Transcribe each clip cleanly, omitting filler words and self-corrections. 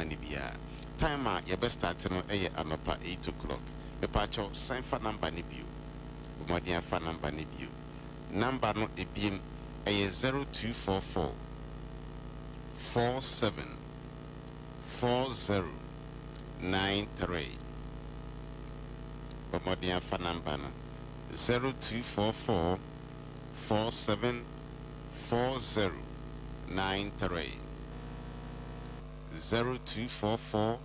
nibia. Time your best start no anopa 8 o'clock. The pacho sign for number nibio. Umadia for number nibio. Number no ebiem 0244 47 4093. Umadia for number no 0244 47 4093. 0244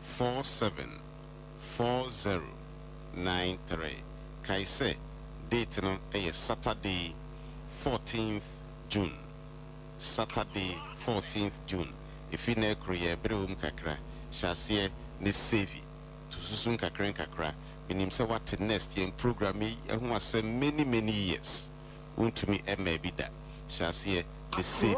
47 4093. Kaise date no Saturday 14th June. Saturday 14th June. If you ne kroye brewum kakra shase ne sevi to susun kakra minim se what next year program yi ehu asem many years untumi maybe that shase the sevi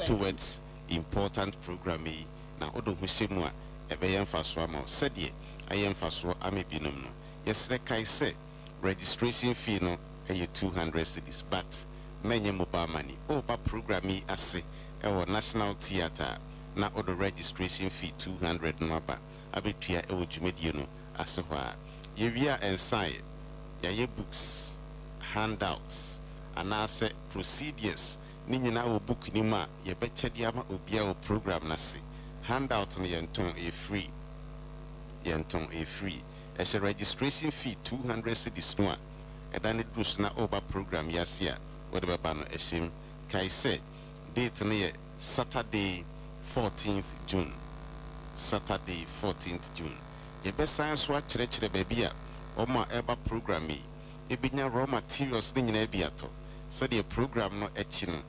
towards important program yi na odo hwehemu a ebeye mfaso ama said ye aye mfaso amebinom no yesre kai say registration fee no 200 cedis but menye mobile money over program yi ase ewo National Theatre na odo registration fee 200 no aba abetua ewo dwumadie no ase ho a yewia ensae yaye books handouts anase procedures ni nyina wo book ni ma ye bechedi ama obia wo program na se handout no yenton free as a registration fee 200 cedis no a edane dus na over program yase a whatever ba no ehim kai say date no ye Saturday 14th June. Saturday 14th June. Ye be science wa kire baby a omo eba program yi ebinya raw materials ni nyina ebiato said the program no echi no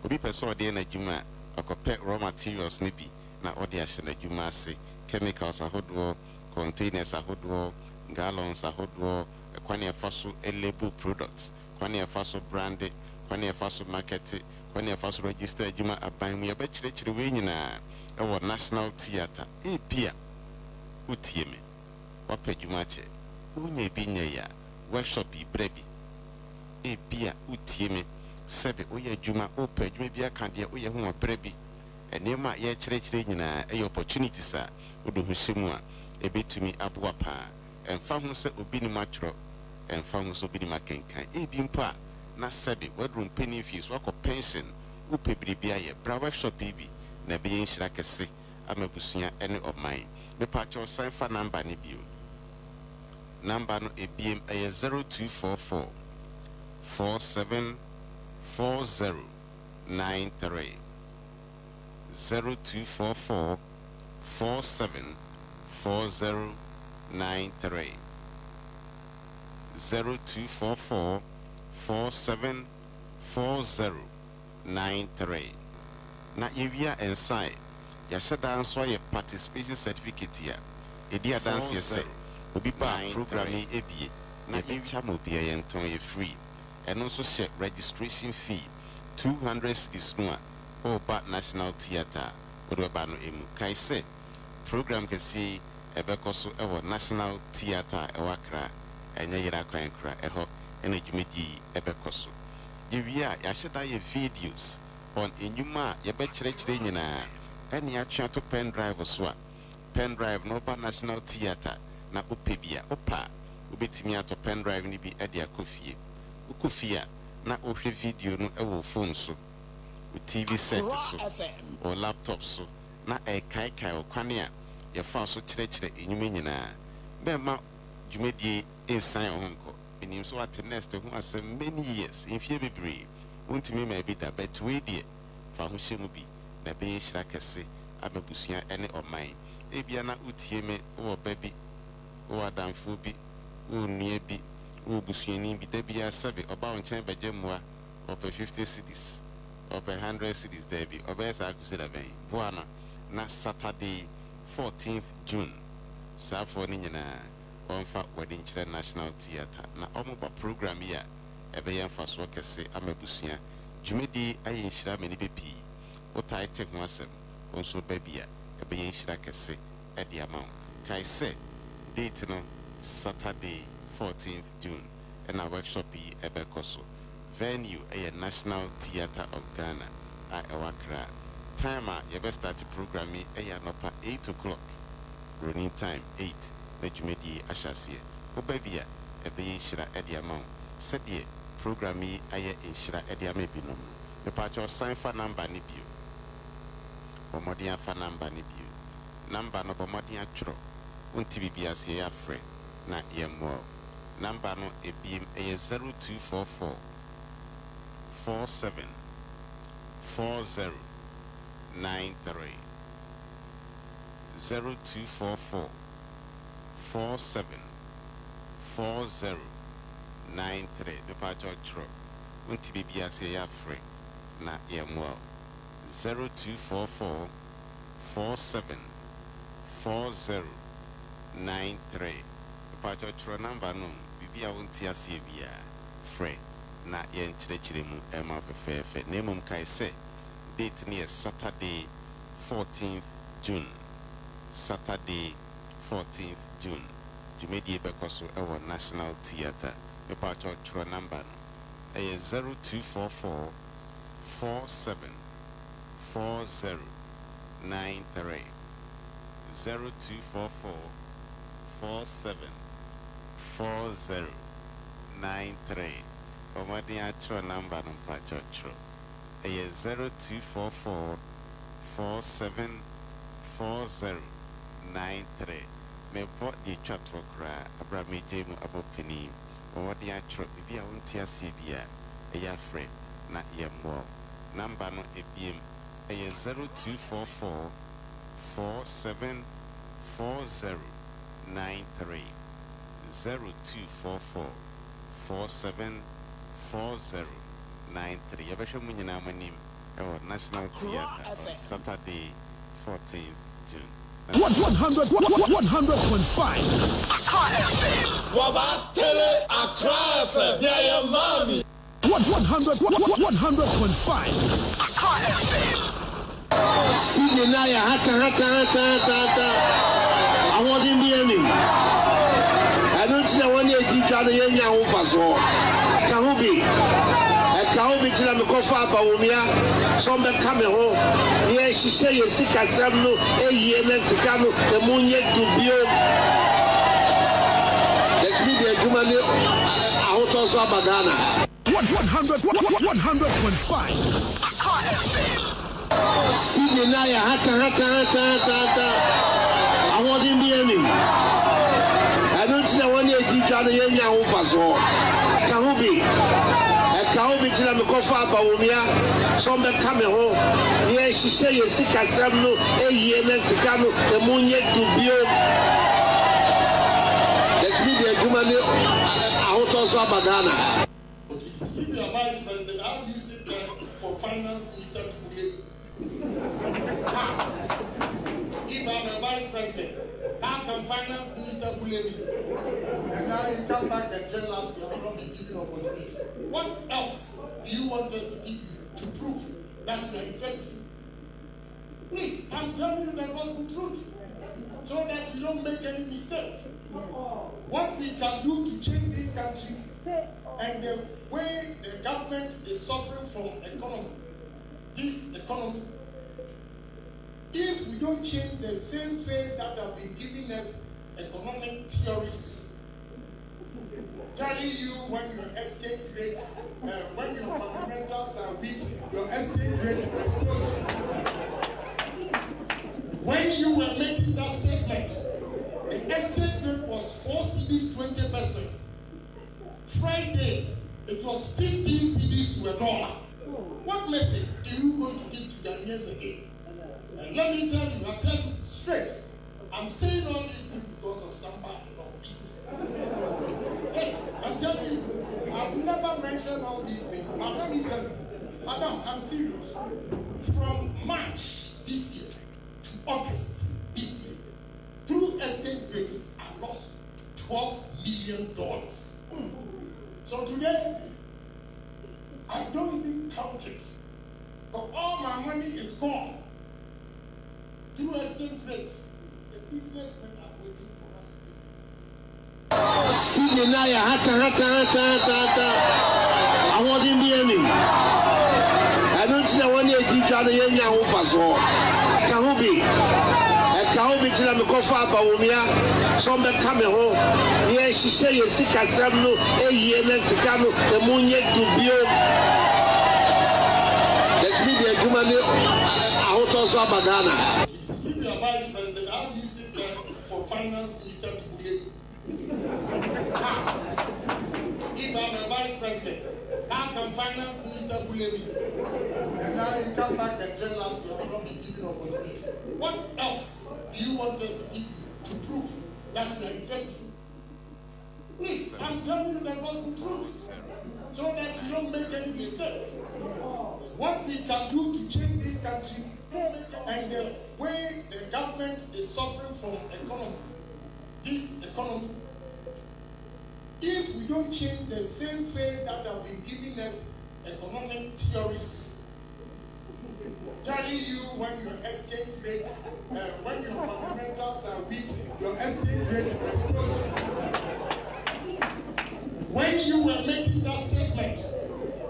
obi person de na djuma akope raw materials ni bi na ode ahye na djuma ase chemicals ahodo containers ahodo gallons ahodo kwani afaso label products kwani afaso brand kwani afaso market kwani afaso register djuma aban mu ye be kire we nyina ewo National Theatre ebia utieme wapa djuma che unye bi nye ya workshop ibrebi ebia utieme sebe oye djuma opa djuma bia kan de oye ho brebi enema ye kire nyina opportunities a odo hwehemu a ebetumi aboa pa emfa ho se obi ni matro emfa ho so obi ni makenkan ebi mpa na sebe wadrum penny fees wako pension upebiribia ye bra workshop bibi na be yenhira kese amabusua ene oman me pa cho sign for number ni bio number no ebiem 0244 47 4093. 0244 47 4093. 0244 47 4093. Na yewia ensai ya shada anso ye participation certificate ya edi adanse ye say obi ba program ni ebie na yewia mo bia ye nton ye free and also share registration fee 200 cedis no oba National Theatre odo ba no emu kai say program ke si ebekoso ewo National Theatre ewakra enye yira kwan kra eho ene dwumedi ebekoso yewia ya shada ye videos on enyuma ye be kire nyina ene atwa to pen drive so a pen drive no ba National Theatre na opebia opa obetimi ato pen drive ni bi ede akofie ukofia na ohwe video no ewo phone so TV set so or laptop so na kai okwane a ye fa so kire enyuma nyina be ma dwumedie ensan honko enim so at next who as many years in fear bebre untimi ma bi da but we die fa ho hyemu bi na be nhira kese ababusua ene oman ebia na utie me wo ba bi wo adamfo bi wo nua bi wo busuani bi da bia sebe oba wonchen beje moa ope 50 cedis ope 100 cedis there bi oba sa akusida ben boana na Saturday 14th June safo ni nyina onfa wedding chire National Theatre na omoba program ya ebe ya mfaso kese amabusua dwumedi aye nhira mani bebi o title ho asem onso babia ebe ya nhira kese e dia ma kai say date no Saturday 14th June and our workshop yi ebekoso venue a National Theatre of Ghana a ewakra time you best start the program at 8 o'clock. Running time 8. Let you make the Ashasia. Oh, baby, a be shira at the amount. Said ye, program me, I in shira at the amabinum. The patch of sign for number nibu. Or modian for number nibu. Number no modian tro. Untibi as ye are free. Na more. Number no a beam a 0244 47 40 93 0244 47 40 93. The patch of tro. Untibi as ye are free. Na more. 0244 47 40 93. Patro number no bibia wonti ase bia frɛ na ye nkyerɛkyerɛ mu ɛma fɛfɛɛfɛ na mmom kai sɛ date near Saturday 14th June. Saturday 14th June. Jumedi bekoso ɛwɔ National Theatre. The patro number no 0244 47 40 93 0244 47 40 93. Omadi atro number no patro. 0244 47 40 93. Me bought the chatro cry, Abrami Jemu Abopini. Omadi atro, Bibia Untia Sibia, a ya friend, not ye more. Number no ABM, 0244 47 40 93. 0244 47 40 93. Yabasha Munina Manim, our National Theatre, Saturday 14th June. 100.5 Accra FM. Waba Tele Accra FM. Yeah, mommy. 100.5 Accra FM. Sinaya hata. I want him near me. I don't see one year teacher the young Faso. Kahubi. A Kahubi till I'm a coffee about Umia. Some come home. Yes, she say you sick as some no, a year Mexicano, the moon yet to be. Let me be a human out of Sabagana. 100.5 Accra FM. Sinaya hata. I want him near me. I don't see one year teacher the young Faso. Kahubi. A Kahubi till I'm a coffee about Umia. Some come home. Yes, she say you sick as some no, a year Mexicano, the moon yet to be. Let me be a human out of Sabagana. If you are vice president, how do you sit there for finance minister to believe? If I'm a vice president, how can finance minister believe me? And now you come back and tell us we have not been given opportunity. What else do you want us to give you to prove that you are effective? Please, I'm telling you the gospel truth so that you don't make any mistake. What we can do to change this country and the way the government is suffering from this economy, if we don't change the same faith that have been giving us economic theories, telling you when your exchange rate, when your fundamentals are weak, your exchange rate will expose you. When you were making that statement, the exchange rate was 4 cedis 20 pesos. Friday, it was 15 cedis to $1. What message are you going to give to Ghanaians again? And let me tell you, I tell you straight, I'm saying all these things because of somebody from East. Yes, I'm telling you, I've never mentioned all these things. But let me tell you, Madam, I'm serious. From March this year to August this year, through exchange rates, I lost $12 million. So today, I don't even count it. But all my money is gone. Through exchange rates, the businessmen are waiting for us. Sinaya hata. I want him near me. I don't see one year teacher twa no yenya ho faso ka ho bi tina me kofa ba womia so be ka me ho ye hihye ye sika sam no eyie na sika no e munye dubio let me be adwuma ne ahoto so abagana. If you are vice president, how do you sit there for finance minister to bully? If I'm a vice president, how can finance minister bully me? And now you come back and tell us we will not be given opportunity. What else do you want us to give you to prove that you are effective? Please, I'm telling you the gospel truth so that you don't make any mistake. What we can do to change this country and the way the government is suffering from this economy, if we don't change the same faith that have been giving us economic theories, telling you when your exchange rate, when your fundamentals are weak, your exchange rate was close. When you were making that statement,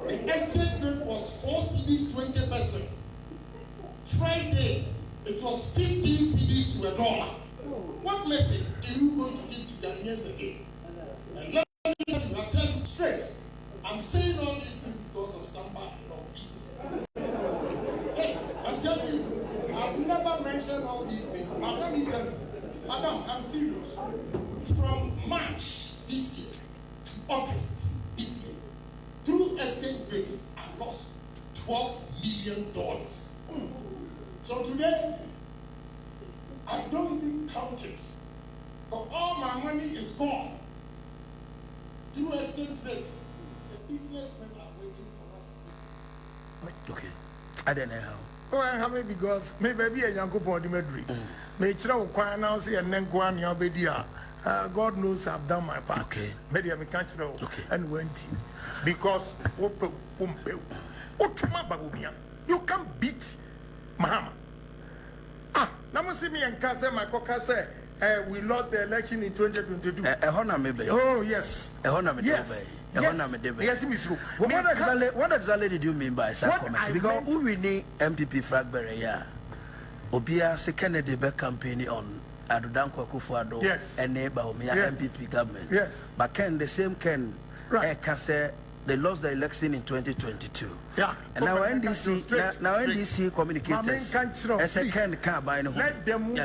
the exchange rate was 4 cedis 20 pesos. Friday, it was 15 cedis to $1. What message are you going to give to Ghanaians again? And let me tell you, I tell you straight, I'm saying all these things because of somebody from East. Yes, I'm telling you, I've never mentioned all these things. But let me tell you, Madam, I'm serious. From March this year to August this year, through exchange rates, I lost $12 million. So today, I don't even count it. But all my money is gone. Through exchange rates, the businessmen are waiting for us to okay. I don't know how. Oh, I have it because maybe a young couple of the Madrid. May Chra Kwan now see and then Kwan Yabedia. God knows I've done my part. Okay. Maybe I'm a country okay. And went in. Because you can't beat Mahama. Now see me and Kase, my Kokase. We lost the election in 2022. Oh, yes. Yes. Yes, Miss Ru. What exactly did you mean by that? Because who we need MPP Fragberry, yeah. Obia se Kennedy back campaign on Adudanko Kufuado and neighbor MPP government. Yes. But Ken, the same Ken, Kase, they lost the election in 2022. Yeah. And now NDC communicators as a Ken can't buy no. Let them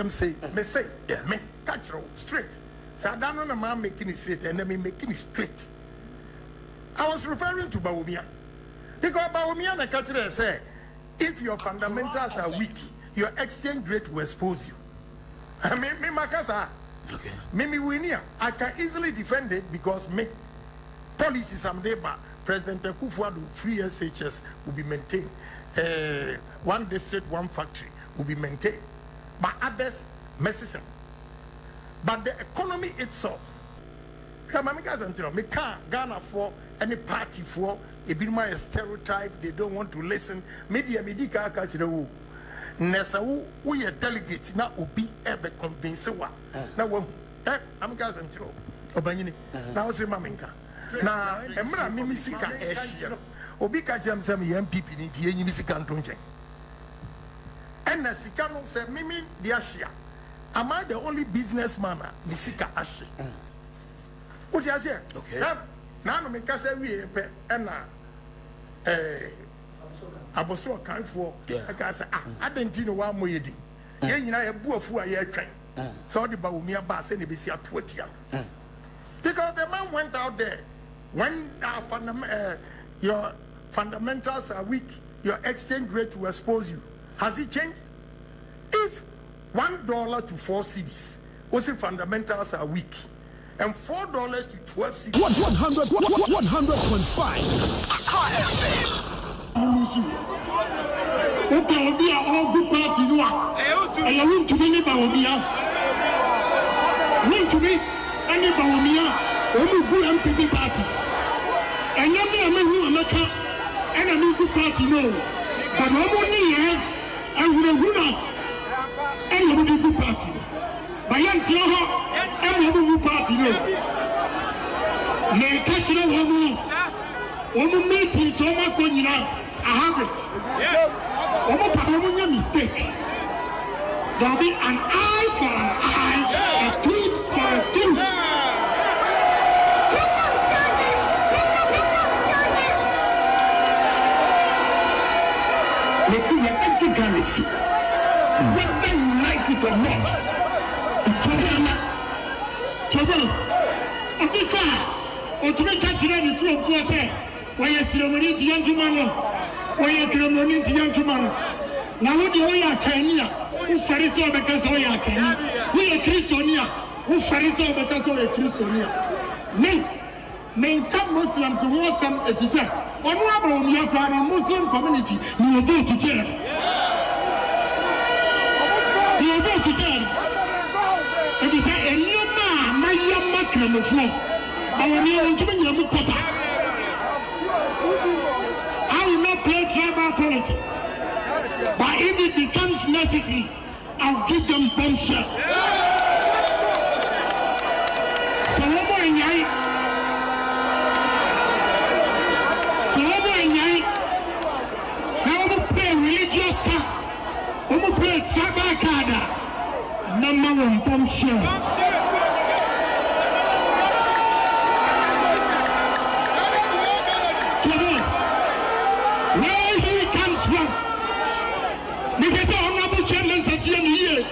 say, me say, me catch straight. So I don't know the man making it straight and then me making it straight. I was referring to Bawumia. Because Bawumia the catcher say, if your fundamentals are weak, your exchange rate will expose you. I mean, me Makasa. Okay. Me win. I can easily defend it because me policies I'm there, but President Kufuor free SHS will be maintained. One district, one factory will be maintained. But others, messes. But the economy itself, come on, guys, until me can't Ghana for any party for a bit my stereotype. They don't want to listen. Media catch the woo. Nessa we a delegate now ubi ebe convince wa. Now I'm guys until Obanyini. Now say Maminka. Na emra mimi sika ehia obi ka jam say me MPP ni tie nyimi sika ntonche and sika no say mimi di ahia am I the only businessman ni sika ahia what you say okay na no me ka say we pe na aboso kanfo e ka say adenti no wa moyedi ye nyina ye buafu a ye twen so the Bawumia ba say ne be si atoatia because the man went out there. When your fundamentals are weak, your exchange rate will expose you. Has it changed? If $1 to 4 cedis, also fundamentals are weak, and $4 to 12 cedis. 100.5. Okay, we are all good party. You are. I want to be Bawumia. Want to be any Bawumia? Only good MPP party. And you may who America and a good party, no. But only here, I would have won any good party. By young Tiaho, any good party, no. May catch it over. Meeting so much when you know. I have it. Yes. a mistake. There'll be an eye for an eye, a tooth for a tooth. Let's see, you're anti-currency. Whether you like it or not. Trouble. To make a children, you could say, why is ceremony to young man? Why is ceremony to young man? Now, what do you are Kenya? Who Pharisees because we are Kenya? We are Christiania. Who Pharisees because we are Christiania? Men come Muslims who want some, it is said, on one of your Muslim community, you will go to jail. You will go to jail. It is a new man, my young man, I will not play tribal politics, but if it becomes necessary, I'll give them bombshell. So now we play religious stuff, we play tribal card, number one bombshell. Where he comes from, because the honorable chairman says here in the year, I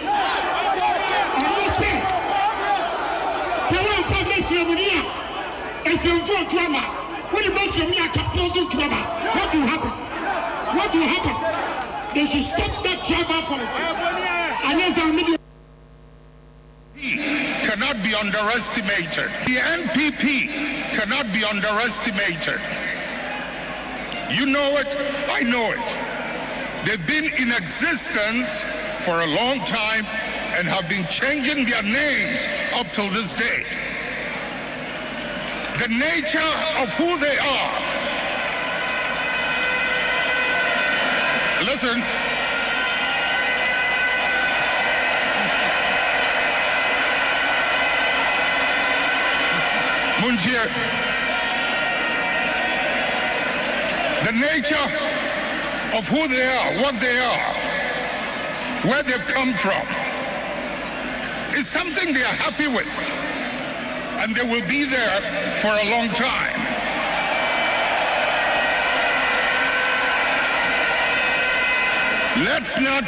say, so for this year, it's a drama. When you mention me, I can close drama. What will happen? What will happen? They should stop that drama politics. Cannot be underestimated. The NPP cannot be underestimated. You know it, I know it. They've been in existence for a long time and have been changing their names up till this day. The nature of who they are. Listen. Munjir. The nature of who they are, what they are, where they've come from, is something they are happy with, and they will be there for a long time. Let's not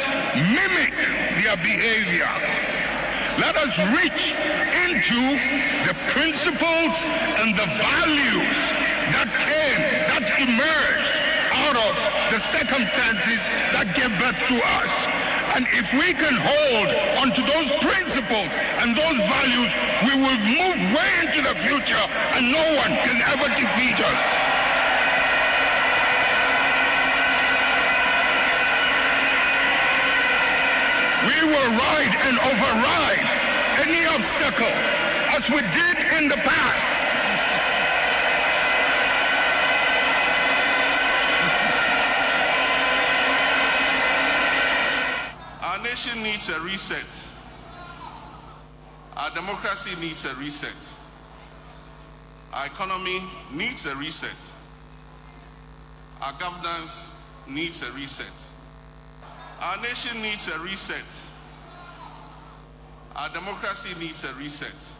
mimic their behavior. Let us reach into the principles and the values that emerged out of the circumstances that gave birth to us. And if we can hold onto those principles and those values, we will move way into the future and no one can ever defeat us. We will ride and override any obstacle as we did in the past. Our nation needs a reset. Our democracy needs a reset. Our economy needs a reset. Our governance needs a reset. Our nation needs a reset. Our democracy needs a reset.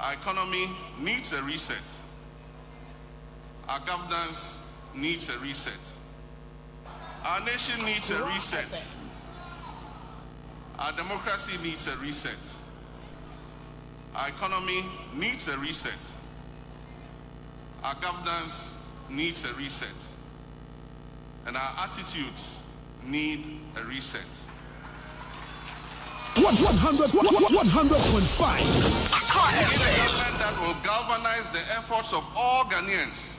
Our economy needs a reset. Our governance needs a reset. Our nation needs a reset. Our democracy needs a reset. Our economy needs a reset. Our governance needs a reset. And our attitudes need a reset. 100.5. A government that will galvanize the efforts of all Ghanaians,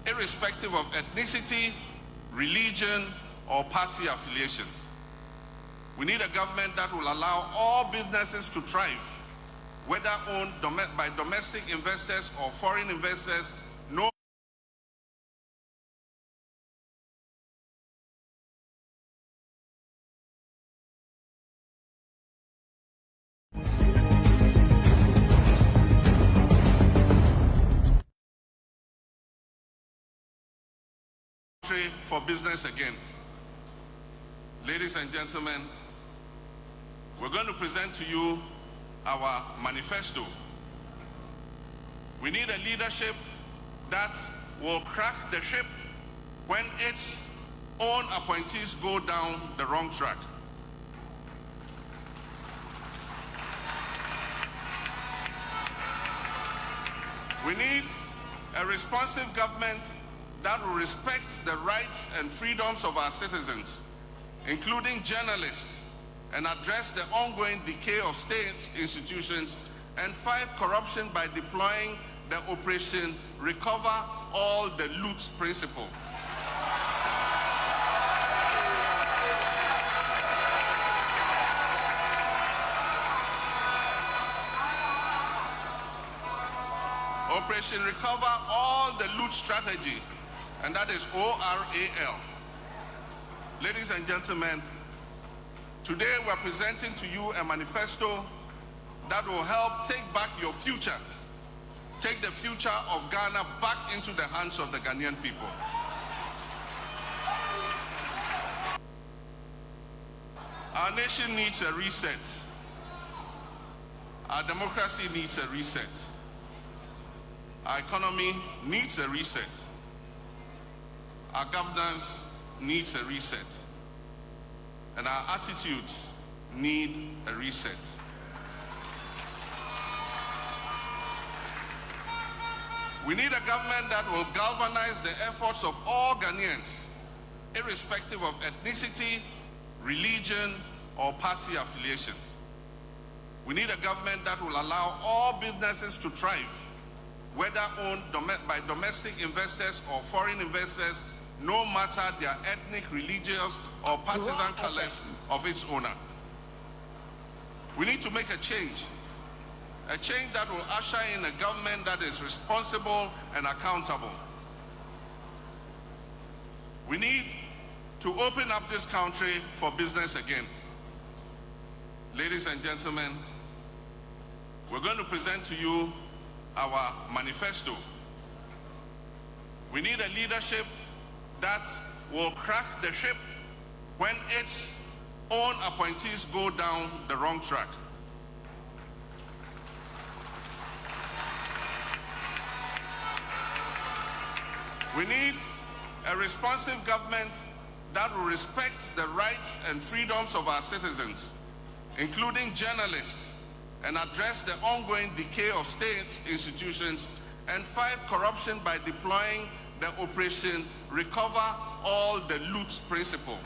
irrespective of ethnicity, religion, or party affiliation. We need a government that will allow all businesses to thrive, whether owned by domestic investors or foreign investors. No for business again. Ladies and gentlemen, we're going to present to you our manifesto. We need a leadership that will crack the ship when its own appointees go down the wrong track. We need a responsive government that will respect the rights and freedoms of our citizens, including journalists, and address the ongoing decay of state institutions and fight corruption by deploying the Operation Recover All the Loot principle. Operation Recover All the Loot strategy, and that is ORAL. Ladies and gentlemen, today we're presenting to you a manifesto that will help take back your future, take the future of Ghana back into the hands of the Ghanaian people. Our nation needs a reset. Our democracy needs a reset. Our economy needs a reset. Our governance needs a reset. And our attitudes need a reset. We need a government that will galvanize the efforts of all Ghanaians, irrespective of ethnicity, religion, or party affiliation. We need a government that will allow all businesses to thrive, whether owned by domestic investors or foreign investors, no matter their ethnic, religious, or partisan colors of its owner. We need to make a change that will usher in a government that is responsible and accountable. We need to open up this country for business again. Ladies and gentlemen, we're going to present to you our manifesto. We need a leadership that will crack the ship when its own appointees go down the wrong track. We need a responsive government that will respect the rights and freedoms of our citizens, including journalists, and address the ongoing decay of state institutions and fight corruption by deploying the Operation Recover All the Loot principle.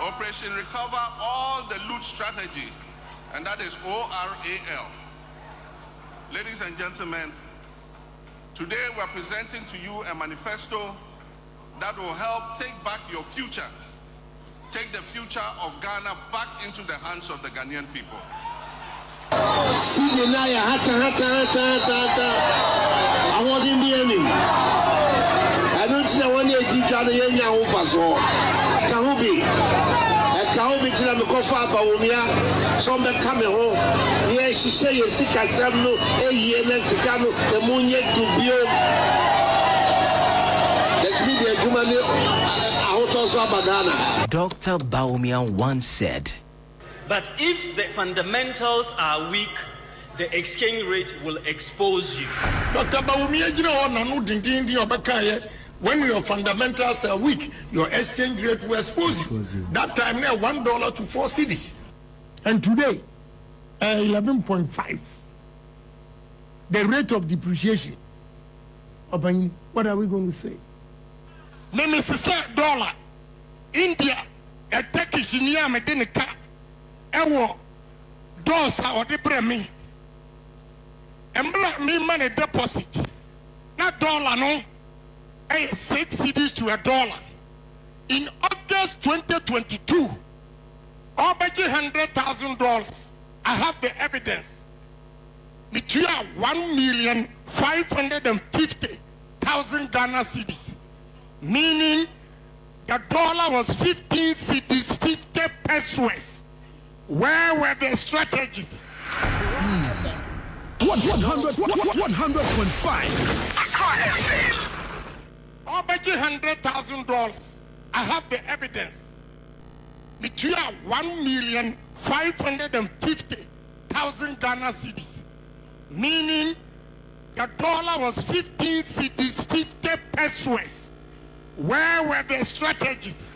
Operation Recover All the Loot strategy, and that is ORAL. Ladies and gentlemen, today we're presenting to you a manifesto that will help take back your future, take the future of Ghana back into the hands of the Ghanaian people. I don't see one year deep down the young oversaw. Kahubi, a Kahubi till I'm a coffee Baumia, some come home. Yes, she say you sick as some no, a year, Sicano, the moon yet to build. Let me the Jumani out of banana. Dr. Baumia once said, but if the fundamentals are weak, the exchange rate will expose you. Dr. Baumia, you know, no ding your bakaya. When your fundamentals are weak, your exchange rate will expose you. That time now $1 to 4 cedis. And today, 11.5. The rate of depreciation. What are we going to say? $1 India, a Turkish near Medinica, ewo dosa or the bremi. And me money deposit. Not dollar, no. 6 cedis to $1. In August 2022, over $100,000. I have the evidence. Between 1,550,000 Ghana cedis, meaning the dollar was 15 cedis, 50 pesos. Where were the strategies? 100.5. Accra FM. I'll bet you $100,000. I have the evidence. Between 1,550,000 Ghana cedis, meaning the dollar was 15 cedis, 50 pesos. Where were the strategies?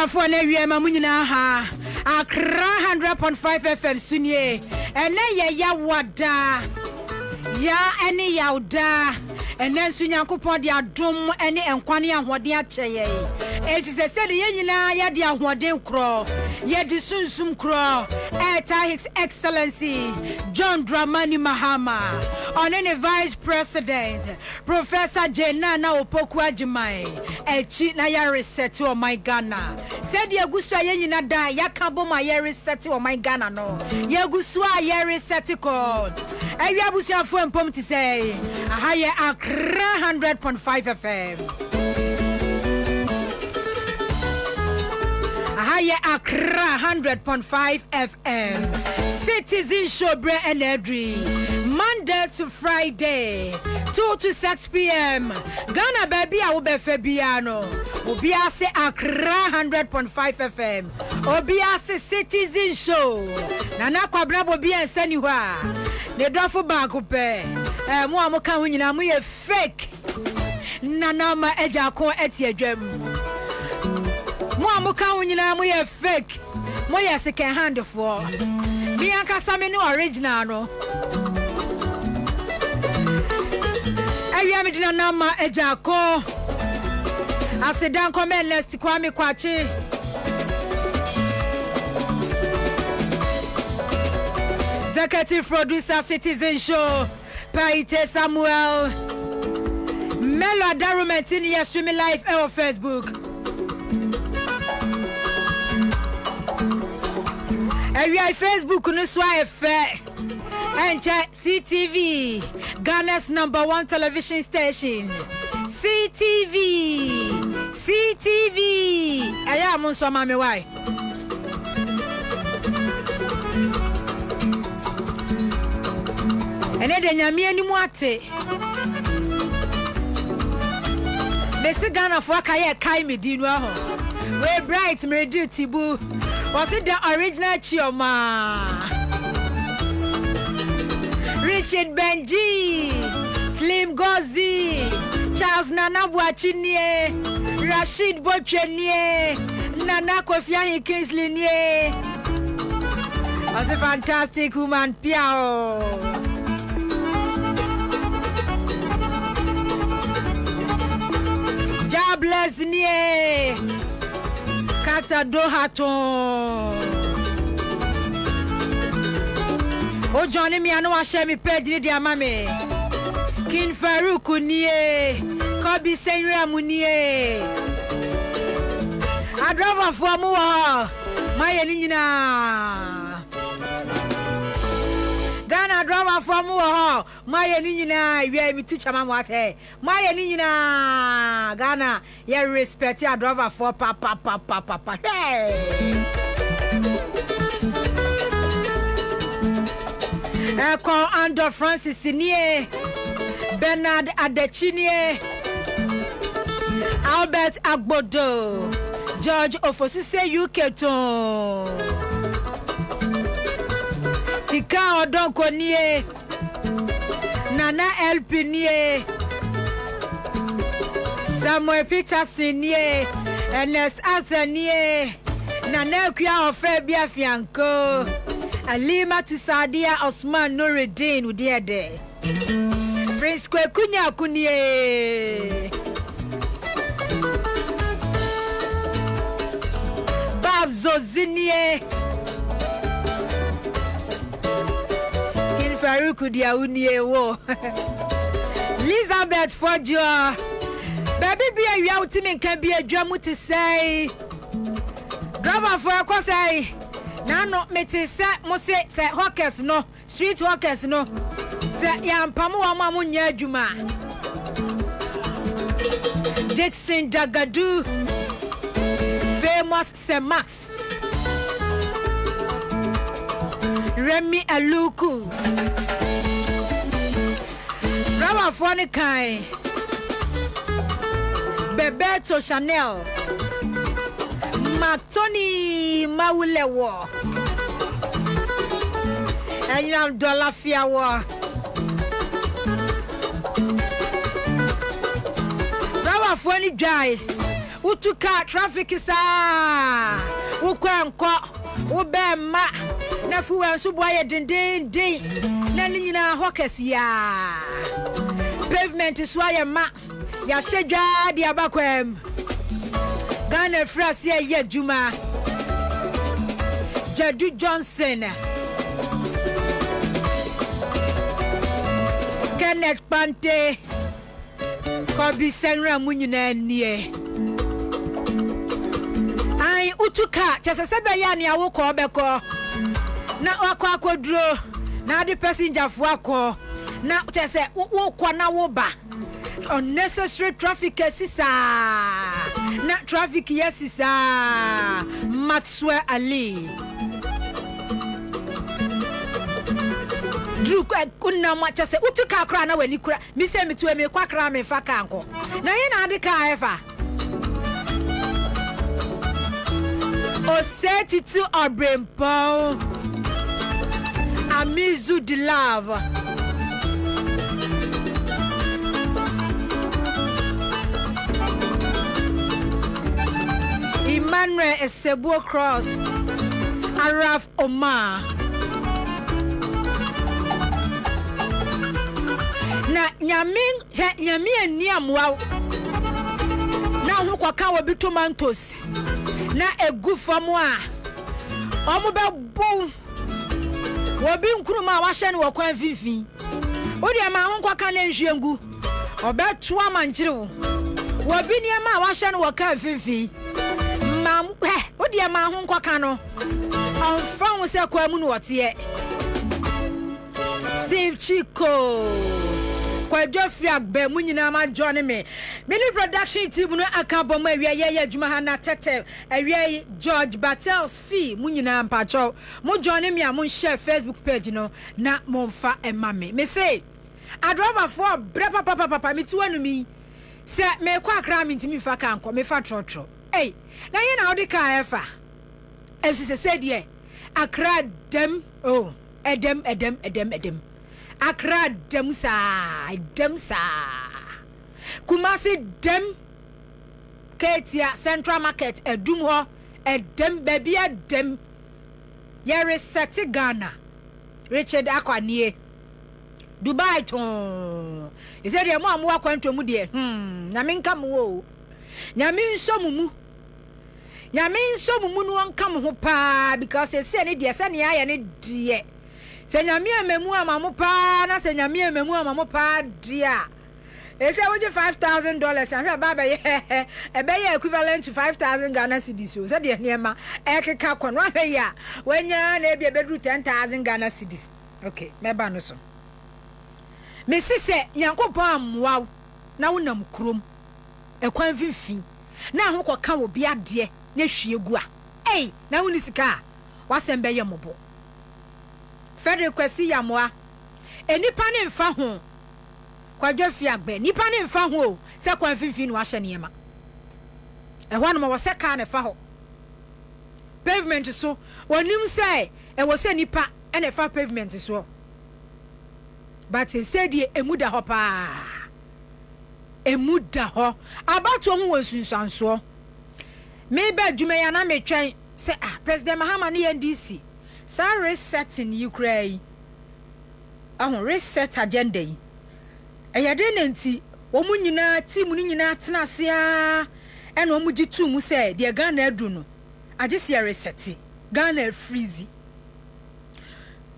For Nevia Mamunina ha Accra 100.5 FM Sunye and ya wada ya any yauda and then Sunyankupon dia drum any enquani and what dia cheye. It is a said yenina ya dia wade craw ye the sunsum craw His Excellency John Dramani Mahama on any Vice President Professor Jenana Opokwa Jimai Echi na ya reset o my Ghana said ya guswa yenina da ya kambo ma ya reset o my Ghana no ya guswa ya reset ko ewi abusuafo empom ti say aha ye Accra 100.5 FM Ahaya Accra 100.5 FM Citizen Show Bre and Edri Monday to Friday 2 to 6 p.m. Ghana baby I will be Fabiano Obiase Accra 100.5 FM Obiase Citizen Show Nana Kwabra Bobi and Seniwa The Dofo Bakupe Mo amoka hu nyina mo ye fake Nana ma Agyarko etiedwam Mo amuka unyina mo ye fake mo ye second hand for me ankasa me no original no ayi me dina na ma Agyarko asedan comment list kwame kwachi executive producer Citizen Show Paite Samuel Melo Adarumentini ya streaming live on Facebook Every Facebook no swa efe Enche CTV Ghana's #1 television station CTV Aya monso mame why Ene de nyame animu ate Mesi Ghana fo akaye kai medinu aho we bright me do tibu Was it the original Chioma? Richard Benji, Slim Gozi, Charles Nana Boachinie, Rashid Bochenie, Nana Kofiani Kingsley. Was a fantastic woman, Piao. God bless nie. Kata Dohaton. Oh Johnny me anu ahye me page ni dia mame. King Farouk nie. Kobi Senra munie. Adrova fo mu ho. Maye ni nyina. Ghana drama from ho. Maye ni nyina wi mi tu chama mwate. Maye ni nyina Ghana ye respect ya drama for papa. Hey. Eko Ando Francis nie. Bernard Adechinie. Albert Agbodo. George Ofosise UK ton. Tika Odonko nie. Nana LP nie. Samuel Peterson nie. Ernest Arthur nie. Nana Kuya of Fabia Fianco. Alima Tisadia Osman Nuruddin Udiade. Prince Kwekunya Kunye. Bab Zozinie. Faruku dia unie wo. Elizabeth Fojo. Baby be a yaw timi kan be adwa mu te say. Driver for ko say. Na no me te say mo say hawkers no, street hawkers no. Say yampamu wa ma nya adwuma. Jackson Dagadu. Famous Semax. Remy Aluku. Rawa Fone Kai. Bebeto Chanel. Mactoni Maulewo. Enyam Dollar Fiawa. Rawa Fone Jai. Utuka traffic isa. Ukwenko. Ubema. Na fuwa suboye din na nyina hawkers ya pavement swaya ma ya shedwa di abakwam Ghana frase ya juma Jadu Johnson Kenneth Pante Kobi Senra munyina nie ai utuka chesesebe ya ni awo ko obeko na akwa akodro na the passenger fo akọ na tese wo kwa na wo ba unnecessary traffic sisa na traffic yesisa Maxwell Ali Drew kunna ma tese utuka akra na wani kura mi se mi tuwe mi kwa kra me fa kanko na yin na de ka efa o seti to Abrempo Amizu de Love. Emmanuel Esebo Cross. Araf Omar. Na nyami eni amwa. Na hu kwaka wo bi tomatoes. Na egu famu a. Omo be bon. Wobi nkuruma wa hye ne wakwan fifi odi ama ho kwaka na nhwengu obeto amankyere wo wobi ne ama wa hye ne wakwan fifi mam odi ama ho kwaka no onfa wo se kwa mu no wote Steve Chico kwa Geoffrey Agbe mu nyina ma join me mini production team no akabo ma awia ye adwuma ha na tete awia George Battles fee mu nyina mpacho mu join me am share Facebook page no na momfa emame me say adrover for bre papa me tuanu mi se me kwa akra me ntimi fa kanko me fa trotro eh na ye na odi ka efa efse se de akra dem oh edem Accra Demsa Kumasi Dem Ketia Central Market Edum ho Edem baby Edem Yere Seti Ghana Richard Akwanie Dubai ton he said your mom wa kwanto mu de na menka mo wo nyame nsomumu no nkam ho pa because he say ne de se ne aye ne de se nyame amemu amamu pa na se nyame amemu amamu pa dia e say woje $5,000 ahwe baba ye ebe ye equivalent to 5,000 Ghana cedis so se de niema ekeka kwon ahwe ya wanya na ebia bedru 10,000 Ghana cedis okay meba no so me sise yankopon amwa na wonam krom ekwan fifi na ho koka wo bia de na hwie gu a na woni sika wasembe ye mobo Frederick Kwesi Yamoa enipa ne mfa ho kwadwa fi agbe nipa ne mfa ho se kwan fifi no ahye niema ehwa no mo se ka ne fa ho pavement so wonim se wo se nipa ene fa pavement so but say die emuda ho pa emuda ho abato ho wosunsanso me ba dwuma ya na me twen say President Mahama ni NDC sa resetting Ukraine reset agenda yi eyade nanti omu nyina team ni nyina tena sia ena omu gitu mu say de Ghana adu no age sia reset Ghana freeze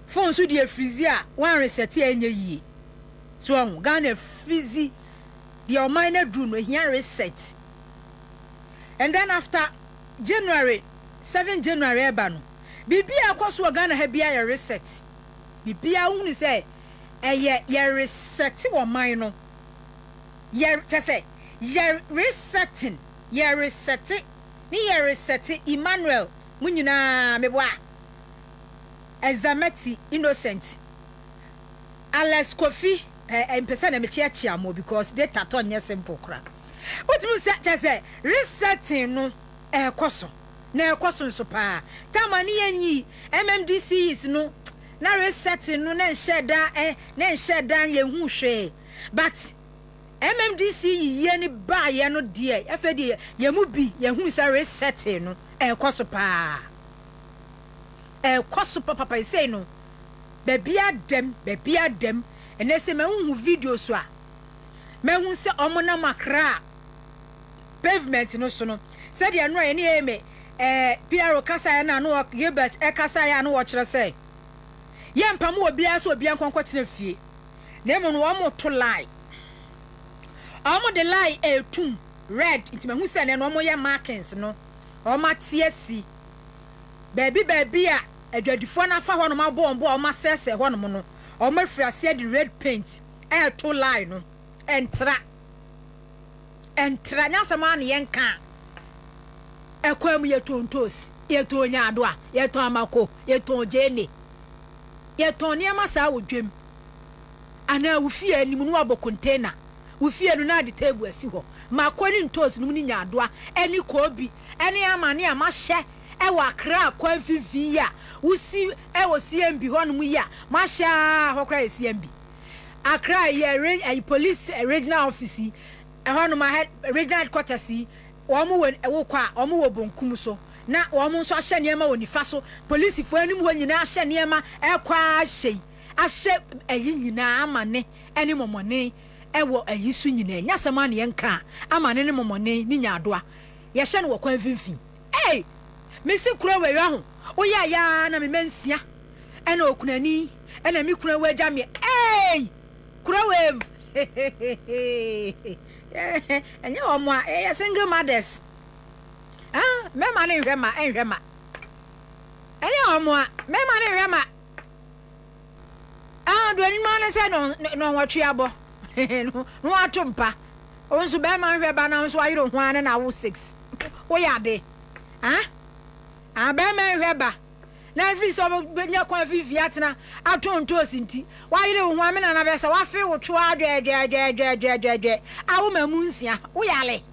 phone so de freeze a one reset enye yi so Ghana freeze the minor do no here reset. And then after January 7 January ebano bibi akwaso Ghana ha bia reset bibi a hu say ye reset wo man no ye say ye resetting ye reset ni ye reset Emmanuel munyina meboa Ezameti Innocent Alex Kofi person na me chia mo because data ton nye simple kra what you say resetting no ekoso na ekoso nso pa tamani yanyi MMDC is no na resetting no na nsheda ye hu hwe but MMDC ye ni ba ye no de afedi ye mu bi ye hu say resetting no ekoso pa papa say no baby adem and they say me hu video so a me hu se omo na makra pavement no so no said ya no ene eme Piero kasa ya na no Gilbert kasa ya no wo kire say ye mpam obi aso obi ankonkotena fie na emu no omo to lie omo the lie etum red nti me hu se ne no omo ye markings no omo tiesi baby a adwadifo na fa ho no mabombo omo sese ho no no omo frase the red paint to lie no entra nyasama na yenka ekwam yetontos yetonya ado a yeton amako yeton jene yeton niama sa wodwem ana wufie anim no abo container wufie no na de table asi ho makoni ntos no ni nya ado a eni kobi eni amane amahye ewa kra kwa fifi ya usi ewo CMB hono mu ya masha hokra CMB akra ye police regional office hono ma regional headquarters omo wo kwa omo wo bonkum so na omo nso ahye niema woni fa so police fo anim ho nyina ahye niema ekwa ahye ayi nyina amane eni momone ewo ayi su nyina nyasema ne yenka amane ne momone ni nyadoa ye hye no wo kwa fifi Missy Crowe ho oya ya na me mensia ena okunani ena mi kuna we jame Crowe enya omo a single mothers me ma ne hwema enhwema enya omo a me ma ne hwema do ani ma ne se no watwe abo no atompa onso be ma hweba na onso ayiro ho ane na wo 6 wo ya de abema hweba na free so nya kwa fifi atena atonto osinti wa yire hu amena na besa wa fe wo twa dwe awu mamu nsia wo yale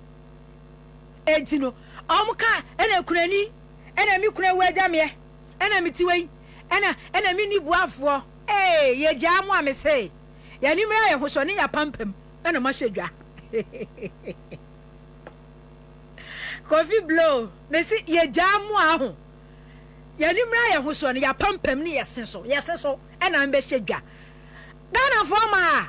etino omka ena kunani ena mi kuna waja me ena mitiwei ena mi ni buafo ye ja mu amese ya ni mra ye hoso ni ya pampam ena ma hyedwa Coffee blow mesi ye jamu aho ya nimra ye hoso ne ya pampam ne yesenso ena mbe hyedwa Ghana forma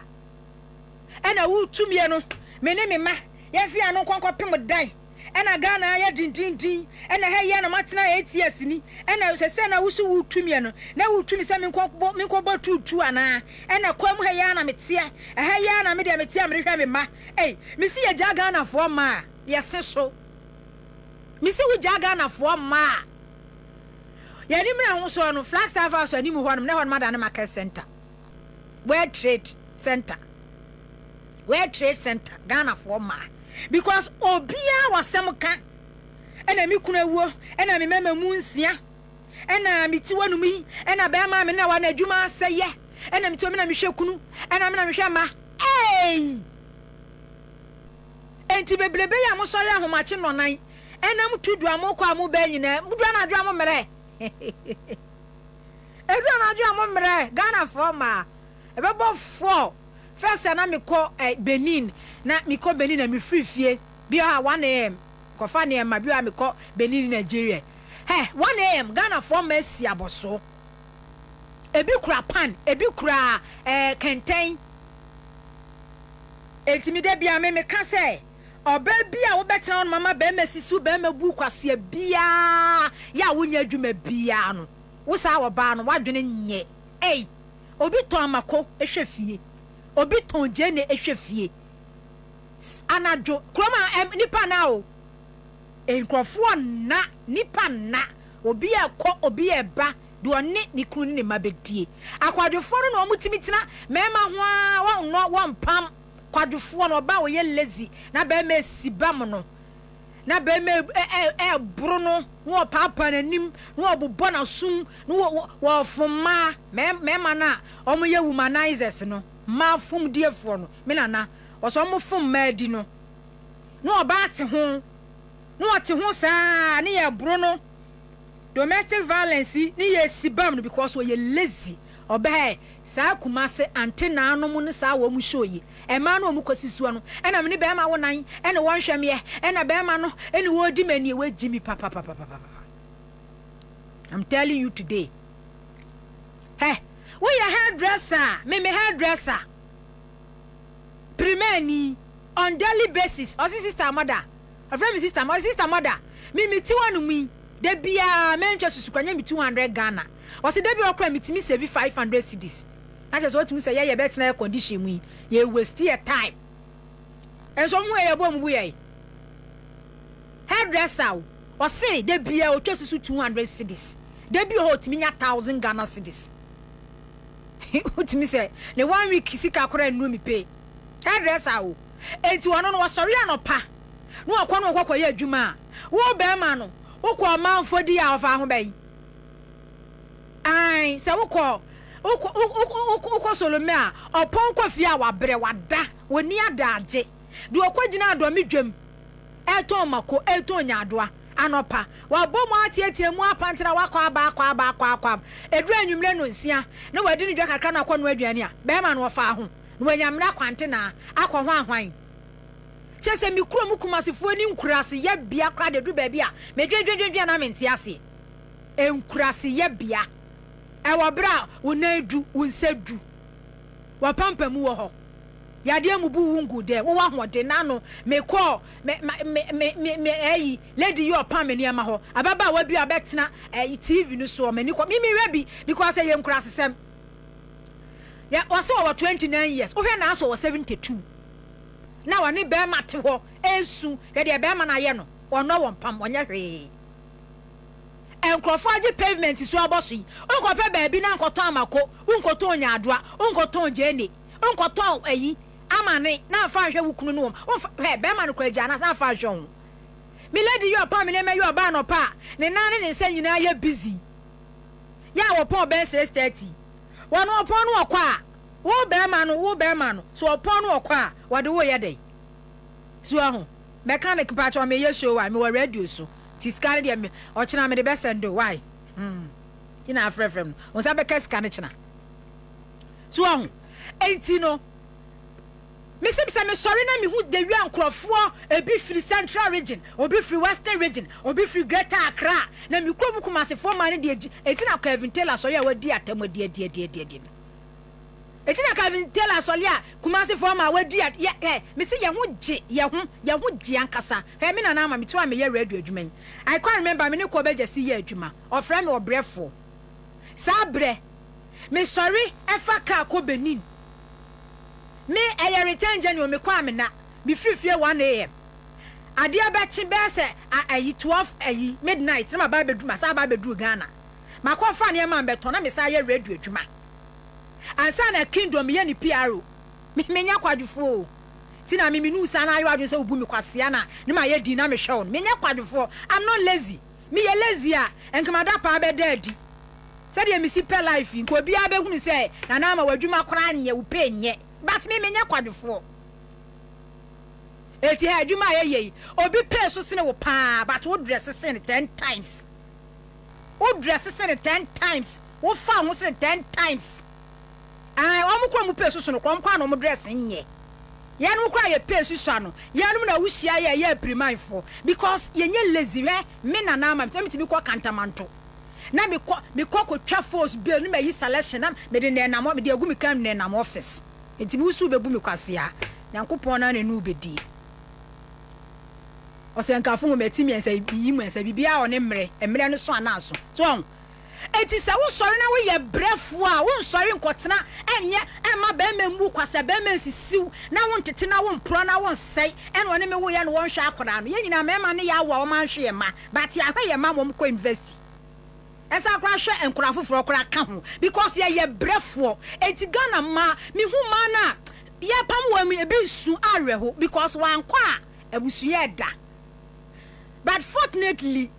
ena wutumie no me ne me ma ye fi anu konkopem dan ena Ghana ya dindindin ena he ye na matena 8 years ni ena sese na wusu wutumie no na wutumi se me nkobo tutu ana ena kwam he ya na metia he ya na me de metia me hwe me ma mesi ye ja Ghana forma yesenso Misi wu jaga na fo ma ya ni mra ho so no flag server so ni mu ho no na ho ma da na market center World Trade Center Ghana fo ma because obia wasem ka ena mi kuna wuo ena mi mama mu nsia ena mi ti wonu mi ena ba ma me na wa na adwuma aseye ena mi ti me na mi hwe kunu ena me na mi hwe ma enti bebrebe ya mo so ya homache no nan enam tudu amoko amu ba nyina mudu na adwa mo mere edu na adwa mo mere Ghana forma ebebo 4 first na me ko Benin na me ko Benin na me free fie bi ha 1 am ko fa ne ma bi ha me ko Benin Nigeria Hey, 1 a.m. Ghana for Messi aboso. Ebi kura pan, ebi kura kenten. Etimide bia me ka say, oba bia wo betena on mama be mesisu be mebu kwase bia ya wonya adwuma bia no. Wo sa wo ba no wadwene nye. Ei, obi ton amako ehwefie. Obi ton jene ehwefie. Anajo kroma nipa na o. Enkrofo na nipa na obi ekọ obi eba de one ni kru ni mabedie akwadwefo no omutimitina mema ho won pam kwadwefo no ba wo ye lazy na ba ma sibam no na ba ma buru no wo papa nanim no obobo na sum no wo foma mema na omo ye womanizers no ma fum diefo no me nana oso mo fum ma di no oba ate ho no ate ho saa ne ye buru no domestic violence ni ye sibam no because we lazy obe saa kumase antena anom ne saa wo mu shoyi e ma no mu kwasisu no e na me ne be ma wo nan e ne won hweme e na be ma no e ne wo di mani we jimi papa. I'm telling you today. Hey, we a hairdresser, me hairdresser. Primeni on daily basis. O sister mother. A friend sister mother. Me ti wanu mi. De bia mencha susukwanya mi 200 Ghana. Wasi de bia okra mi timi save 500 cedis. Na just what me say ye bet na condition mu. Ye waste your time. Enso mu ye bom bu ye. Hairdresser. Wasi de bia o twa susu 200 cedis. De bia ho timi nya 1000 Ghana cedis. Utimi say le 1 week sika kora nnu mi pay. Hairdresser o. Enti wono no wasori anopa. No akwa no kwakwa ye adwuma. Wo be ma no. Wokọ manfodi a ofa ho bai ai se wokọ solome a opon kofi a wabre wada woni adaje de okogina ado medwam eton mako eton nyadoa anopa wabo mo atietie mu apantena wakọ aba edu anwumre no nsia na wadi ni dwa kakra na akọ no aduane a be ma no ofa ho no anyamra kwante na akọ ho ahwan chese mi kuro mu kumasifo ni nkurase ye bia kra de du ba bia me dwedwedwe na menti ase enkurase ye bia e wo bra wo na edu wo nsadu wa pampa mu wo ho yade mu bu wungu de wo wa hode na no me ko me eyi lady you pam me niam ho ababa wa bia betena TV no so me ni ko mi webi because ye nkurase sem ya wase wo 29 years wo hwe na aso wo 72 na wani be mate ho ensu ye de be ma na ye no ono won pam onye hwe enkrofo age pavement so aboso yi onko pe ba bi na nkoto amako unkoto onyadoa unkoto jene unkoto ayi amane na fa hwe wukunu no he be ma no kwa agya na fa hwe ho mi lady you pam ne me you ba no pa ne nan ne nsa nyina ye busy ya wo pon be 6:30 wono opon no okwa wo be ma no so opon no okwa wode wo ye dey so ahu mechanic patch o me ye show wa me wo radio so ti scan de me o china me de be send why tina afrefrem on sa be ka scan china so ahu enti no me se me sorry na me hu de wi ankrofo ebi free central region obi free western region obi free greater Accra na me krom kumase for man de enti na Kevin Taylor so ya wadi atam de etina Kevin Taylor so ya kumase for man wadi me se ye ho gye ankasa he me na ma me to me ye radio adwuma I can't remember me ne ko be jesi ye adwuma ofra me obrefo sabre me sorry efa ka ko Benin me a return January me kwa me na me free 1 a.m. ade abachi be se ayi 12 midnight na ba bedu ma sa ba bedu Ghana ma ko fa ne ma beto na me sa ye radio adwuma ansa na kingdom ye ni PRO me nya kwadufo ti na me nu sa na ayo adun se obu me kwase na ne ma ye di na me hwe on me nya kwadufo I'm not lazy me ye lazy a enkamada pa be dadi se de me si pe life nko obi abehunu se na na ma wadwuma kora anye wo pe nye but me nya kwadufo eti ha adwuma ye obi pay so sene wo pa but wo dress sene 10 times wo dress sene 10 times wo fa wo sene 10 times ai o mu kwa mu pay so no kwa no mu dress nye Yanum cry a pay susano. Yanum na wushia ye prime for because yenye lazy me na na ma tell me to be called cantamanto. Na me ko trafos bill no me selection na me de na mo me de agu me kam na mo office. Enti bi usu bebu me kwase a. Nyankopon na nu bedi. Osenkafo mo metimi ensa yi mu ensa bibia o ne mmere no so anaso. So eti se wo sori na wo ye brefo a wo sori nkotena enye ema ba memmu kwase ba mensisiw na wo ntete na wo mpro na wo nsei ene woni me wo ye no wo nhwe akoda no ye nyina mema ne ya wo ma nhwe ye ma but ya hwe ye ma mo ko invest esa kwa hwe enkura foforo kora ka ho because ye brefo eti Ghana ma mi hu ma na ye pam wo mi ebi su awe ho because wan kwa abusu ye da but fortunately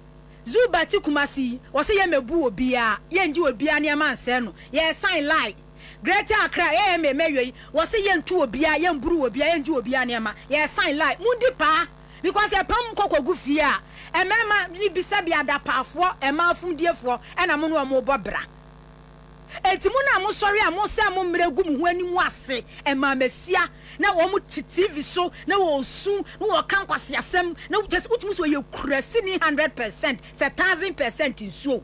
Zubati Kumasi was a mebu obia, yenji obia near man sen, ye sign lie. Greater Accra, me Mary, was a yen to obia, yen brew obia, and ju obia near ma, ye sign lie, mundi pa, because a pum coco goofia, a mamma ni bisabia da pa for, a mouth from dear for, and a mono mo bobra. Etimuna mo sorry a mo say mo mregum ho ani mu ase e ma mesia na wo mo TV so na wo su na wo kan kwase asem na just utumi so ye kurasi ni 100% say 1000% nsuo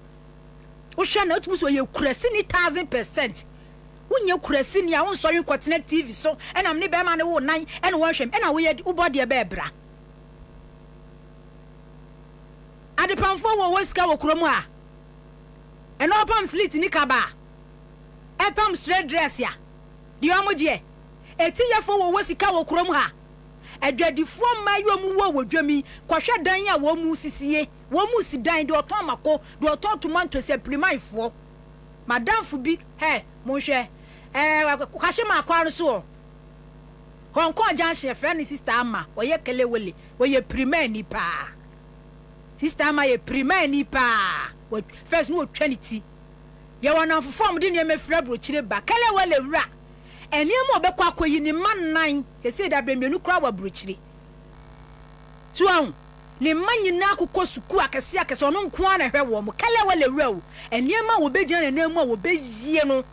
wo hwe na utumi so ye kurasi ni 1000% wonye kurasi ni a won sorry kwatena TV so e na me be ma ne wo nan e na wo hwem e na wo ye wo body e be bra adepamfo wo weska wo kromu a e no pam slit ni kaba epam straight dress ya di omoje eti yefo wo wosika wo krom ha adwadifo mayo mu wo wodwami kwhwe dan ya wo mu sisie wo mu si dan de oton mako de oton tomato se primaifo madam fu bi mo hwe kwahye ma kwaro so konko janhye friend sister ama oye kelewele oye prima ni pa sister ama ye prima ni pa first no trinity ye wona fofom de ne mefra brochire ba kale wale wura eniem obekwa akoyi ni mannan se da bremenu kra wa brochire tuan ne manyina akokɔ suku akese ono nko ana hwɛ wo mo kale wale wura o eniem a wo begina na namu a wo beyie no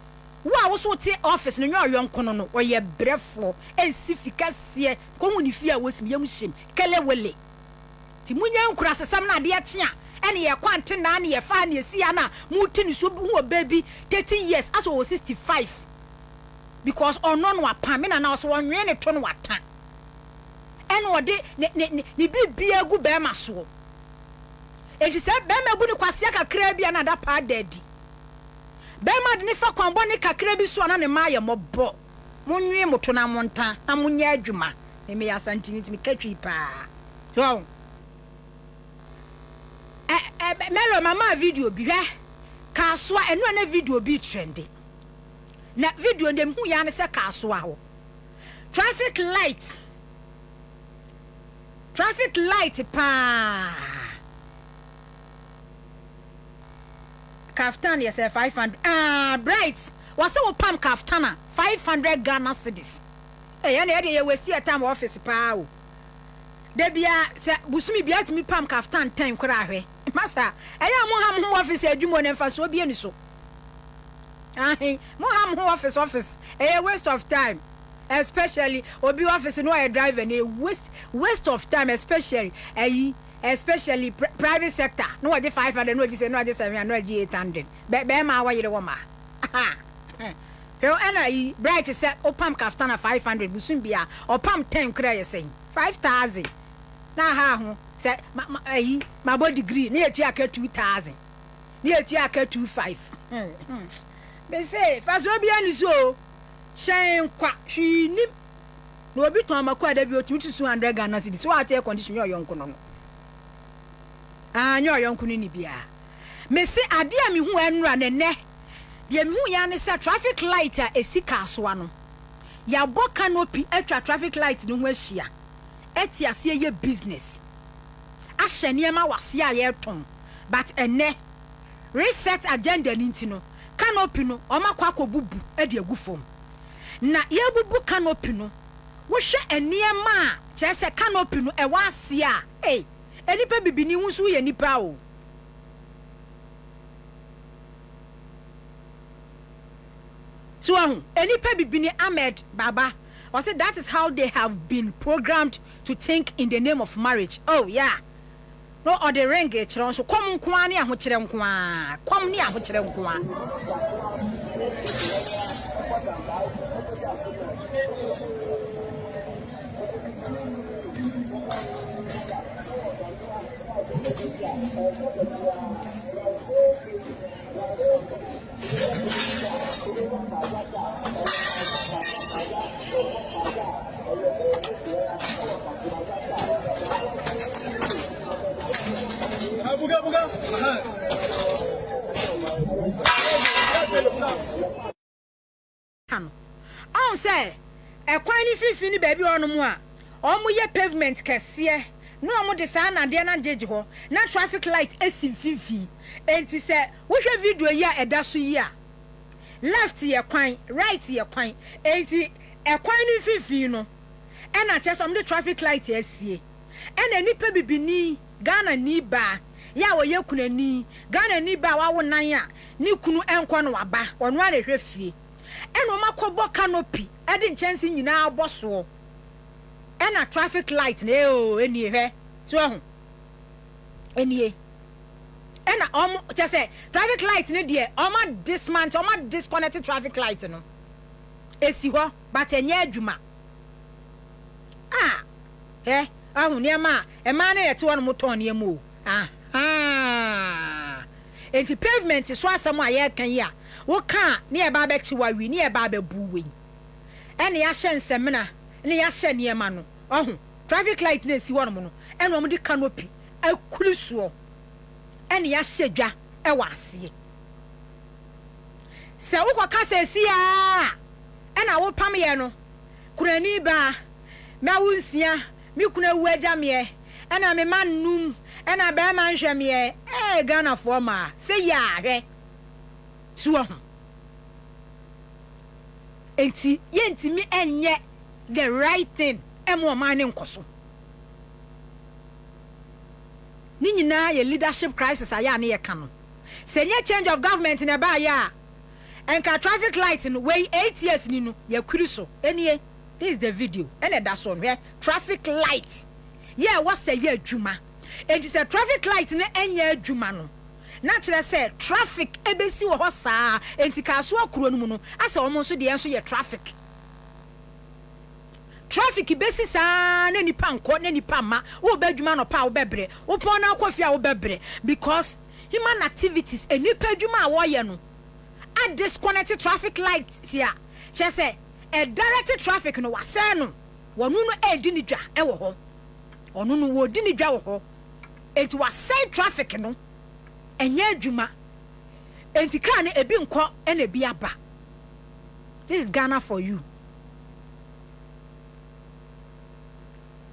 wo a wo so te office no nwa yonko no oyɛ brefo ensifika sie ko hu ni fie a wosim yam hyem kale wale ti munya nkura sesam na de akye ene ye kwante na ne ye fa ne si ya na mu tini so hu baby 13 years as o 65 because ono no apa me na so wonwe ne to no wata ene ode ne bibia gu be ma so eji se be ma bu ni kwase kakra bia na da pa daddy be ma de ne fa kwambo ne kakra bi so na ne ma ye mobo munwe moto na monta na munya adwuma me ya santini timi katwi pa so melo mama video bi hwe ka so eno na video bi trendy na video ndem hu ya ne se ka so ho traffic light pa kaftan yes 500 bright was so pam kaftana 500 Ghana cedis ya na ye wesi time office pa o debia se busumi bia timi pam kaftan 10 kura hwe masa eya mo ham ho office adwumo ne mfa so bia ni so mo ham ho office a waste of time especially obi office no a driver na waste of time especially private sector no we 500 no we say no we 700 no we 800 be ma wa yire wo ma yo ana bright say opam kaftana 500 busum bia opam 10 kura ye say 5000 na ha ho say ma bo degree na ye aka 2000 na ye aka 25 be say faso bia ni so shen kwa hwinim na obi ton makwa da bi otumi 200 Ghana cedis so ate condition yo yonko no nyo yonko ni bia me se ade a me hu enura ne ne de me hu ya ne se traffic light a esika so ano ya bo canopy atwa traffic light ni hu ahia eti ase ye business ahye ne ma wase a ye ton but ene reset agenda ni ntino canopy no o makwa akobubu e de agufom na ye bubu canopy no wo hwe eniema a chese canopy no e wa ase a enipa bibini wusu ye nipa o so enipa bibini Ahmed Baba I said that is how they have been programmed to think in the name of marriage. Oh yeah. No or the ring so come kwa ni ahokyere nkoa. Come ni ahokyere nkoa. On say e kwan ni fifi ni baby onu mu a omo ye pavement kese no omo de sa na de na jeje ho na traffic light esi fifi enti se wo hwe video yi a eda so yi a left ye kwan right ye kwan enti e kwan ni fifi no e na che some the traffic light esie e na nipa bibini Ghana ni ba ya wo ye kunani Ghana ni ba wa wo nan a ni kunu enko no waba ono a hwe fie eno makobo canopy e de nchansi nyina aboso e na traffic light na eni hwe so ho eni e na say traffic light ne de dismantle disconnect traffic light no esi ho but enye adwuma ahu ne ma e ma na yete won moton ne mu enti pavement so asem a ye kan ya wo kan ne e ba be chi wa wi ne e ba be buwe ene ya hye nsemna ne ya hye ne ma no traffic light na esi won mo no ene o mo di canopy akuri so ene ya hye dwa e wa ase se wo kwa kasa esi a ena wo pam ye no kurani ba ma wunsia mi kuna wu agya me ena me manum ena ba ma nhwe me Ghana for ma se ya hwe suo ho enti ye ntimi enye the right thing emo ma ne nkoso ni nyina ye leadership crisis aya na ye ka no se nye change of government na ba ya enka traffic light no wey 8 years ni no ye kwiri so enie this is the video and that's on where traffic light yeah what say ye adwuma and it's a traffic light na enye adwuma no na kire say traffic ebesi wo ho saa enti ka so akuro no mu no asa wo so de enso ye traffic besi saa na nipa nko na nipa ma wo ba adwuma no pa wo bebre wo pon na akofia wo bebre because human activities enipa adwuma a wo ye no a disconnected traffic light here che say a direct traffic no wase no wonu no edi ni dwa e wo ho onu no wo di ni dwa wo ho enti wase traffic no enye adwuma enti car na ebi nko e na bi aba. This is Ghana for you.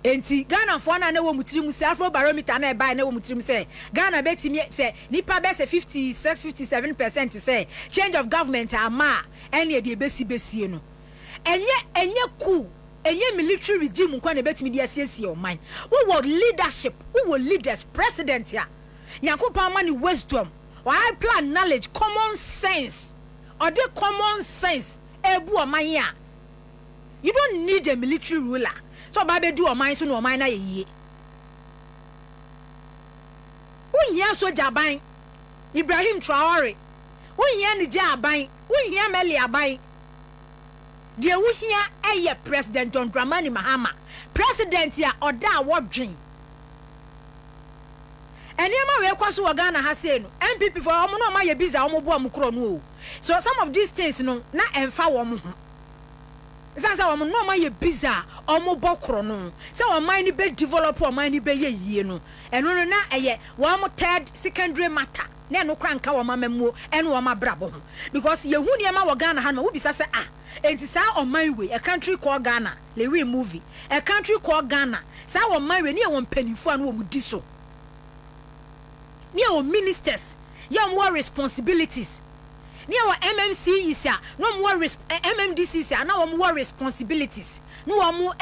Enti Ghana for na wo mutirim se afro barometer na e buy na wo mutirim se Ghana betimi se nipa be se 56-57% say change of government ama ene de besi no enye ku enye military regime nkwa na betimi de asiesie o man wo leadership wo leaders president ya nyakopa ma ni wisdom why plan knowledge common sense or the common sense ebu o man ya you don't need a military ruler so ba be do o man so no o man na ye unya soja ban Ibrahim Traore unya ni ja ban unya Meli aban de wuhia eye President John Dramani Mahama president ya oda awodwen enema we kwaso wo Ghana ha sei no MPP for omo no ma ye biza omo bo amukro no so some of these things no na emfa wo mo ho sansa omo no ma ye biza omo bokro no se o man ni be develop o man ni be ye yie no eno no na eye wo mo third secondary matter na no kranka wo mamamuo eno wo mabrabo ho because ye hu ne ma wo Ghana ha no wo bisa se enti sa o man we a country called Ghana le we movie a country called Ghana sa wo man we ne ye wo mpanifo an wo mudi so near ministers, you more responsibilities. Near MMC is ya, no more MMDC is ya, no more responsibilities. No more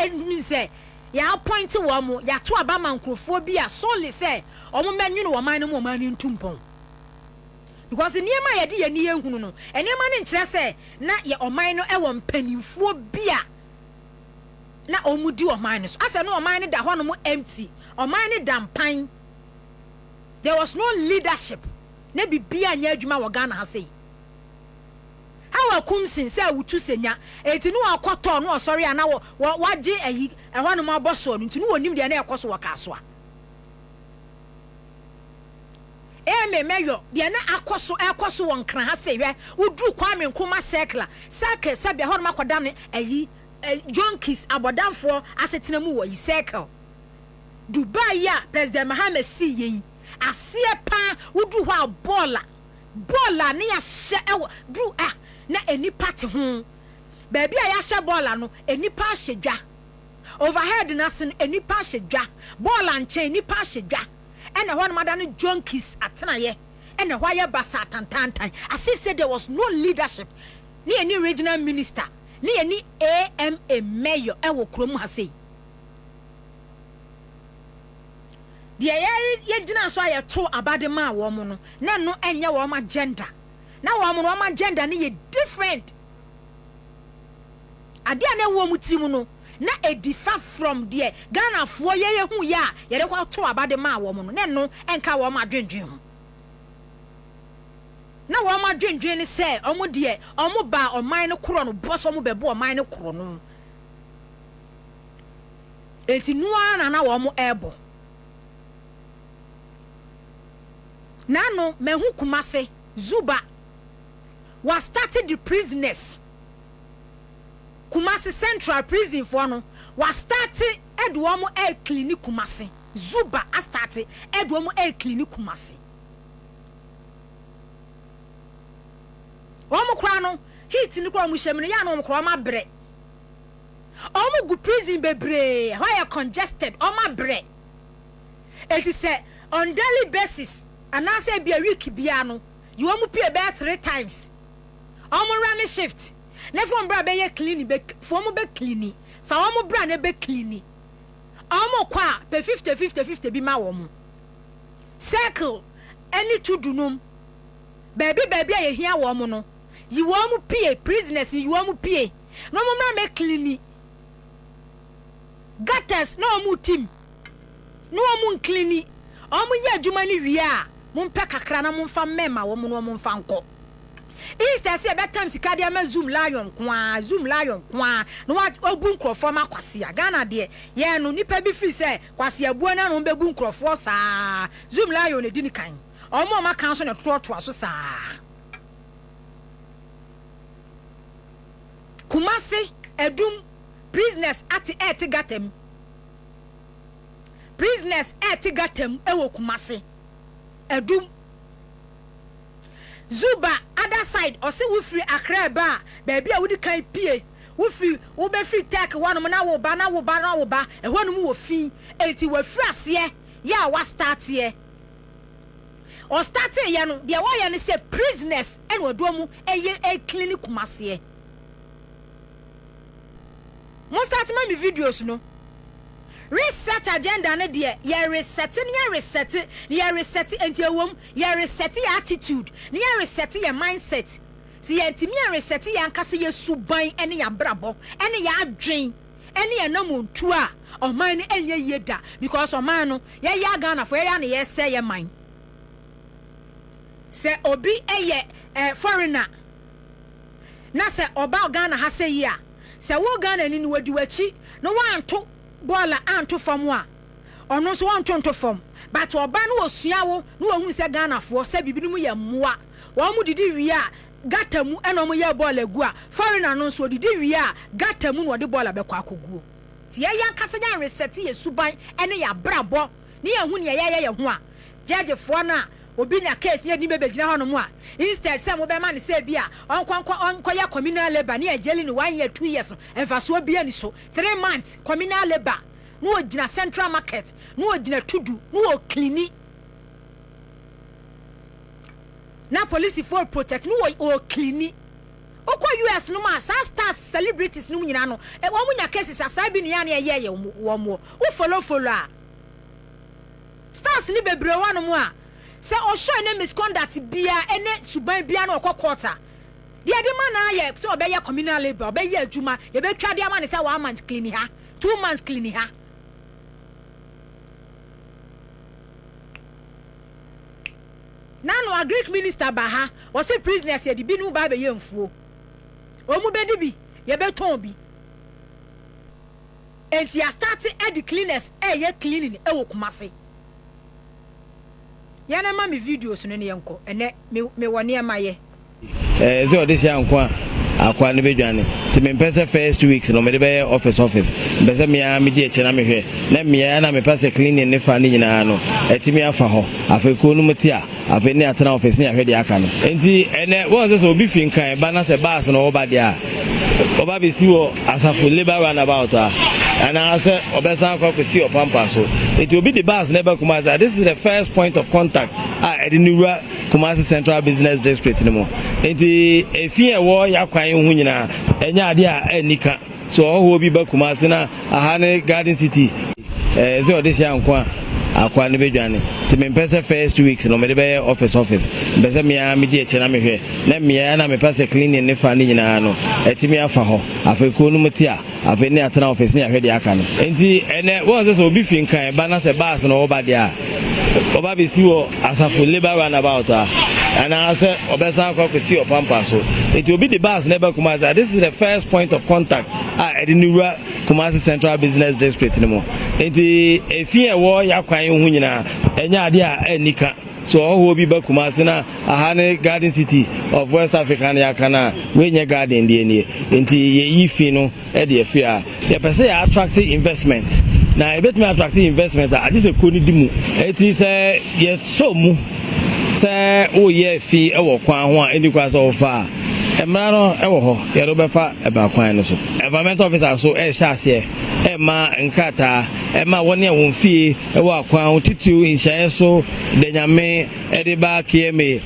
say, ya point to one more, ya to Abama Crophobia, solely say, or man, you know, a minor woman in Tumpon. Because in my idea, near Huno, and your man in say, not ya or minor, a one penny for beer. na omudi oman no so ase no oman ne da ho no mo empty oman ne dampan. There was no leadership na bibia nya adwuma wo Ghana ha sei. How akumsin say wutu senya enti no akoto no sorry ana waje ayi ehwo no maboso no enti no wonim de na ekoso wakaso a meyo de na akoso ekoso won kran ha sei hwe wudru kwame nkoma circle sabe ho no makoda ne ayi junkies abodamfo asetena mu wo yi circle Dubai ya President Mohammed si yi asie pa wudru ho a bola ne ya hye ewo dru na eni party ho baby a ya hye bola no eni pa hyedwa overhead na sen eni pa hyedwa bola nche eni pa hyedwa ena ho no mada no junkies atena ye ena ho ya basa tantantan as if said there was no leadership ni any regional minister ni any AMA mayor ewo krom ha sei de ye gina so aye to abade ma wo mo no na no enye wo ma agenda na wo mo no ma agenda ni ye different ade na wo mu tirim no na e differ from there Ghana fo ye hu ya ye de kwa to abade ma wo mo no na no enka wo ma dwendwen ho na wo ma dwendwen ni se omo de omo ba oman no kro no boso omo bebo oman no kro no enti nuana na wo mo ebo Nano mehu Kumase Zuba was started the prisoners Kumase Central Prison for no was started Edwomo air clinic Kumase Zuba a started Edwomo air clinic Kumase Omo krano hit ni kwa mushemne ya no mkro ma bre Omo gu prison bebre why congested Oma bre it is on daily basis and I say be a week biano. You want to pay about 3 times. I'm running shift. Never from bra be clean be form be clean. For I'm brand be clean. I'm qua pe 50 be my woman. Circle any to do no. Baby I hear woman no. You want to pay prisoners you want to pay. No more make clean. Gutters no more team. No more clean. Omo ye adwuma ni wie a mumpe kakra na mumfa mema wo no mumfa nko instead say be time sika dia ma zoom lion kwa no obu nkrofo ma kwase a Ghana de ye no nipa bi free say kwase abuo na no bebu nkrofo saa zoom lion edi ni kan omo ma kan so ne to aso saa Kumase edum business at gatem business gatem ewo Kumase edum Zuba other side or see we free Accra ba baby a wudi kan pie we free we be free take one na wo ba e ho no mu wo fi enti we free ase ya wa start here or start here no de wa ya ne say prisoners en wodo mu eye clinic Kumase mo start my videos no reset agenda ne de ye reset enti ewom ye reset your attitude ne ye reset your mindset si ye ntimi ye reset ye ankase ye suban ene ya brabo ene ya adwen ene ya namontu a oman ne enye yeda because oman no ye ya Ghana for ye ya ne ye say ye man se obi eye foreigner na se oba Ghana ha say ya se wo Ghana ni wadi wachi no wanto bola anto fam a ono so wonto fam but oba no osua wo no hu se Ghana fo se bibinu mu ye moa wo mu didi wi a gata mu eno mu ye bola gu a foreigner no so didi wi a gata mu no de bola be kwa akoguo ti ye ya kasa nya reset ye suban ene ya brabo ne ye hu ne ye ho a judge fo na obi nya case ne ni be begina ho no mu a instead say mo be ma ne say bia onko ya communal labor ne ejeli ni 1 year 2 years enfa so bia ni so 3 months communal labor no ogina central market no ogina tudu no clean na police for protect no o clean okwa US no ma stars celebrities no nyina no e wo munya cases asabi ni ya na ye wo mo wo follow a stars ni bebre wa no mu a se o show ne misconduct bia ene suban bia na okokota de ade ma na ye se obeye communal labor obeye adwuma ye betwa de ama ne se 1 month clean ha 2 months cleaning ha nano a Greek minister baha was a prisoners ye di binu ba be yemfuo omu be di bi ye be ton bi enti ya start e di cleaners ye cleaning e wo Kumasi yana ma me videos no ne yenko ene me wone ma ye ze odisi ankwa akwa ne bedwane ti me pese first 2 weeks no me de be office pese me di eche na me hwe na me na me pese cleaning ne fa ni nyina no etimi afa ho afeko no muti a afi ni atena office ni ahwe de aka no enti ene won se so obi fin kan ba na se bus no oba de a oba be si wo asafo labor runabout a ana se obesa akwa ko si opampa so enti obi the bus never come as this is the first point of contact Edinura Kumasi Central Business District ni mo enti efi ewo yakwan hu nyina enya ade a enika so oho bi ba Kumasi na aha ne Garden City ze odisi ankwa akwa ne bedwane ti me pese first 2 weeks no me de be office pese me di eche na me hwe na me na me pese cleaning ne fa ni nyina no etimi afa ho afeko no muti a afi ni atena office ni ahwe de aka no enti ene won se so obi fin kan ba na se bus no oba de a oba be si wo asafo labor runabout a ana se obesa akwa ko si opampa so enti obi the bus never come as this is the first point of contact Edinura Kumasi Central Business District ni mo enti efi ewo yakwan hu nyina enya ade a enika so oho bi ba Kumasi na aha ne Garden City of West Africa na yakana we nye garden de enie enti ye yifi no e de afi a ye pese ya attract investment na ebetime attract investment a just ekoni dimu eti se ye so mu se o ye fi e wo kwan ho a eni kwa so fa emra no e wo ho ye do be fa e ba kwan no so environment officer so e sha ase e ma nkata e ma woni e won fie e wo akwan titiu inshae so de nyame e de ba kieme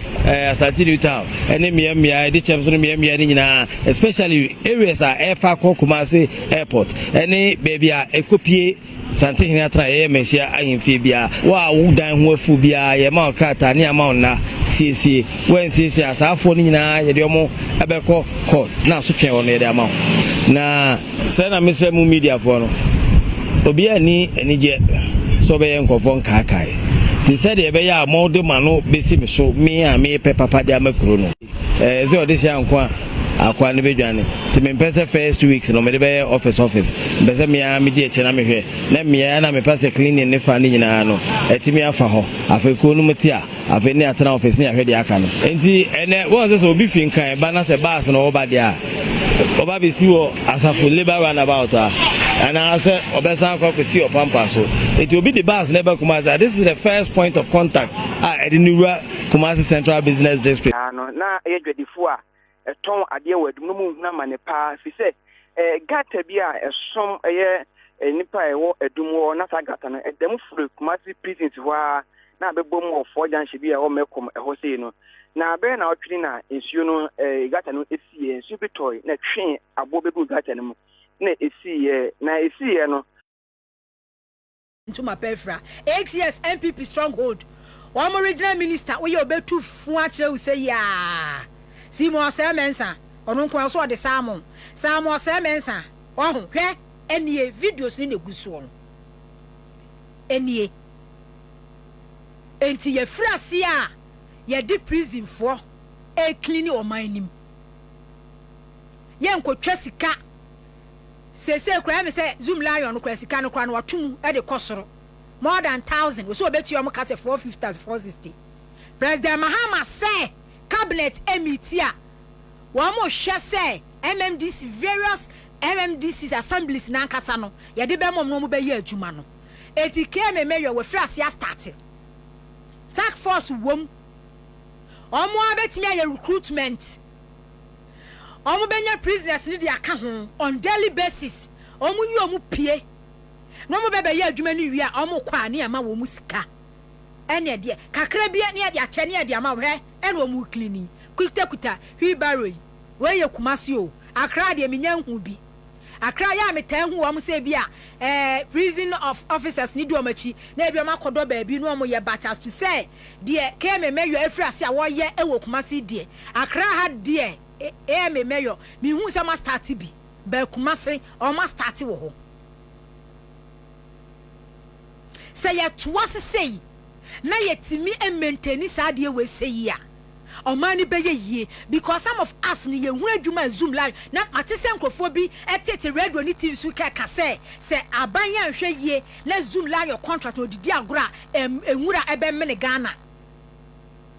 asatiri town ene mia e de chems no mia ni nyina especially areas a e fa Kumasi airport ene baby a ekopie sante hini atra ye mehia ahemfie bia wa wudan ho afu bia ye maokrata ne ama na siesie wen siesie asafo ni nyina ye de omo ebeko court na so twen wono ye de ama na se na mesre mu media fo no obi ani je so be nkofo nkakai ti se de be ya model mano besi me so me papa de amakuro no ze odisi ankwa akwa ne bedwane ti me pese first 2 weeks no me de be office pese me di eche na me hwe na me na me pese cleaning ne fa ni nyina no etimi afa ho afeko no muti a afi ni atena office ni ahwe de aka no enti ene won se so obi fin kan ba na se bus no oba de a oba be si wo asafo labor runabout a ana se obesa akwa ko si opampa so enti obi the bus never come as this is the first point of contact Edinura Kumasi Central Business District no na ye dwadifo a eton ade wadum no mu na mane pa fi se gata bi a esom eye nipa ewo edum wo na sa gata no edem furu Kumasi prison ho a na bebom of ojanhye bi a ho mekom eho sei no na be na otwini na ensuo no gata no esie ensuo bi toy na twen abo bebu gata no mu na esie no ntuma pefra 8 years MPP stronghold one original minister we obetu fu a kire u say ya Simo Semensa ono nko so de Samo Semensa ohun hwe enie videos ni neguso no enie enti ye frase a ye di prison for e clean o manim ye nkotwa sika sese kura me se zoom lion no kura sika no kura no watum e de kosoro more than 1000 we so obeti o mo kase 450 460 President Mahama say cabinet emitia wa mo hwe say MMDC various MMDC assemblies na nkasa no ye de be mom no mo be ye adwuma no etike me meyo we frase ya start task force wom omo abetimi aye recruitment omo benya prisoners ni de aka ho on daily basis omo yi omo pie no mo be ye adwuma ni wi a omo kwa ne ama wo mu sika ene de kakra bia ne de ache ne de ama wo he ene omo cleaning kuta hwi baroi we ye Kumasi o akra de menya hu bi akra ya metan hu omo se bia prison of officers ni do omachi na bia makodo ba bi no omo ye batters to say de keme meyo afrase a wo ye ewo Kumasi de akra ha de me meyo mi hu se ma start bi ba Kumasi o ma start wo ho say ya twas say na yetimi e maintain saade we say ya omani beye ye because some of us ni ye hu adwuma Zoom live na matese nkrofo bi etete radio ni TV su ka say aban ya hwe ye na Zoom live your contract odidi agora enwura ebe mene Ghana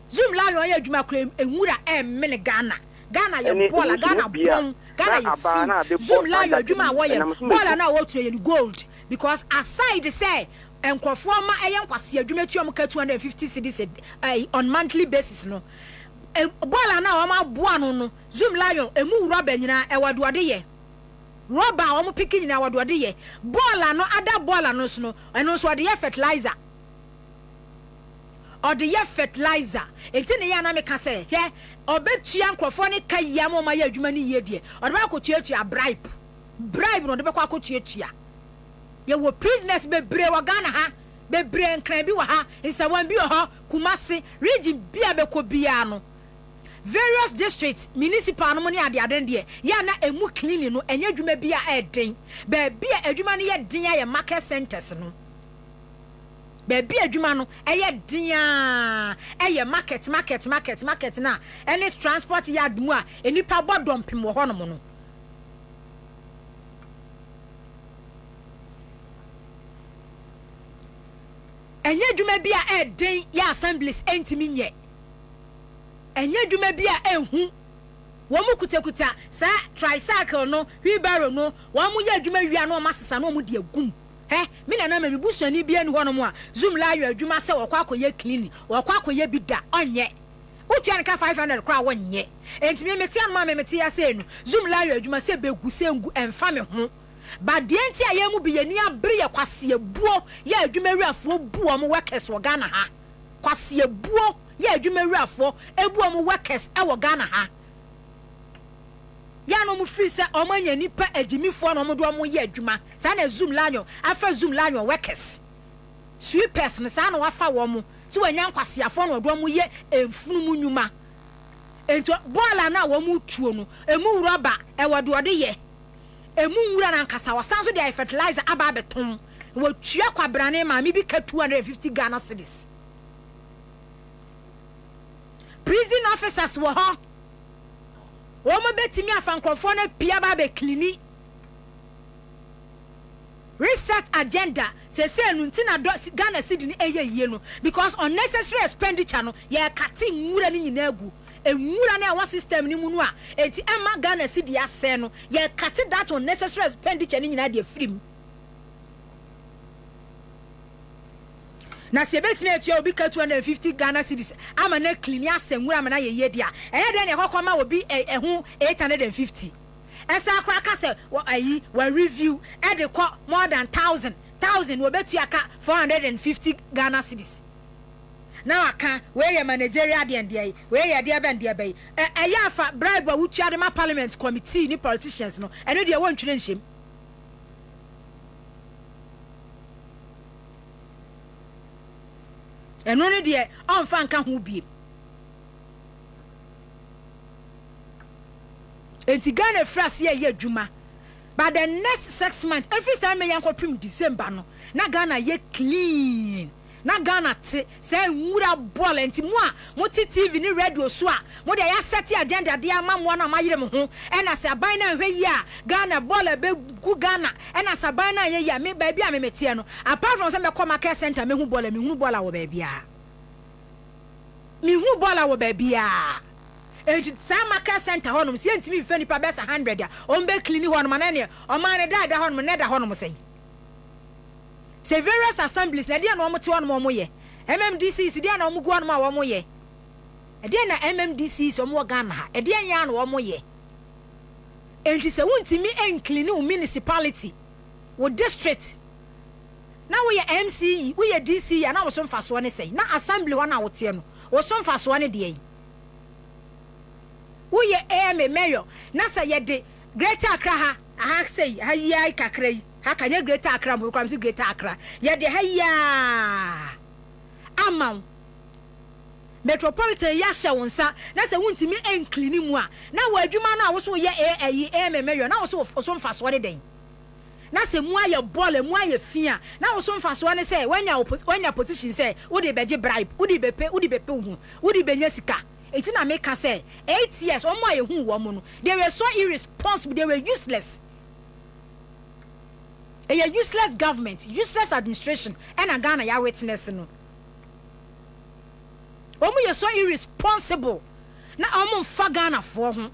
Zoom live your adwuma kra enwura mene Ghana ye bola Ghana bon Ghana ye Zoom live your adwuma wo ye bola na wo tire ye gold because aside say enkrofo ma eyen kwase adwuma tuom ka 250 cedis on monthly basis no bola na o ma boa no Zoom lion emu rubber nyina e wadoade ye rubber o mo piki nyina wadoade ye bola no ada bola no so no eno so de ye fertilizer or the ye fertilizer enti ne ya na me ka se hwe obetua nkrofo ne kayia mo ma ya adwuma ne ye de o de ba ko tuatua bribe no de ba ko tuatua ye wo business be bre wa Ghana ha be bre nkran bi wa ha nsawan bi wa ha Kumasi region bia be ko bia no various districts municipal no money ade de ya na emu clean no enya dwuma bia eden be bia adwuma no ye den ya market centers no be bia adwuma no eye den eye market na any transport yard mu a enipa bodom pem wo hono no enye dwuma bia eden ya assemblies entimi nye enye dwuma bia ehu wo mu kutakuta sa tricycle no wheelbarrow no wo mu ya dwuma wia no masesa no mu de agum me na me busuani bia ni hono mu a Zoom la ya dwuma se wo kwa akoye clean wo kwa akoye bida onye utia nka 500 kra wonye entimi meti an ma meti ya se enu Zoom la ya dwuma se begu sengu emfa me ho ba de enti aye mu bi yani abre ye kwase ebuo ya adwuma wiafo buo mu workers wo Ghana ha kwase ebuo ya adwuma wiafo ebuo mu workers e wo Ghana ha ya no mu free se o manya nipa agimifo no mo do mo ye adwuma sa na Zoom lanyo afa Zoom lanyo workers sweepers ne sa na wafa wo mu ti wanya nkwase afo no do mo ye emfunu mu nyuma ento bola na wo mu tuo no emu rubber e wodo de ye emu nwura na nkasa wasanso de fertilizer aba beton wo tua kwabrane ma mi bi ka 250 Ghana cedis prison officers wo ho wo mo betimi afankrofo na pia ba be clinic reset agenda se enu ntina Ghana cedi ni eye no because unnecessary expenditure no ye kati nwura ni nyina agu enwura na wa system ni mu no a enti ema Ghana cedi ase no ye kati that unnecessary expenditure ni nyina de free na se betime etua obi ka 250 Ghana cedis ama na clean ase nwura ma na ye dia eye de ne hokoma obi ehu 850 esa akra ka se ayi wa review e de ko more than 1000 wo betua ka 450 Ghana cedis now aka we ye managerial de ndie we ye de be ndie be eya afa bribe wo tua de ma parliament committee ni politicians no eno de won twere nshem eno ne de on fa nka ho bie enti Ghana frase ye adwuma but the next 6 months every time me yanko prim December no na Ghana ye clean na Ghana te say nwura ball enti mu a mo ti TV ni radio so a mo de ya set agenda de ama mo na mayire mo ho e na se aban na hwe yi a Ghana ball be gu Ghana e na se aban na ye ya me ba bia me metie no apart from say me come market center me hu ball wo ba bia me hu ball wo ba bia enti sa market center honum se ntimi mfa nipa besa 100 a on be clean honum na ne o man da honum ne da honum sei se various assemblies na dia no mo te honum mo ye MMDC si dia na mo gu honum a wo mo ye e dia na MMDC so mo Ghana ha e dia nya na wo mo ye enti se wuntimi enclean wo municipality wo district na wo ye MCE wo ye DC na wo so mfa so ne sei na assembly wo na wo te no wo so mfa so ne de wo ye AM mayor na sa ye de Greater Accra ha say ha yi kakra yi ha ka ye Greater Accra mo kwa msi Greater Accra ye de ha ya amount metropolitan ya hye wonsa na se wuntimi enclean mu a na wo adwuma na wo so ye AM mayor na wo so mfa so de den na se mu aye ball mu aye fia na wo so mfa so ne say when your position say wo dey beje bribe wo dey bepe hu wo dey benya sika enti na make say 8 years omo aye hu wo mo no they were so irresponsible, they were useless. A useless government, useless administration and a Ghana ya witness no omo you so irresponsible na omo fa Ghana for ho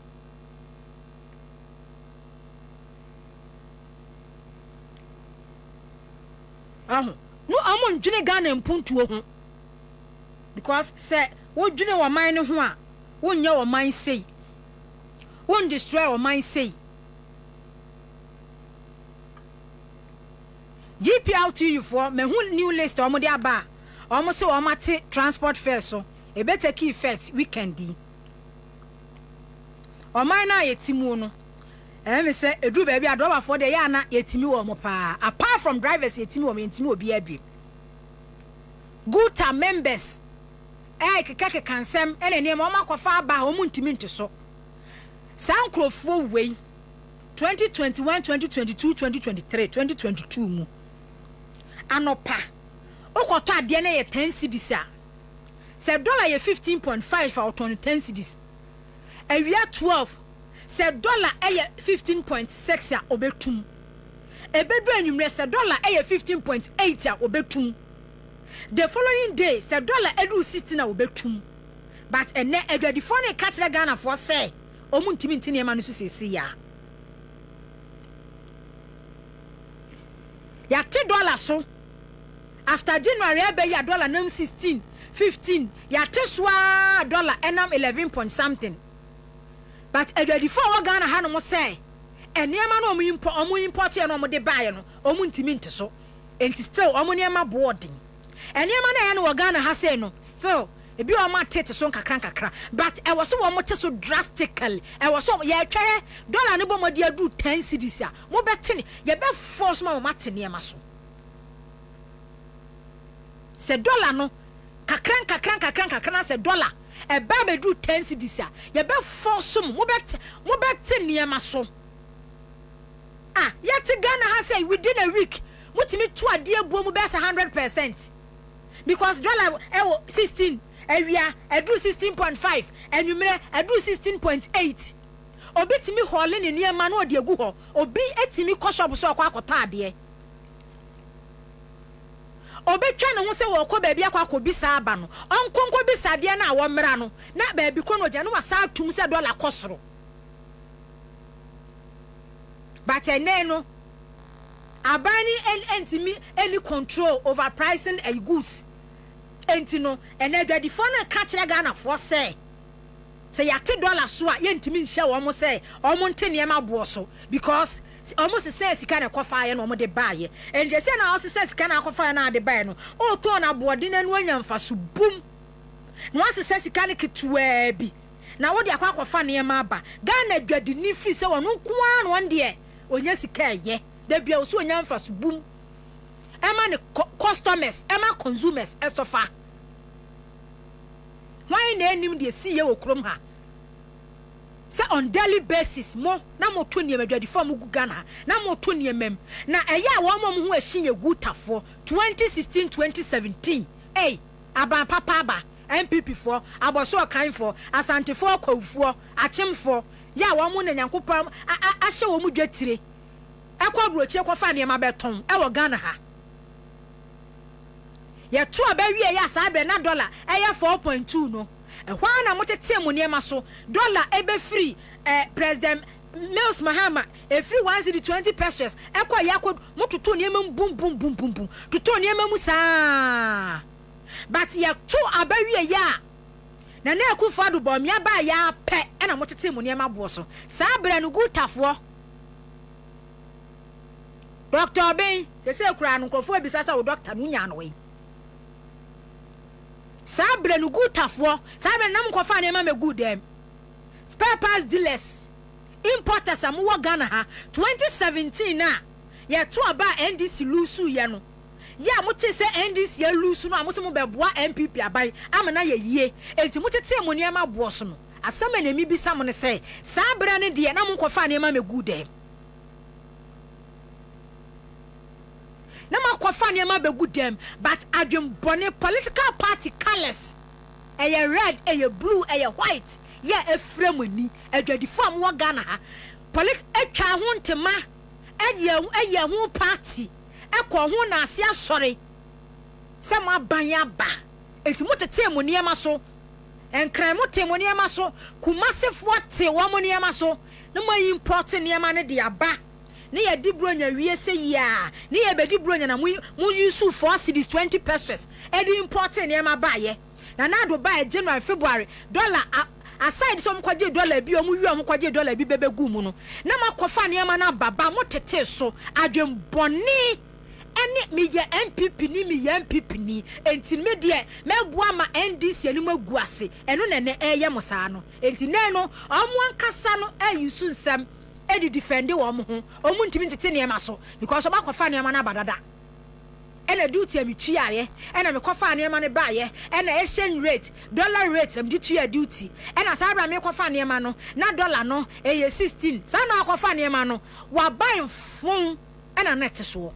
no omo ndwene Ghana mpuntuo ho because say wo dwene wo man ne ho a wo nya wo man sei wo destroy wo man sei. GPLTU for me who new list omo de aba omo se o mate transport fare so e better key effect weekend di o man na yetimu no me say edu ba bia driver for de ya na yetimi wo mo pa apart from drivers yetimi wo yetimi obi abi guta members keke kansem ene ne mo makofa aba o mu ntimi ntiso sankrofo wei 2021 2022 2023 2022 mu anopa okoto ade na ye 10 cedis a se dollar ye 15.5 out on 10 cedis awia 12 se dollar ye 15.6 a obetum ebedu anwumre se dollar ye 15.8 a obetum the following day se dollar edu 16 a obetum but ene adwadifo ne ka kire Ghana for say omu ntimi ntini e ma no sisi ya ya $10 so after January be ya dollar nam 16 15 ya teswa dollar enam 11 point something but before wa Ghana ha no mo say eniema no omu import ya no mo de buy no omu ntimi nteso enti still omu niema boarding eniema na ya no wa Ghana ha say no still ebi o ma tete so nkakra but e was so wo mote so drastically e was so ye twere dollar ne bomodi adu 10 cedis a mo betene ye be force ma mo matene e ma so se dollar no kakra se dollar e ba be du 10 cedis a ye be force mo betene e ma so yet Ghana ha say within a week mutimi to ade abuo mu be 100% because dollar 16 area edu 16.5 enwumre edu 16.8 obi timi hole ne niema na ode agu ho obi etimi ko shop so akwa ade obi twa ne ho se wo ko baabi akwa bisa aba no onkonko bisa ade na wo mra no na baabi ko no je no wasa atum se dollar kosoro but no abani entimi any control over pricing and goods enti no ene adwadifo no ka kire Ghana for say ya $10 so a yentimi nhia wo mo say o mo ntene e ma bo so because almost say sika na kofa ye no mo de baaye enje say na o say sika na kofa na de baaye no o to na boode na nu anyamfa so bum no say sika na ketua bi na wo de akwa kofa na e ma ba Ghana adwadi ni fi say wonu kwa no won de onya sika ye da bia o so anyamfa so bum ema ne customers ema consumers esofa why na enim de see ye okrom ha say on daily basis mo na mo to ne madwadi fo mo Ghana na mo to ne mem na eya wo mo ho ahyin ye gutafo 2016 2017 aba papa aba MPP for aboso kan for asante for kwawfo achemfo ya wo mo na nyankopam ahye wo mo dwatire ekwa broche kwa ne ma beton wo Ghana ha ya tu abawie ya sa be na dollar 4.2 no ehwa na motete mu niema so dollar ebe free president Mills Mahama free 120 pesos ekwa yakod mototo niema bum toto niema mu saa but ya tu abawie ya na Akufo do bom ya ba ya pe na motete mu niema bo so saa bra no gutafo Dr. Ben se kura no nkofo ebisasa wo doctor no nya no we sabre no gutafo sabre nam kofa na ma good dem spare parts dealers importers am wo Ghana ha 2017 na ye to aba NDC lusu ye no ya mote se NDC ye lusu no amoso mo beboa MPP abai amana ye yie enti motete mo ne ma bo so no asama na mi bisa mo ne se sabre ne de na mo kofa na ma good dem. 2017 na ye to aba NDC lusu ye no ya mote se NDC ye lusu no amoso mo beboa MPP abai amana ye yie enti motete mo ne ma bo so no asama na mi bisa mo ne se sabre ne de na mo kofa na ma good dem. 2017 na ye to aba NDC lusu ye no ya mote se NDC ye lusu no amoso mo beboa MPP abai amana ye yie enti motete mo ne ma good dem. na makwafa nneɛma begu dem but adwembɔne political party colors ɛyɛ red ɛyɛ blue ɛyɛ white yɛ efrem ani adwadifo am wɔ Ghana ha atwa ho ntema ɛyɛ ho party ɛkɔ ho na ase asɔre sɛ mo aban aba enti mo tete mo nneɛma so enkran mo te mo nneɛma so kumasefo te wo mo nneɛma so na mo import nneɛma ne de aba ne yɛ di bronya wie se ya ne yɛ be di bronya na mo use 4 cedis 20 pesos e di import nneɛma ba ye na do ba January February dollar aside so mo kwaje dollar bi o mo wi o mo kwaje dollar bi bebegu mu no na makofa nneɛma na baba mo tete so adwembɔne ene me ye MPP ni me ye MPP ni enti me de meboa ma NDC ani magu ase eno nene eye mo saa no enti ne no omo ankasa no ayusu nsam edi defend wo mo ho omo ntimi tete ne ma so because oba kofa ne ma na badada ena duty am tuaye ena me kofa ne ma ne baaye ena exchange rate dollar rate am tua duty ena sa abra me kofa ne ma no na dollar no eye 16 sa na kofa ne ma no wa buy fun ena net so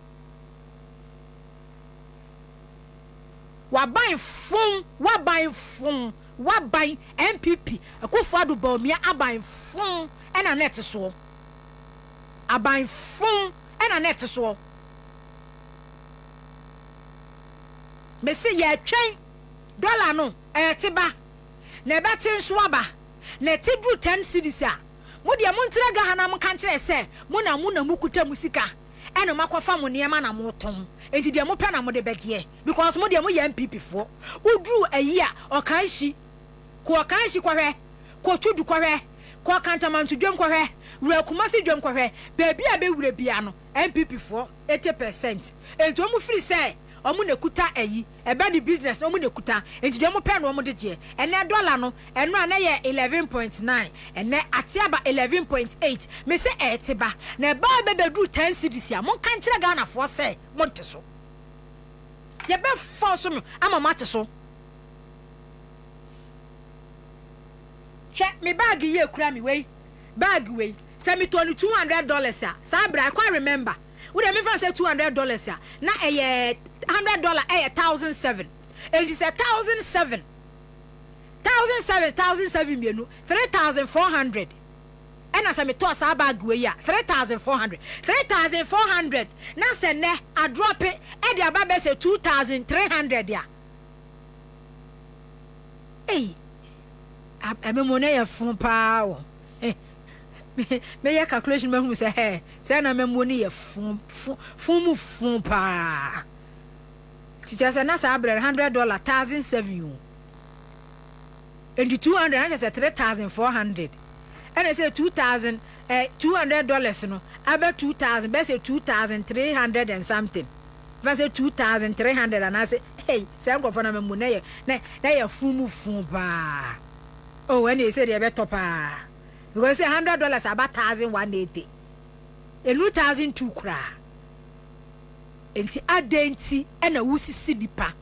wa buy fun MPP akufo ado baomia aban fun ena net so aban fun ena net so me se ye twen dollar no te ba na be te nso aba na te dru 10 cedis a mo de mo ntre ga hana mo kan kire se mo na mukuta musika eno makofa mo niema na mo tom enti de mo pe na mo de begie because mo de mo ye MPP fo udru ayi a okanshi ko kwahwe ko tudu kwahwe ko kantamantu dwem kwahwe wura kumasi dwem kwahwe beebi a be wura bia no MPP fo 80% enti o mu firi se omu nekuta ayi ebe di business omu nekuta enti de mo pe no omu de je ene dollar no eno ana ye 11.9 ene atiaba 11.8 me se etiba na ba bebedu 10 cedis a mo kan kire Ghana fo se mo te so ye be force me ama mate so check me bag ye kura me we bag we se me $200 a sa bra I can't remember we dey me fan say $200 a na $100 1,007 and it's 1,007 mienu 3,400 and as I me toss our bag we ya 3,400 na se ne a drop it e dey aba say 2,300 ya eh amemo na ya fun pa o me ya calculation me hu say hey say na memo ni ya fun pa teacher say na sa abre $100 1,007 and the 200 and say 3,400 and I say $2,000 no about 2,000 be say 2,300 and something if I say 2,300 and I say hey say go for na memo na ya fun pa oh when they say they be top pa because say $100 about 1,180 and 2,002 kra enti adenti ena wusisi nipa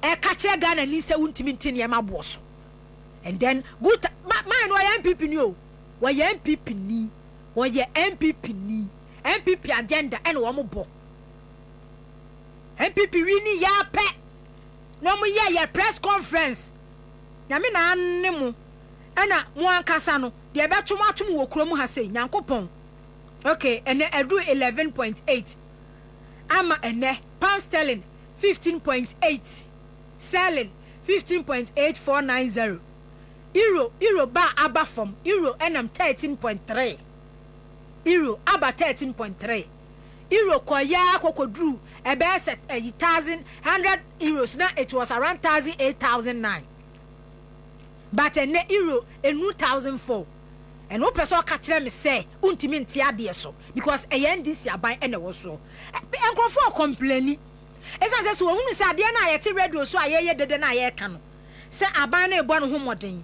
e ka kire Ghana ni se wuntimi ntini e mabo so and then good man wo MPP ni o wo MPP ni wo MPP agenda ena wo mo MPP wi ni ya pe no mo ya press conference na me na anemu ena mo ankasa no de betom atom wo kuro mu ha sei nyankopon okay ene edu 11.8 ama ene pound sterling 15.8 sterling 15.8490 euro ba aba from euro enam 13.3 euro aba 13.3 euro koya kokodru ebe set 1,100 euros na it was around 8,009 but ene euro 2,004 and no person catch them say untimi ntia de so because NDC aban ene wo so enkrofo complaining esa say so hunu say ade na ayete radio so ayeye dede na aye ka no say aban na ebo no homoden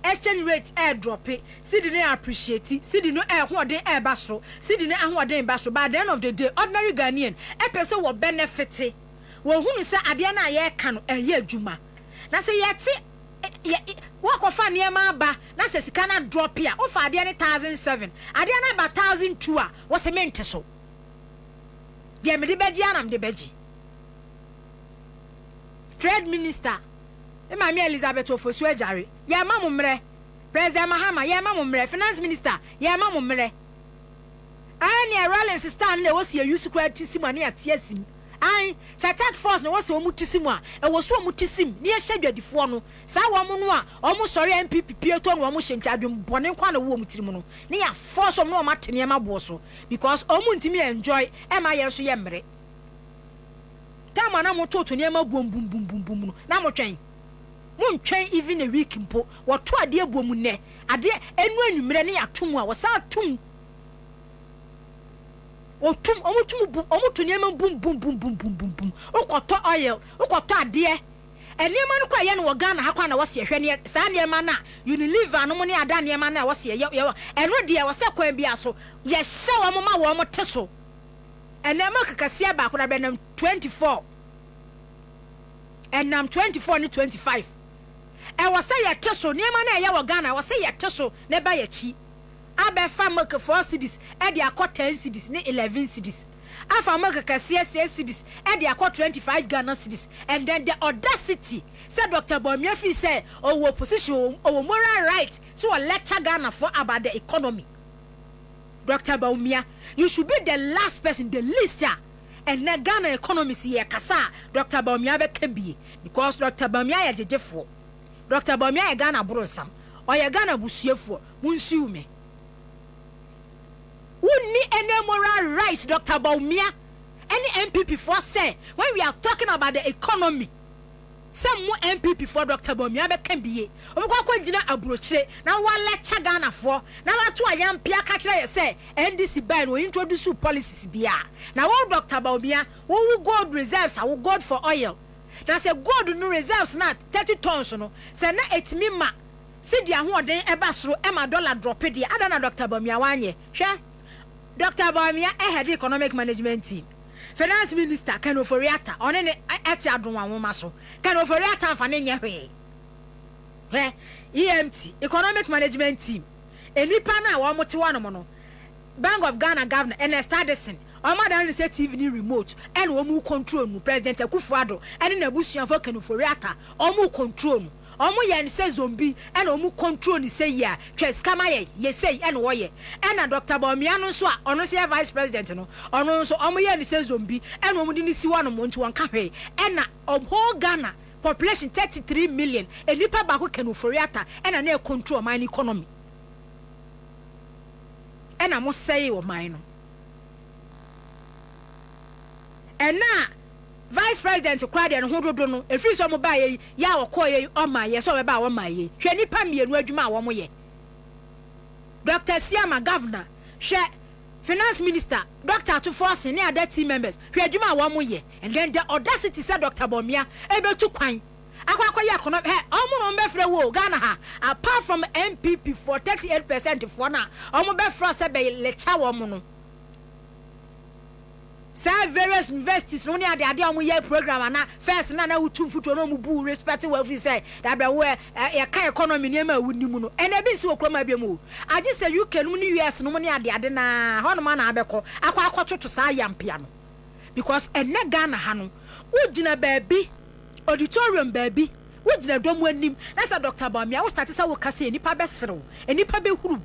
exchange rate air drop sidi na appreciate sidi no air hoden air ba so sidi na ahoden ba so by the end of the day ordinary Ghanaian e person wo benefit wo hunu say ade na aye ka no aye adwuma na say yeti work of an yama ba na se sika drop here o fa ade ne 1,007 ade na ba 1,002 a wo se mente so de me de beji anam de beji trade minister e ma me Elizabeth Ofosu Agyare ye ma mo mre president Mahama ye ma mo mre finance minister ye ma mo mre ani Rollins stand na wo se use quality simu na atiasim an attack force na wo se wo mutisimu a e wo so wo mutisim na ye hwedwadifo no sa wo mo no a o mo sori MPP pieto no wo mo hyencha adwom bone kwa na wo mutirimu no na ya force no wo matene ma bo so because o mo ntimi enjoy e ma ye so ye mre tama na mo toto ne ma bom bum bum bum bum no na mo twen mo ntwen even a week mpo wo to ade bom ne ade enu anumre ne ya tum a wo sa tum otum omutu niema bum bum bum bum bum bum bum okoto oil okoto ade eniema no kwa ye no Ghana ha kwa na wose ehwe ne sa niema na Unilever no mo ne ada niema na wose ye eno de wose kwan bia so ye hye wo mo ma wo mo teso enema kakasia ba kwa benam 24 enam 24 ni 25 e wose ye teso niema na ye wo Ghana wose ye teso ne ba ye chi abe famaka 4 cities e de akọ 10 cities ne 11 cities afa maka kase 6 cities e de akọ 25 Ghana cities and then the audacity said Dr. Bawumia free say owo position owo moral right so lecture Ghana for about the economy. Dr. Bawumia, you should be the last person, the least and the Ghana economy here kasa Dr. Bawumia be can be because Dr. Bawumia ya jejefo Dr. Bawumia ya Ghana brosam o ya Ghana busuefo munsiu me wouldn't any moral rights, Dr. Bawumia, any MPP for say when we are talking about the economy. Some more MPP for Dr. Bawumia can be. Okwa abrochire na wa lecture Ghana for na watu ayam pia ka kire say NDC ban we introduce policies bia. Na wo Dr. Bawumia wo gold reserves I will gold for oil. Na say gold no reserves na 30 tons no. Say na etimi ma see dia ho oden eba soro e ma dollar drop dia adana Dr. Bawumia wanye. Hwe Dr. Bawumia head economic management team. Finance minister Ken Oforiata on any ati adonwa nwoma so. Ken Oforiata fa ne nyehwe. EMT economic management team. Enipa na wo mote wano no. Bank of Ghana governor Ernest Addison. Omadan say TV ni remote and wo mu control nu President Akufo-Addo and na busuanfo Ken Oforiata o mu control nu. Omo ye nse zombie and omu control ni say ya twes kama ye say and wo ye and Dr. Bawumia no so a ono say vice president no ono so omo ye nse zombie and omu di ni siwa no montu won ka hwe and whole Ghana population 33 million enipa ba ko Ken Oforiata and na control man economy and mo say wo man no and na Vice President kwade no hododo no efiri so mo ba ye ya okoye o ma ye so be ba wo ma ye hwe nipa mienu adwuma wo mo ye Dr. Siama governor hwe finance minister Dr. Atuforce ne other team members hwe adwuma wo mo ye and then the audacity said Dr. Bawumia e be tu kwan akwakoye akono omo no be frɛ wo Ghana ha apart from MPP for 38% for na omo be frɛ se be lecture wo mo no say various universities no ade omo ye program na first na wutum futo no mu bu respect we fi say that be where e ka economy ne ma wunimu no ene bi si okroma bia mu age say UK no ni US no ne ade na ho no ma na abekọ akwa toto sa yampia no because ene Ghana ha no ugina baabi auditorium baabi ugina domu anim na say Dr. Bawumia wo start say wo kase enipa be serew enipa be huru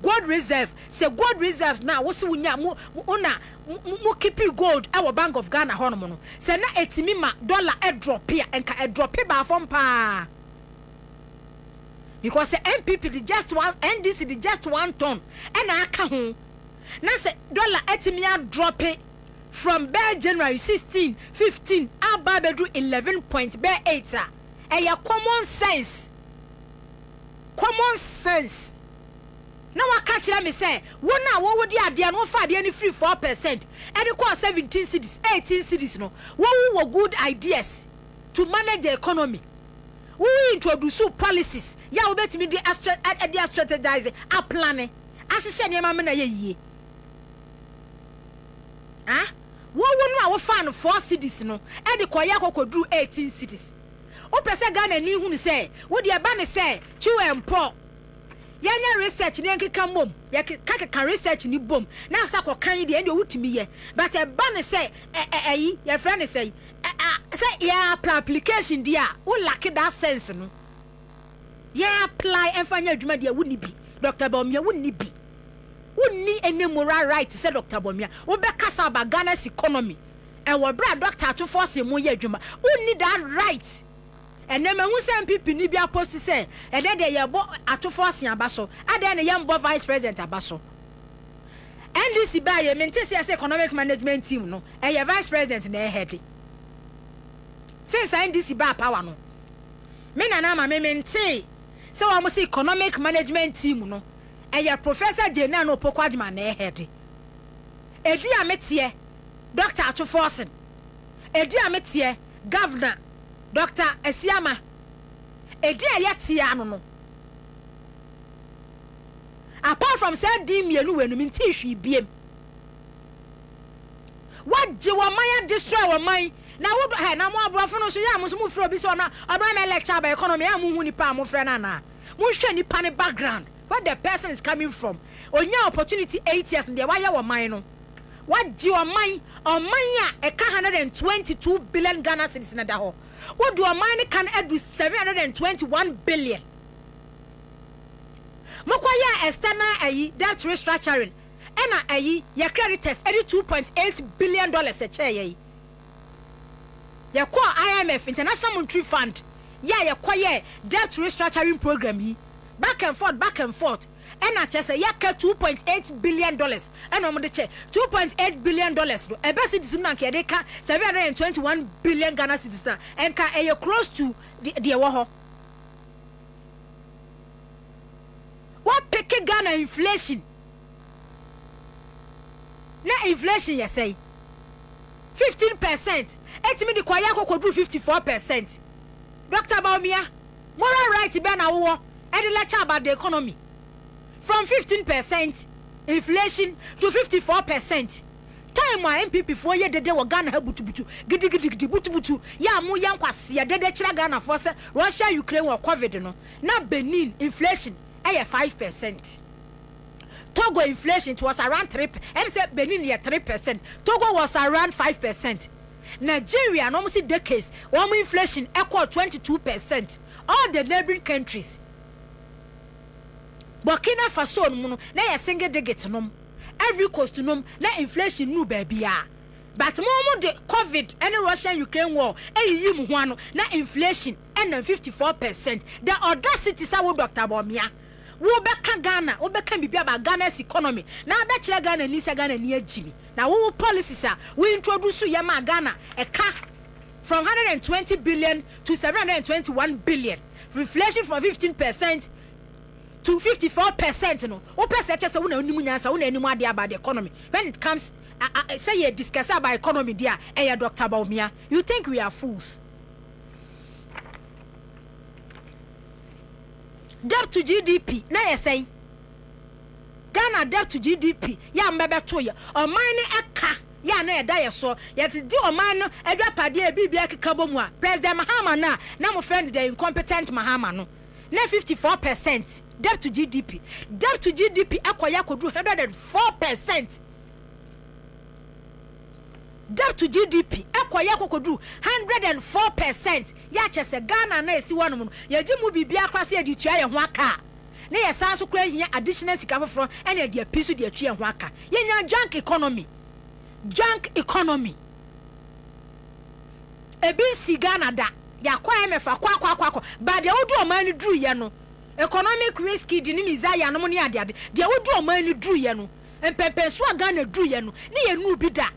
gold reserve say gold reserve na wo se wunya mu keep gold our Bank of Ghana hono no say na etimi ma dollar e drop here enka e drop ba from pa because the MPP the just one NDC the just 1 ton and aka ho na say dollar etimi a drop from January 16 15 aba be do 11.8 e common sense na waka kira me say wona wo wodi ade no fa ade ni free 4% and it cost 17 cities 18 cities no wo good ideas to manage the economy we introduce policies ya wo betimi di strategize a plan ahihye ne ma na ye wo no a wo fa no 4 cities no and the koya kokodu 18 cities o pese Ghana ni hu ni say wo de ba ne say chiwe mpo yanya research ni nkeka mom ya ka research ni bom na asa ko kan de ende wutimi ye but e ba ne say ayi ya friend say ya application dia wo lack that sense no ya apply enfanya adwuma dia woni bi Dr. Bawumia woni bi woni any moral right say Dr. Bawumia wo be kasa ba Ghana's economy e wo bra doctor to force mo ye adwuma woni that right ene ma hu sem pipi ni bia post say e de ye bo atofo asen abaso ade ne ye mbo vice president abaso NDC ba ye maintain say economic management team no e ye vice president na e head since NDC ba power no me na ma me maintain say wa mo say economic management team no e ye professor Jena no Pokwadima na e head edi ametie Dr. Atofo asen edi ametie governor Dr. Esiama edi ayati anu no apart from say di mienu wenu minti hwi biem waje wa man destroy wa man na wo na mo abrofo no so ya mo so mu fro bi so na abra me lecture about economy ya mo hu ni pa mo frɛ na na mo hwɛ ni pa ne background where the person is coming from onya opportunity 8 years de wa ya wa man no waje wa man o man ya eka 122 billion Ghana cedis na da ho what do a man can add with 721 billion? Mokwaya external debt restructuring. Ena your creditors 2.8 billion dollars a chair. Your core IMF International Monetary Fund. Your quiet debt restructuring program. Back and forth. Ena chese yaka 2.8 billion dollars. Ena mo de che 2.8 billion dollars. E be si disum na ke de ka 721 billion Ghana cedis. Enka e close to the wo ho. What pick Ghana inflation? Na inflation you say 15%. Etimi di kwaya ko do 54%. Dr. Bawumia, moral right be na wo e de lecture about the economy. From 15% inflation to 54%. Time my MPP for ye dede wo Ghana ha butubutu gidi butubutu ya mu ya nkwase ya dede kira Ghana for se Russia Ukraine wo COVID no na Benin inflation 5%. Togo inflation it was around 3%. Benin 3%. Togo was around 5%. Nigeria no see decades one inflation equal 22%. All the neighboring countries Burkina Faso no na ye single digit no every coast no na inflation no baby ya but more the COVID and Russian Ukraine war yi mu ho ano na inflation and 54%. The audacity sa wo Dr. Bawumia wo beka Ghana wo beka bibia ba Ghana's economy na be kire Ghana ni se Ghana ni agimi na wo policies a we introduce ya ma Ghana eka from 120 billion to 721 billion inflation from 15% to 54% no o pese che se wo na onimu nyansa wo na enimu ade about the economy when it comes say you discuss about economy there Dr. Bawumia you think we are fools? Debt to GDP na you say Ghana debt to GDP ya mbebe to ya o man eka ya na eda ye so yet di o man no edwapade e bibia kekabo mu a President Mahama na mo friend the incompetent Mahama no na 54% debt to GDP akoya kodu 104%. Debt to GDP akoya kodu 104%. Ya chese Ghana na esi wonu no ya gimu bibia kwase edi tua ye ho aka na ye san so kra hia additional sika foforo ene edi apisu de tua ye ho aka ye nya junk economy ebi si Ghana da ya kwa emefa kwa ba de odu o man dru ye no economic risk di ni mizaya no ne ade de odu o man dru ye no empepenso Ghana dru ye no ne ye nu bi da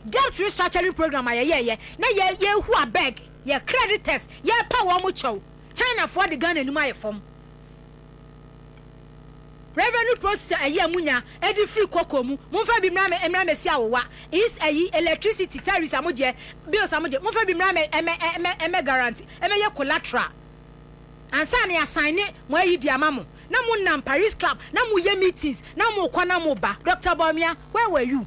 debt restructuring program ayeye na ye hu abeg ye creditors ye pa wo mo chow China for the Ghana ni ma ye fom revenue process ayi amunya edi free koko mu mumfa bi mra me si awowa is ayi electricity tariffs amoje bills amoje mumfa bi mra me guarantee ye collateral ansa na assign mo ayi di amamo na mo nam Paris club na mo ye meetings na mo kwa na mo ba Dr. Bawumia where were you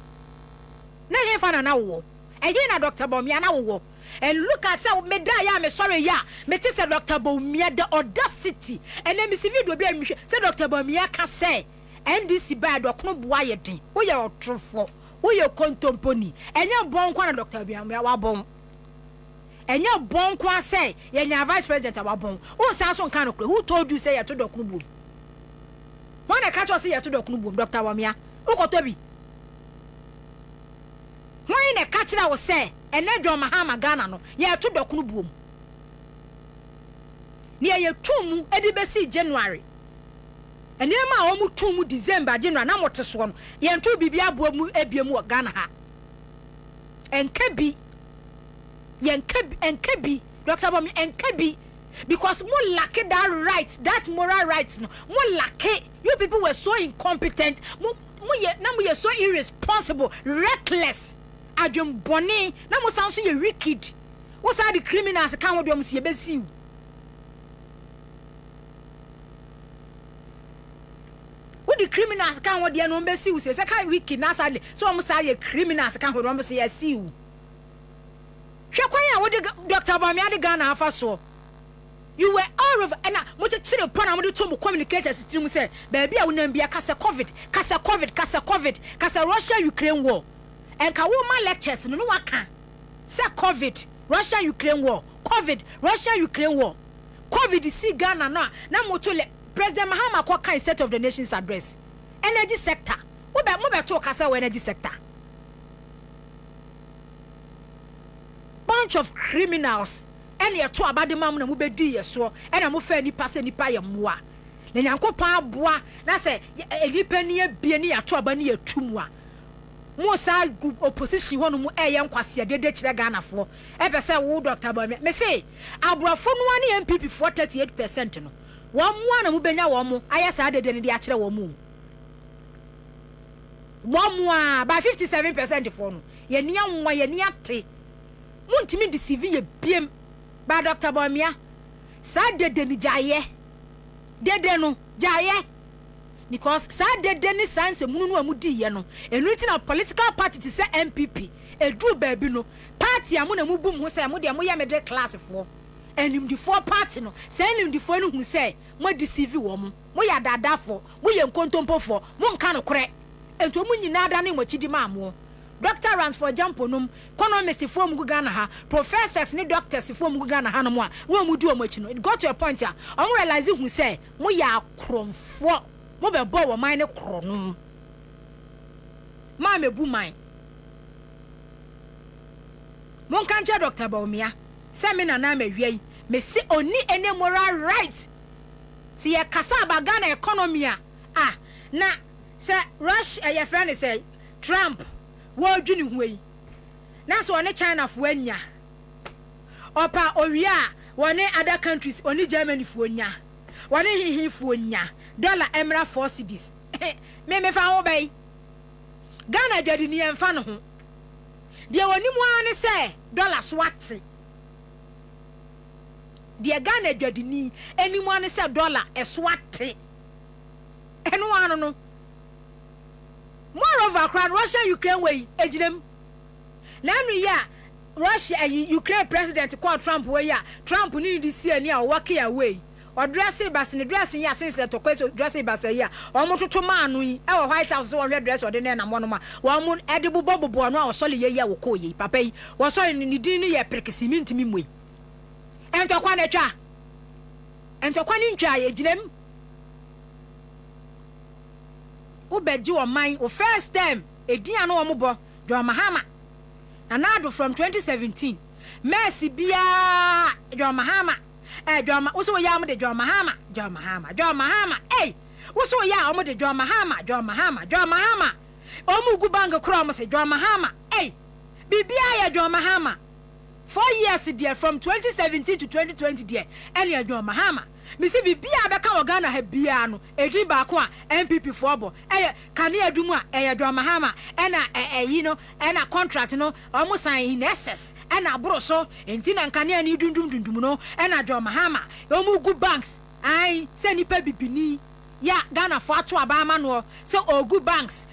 na ye fa na wo ayi na Dr. Bawumia na wo and look at say me da ya me sorry ya me ti say Dr. Bawumia the audacity and then me see video be am say Dr. Bawumia ka say NDC bad okno boa ye den wo ye otrofo wo ye kontomponi enye bon kwa na Dr. Bawumia wa bon enye bon kwa say ye nya vice president wa bon wo san so kan no who told you say ye to dokno bom when I catch us say ye to dokno bom Dr. Bawumia wo ko to bi when I catch na wo say ene John Mahama Ghana no ye to dokno bom ni ye tumu edi besi January ene ma o mu tumu December January na mote so no ye ntu bibia bo mu ebiemu Ghana ha enkabi enkabi Dr. Bawumia enkabi because mo lack that right, that moral rights no mo lack. You people were so incompetent, mo ye so irresponsible, reckless, adwum boni na mo sound so ye wicked. What's are the criminals can wo dem see besi? What the criminals can wo dey no besi we say can wicked na sadly so mo say criminals can wo dem say see you. Hwekwan ya wo Dr. Bawumia de Ghana afa so. You were all over and much chile upon amadu to communicators stream say baby I will be a kasa COVID Russia Ukraine war and ka woman lectures no waka say COVID Russia Ukraine war COVID Russia Ukraine war COVID see Ghana na motole President Mahama kwa kan State of the Nations address energy sector mo be to kasa energy sector bunch of criminals and ye to abade mam na mu bedi ye so and am fa ni passe ni pa ye moa na nyankopon aboa na se nipa ni abie ni ya to abane ye tumu a mo sa opposition hono mu eye nkwase dede kire Ghana fo e be se wo Dr. Bawumia me say abrafo no ane MPP for 38% no wo mo na mu benya wo mo aye sa dede ni de akire wo mo by 57% for no ye ni anwa ye ni ate muntimi deceive ye biem ba Dr. Bawumia sa dede ni jaye dede no jaye because sa dede ni sanse munu no amudi ye no enu ti na political party ti say MPP edu baabi no party amu na mu bum ho say mo de mo ye middle class for enim di for party no say enim di for no hu say mo deceive wo mo ya dada for mo ye nkontompo for mo nka no kore ento mo nyina da ne mo chidi ma mo Doctor runs for jamponum, economists from Ghana ha, professors ni doctors from Ghana ha no mo a wo mu du o machi no. It got to a point here. On realize who say mo ya kromfo, mo be bo wo man ne krono. Ma me bu man. Mon kan che Dr. Bawumia, say me na me hwei, me si oni any moral right. Si ya kasa ba Ghana economy a na say rush your friend say Trump wo dwuni huei na so one China fo anya opa owia one other countries oni Germany fo anya one hihi fo anya dollar emra 4 cedis me fa ho bai Ghana dwadi ni emfa no ho de woni mu ane se dollar swati de Ghana dwadi ni eni mu ane se dollar eswati eno anu no moreover Russia Ukraine way ejinem na nu ya Russia Ukraine president call Trump way ya Trump ni di see ani a work ya way o dress bas ni dress ya sense to question dress bas ya o mo toto ma anu yi e White House so we dress o de na mo no ma wo mo edibu bobo no a o sole ye ya wo ko yi papa yi wo sole ni din ni ye prekesi mintimi mu entokwa na twa entokwa ni ntwa ye ejinem ubeji o man o first time edian no mo bo John Mahama anado from 2017 Mercy bia John Mahama John so ya mo de John Mahama eh wo so ya mo de John Mahama o mu gu bang kro mo se John Mahama eh bibia ya John Mahama 4 years there from 2017 to 2020 there and John Mahama misi bibia beka wo Ghana ha bia no edin ba ko a MPP fobo kane adumu a John Mahama you know na contract no omo sign in excess na bro so enti na kane ani dundum no na John Mahama omo gu banks ai se nipa bibini ya Ghana for to abama no so ogu banks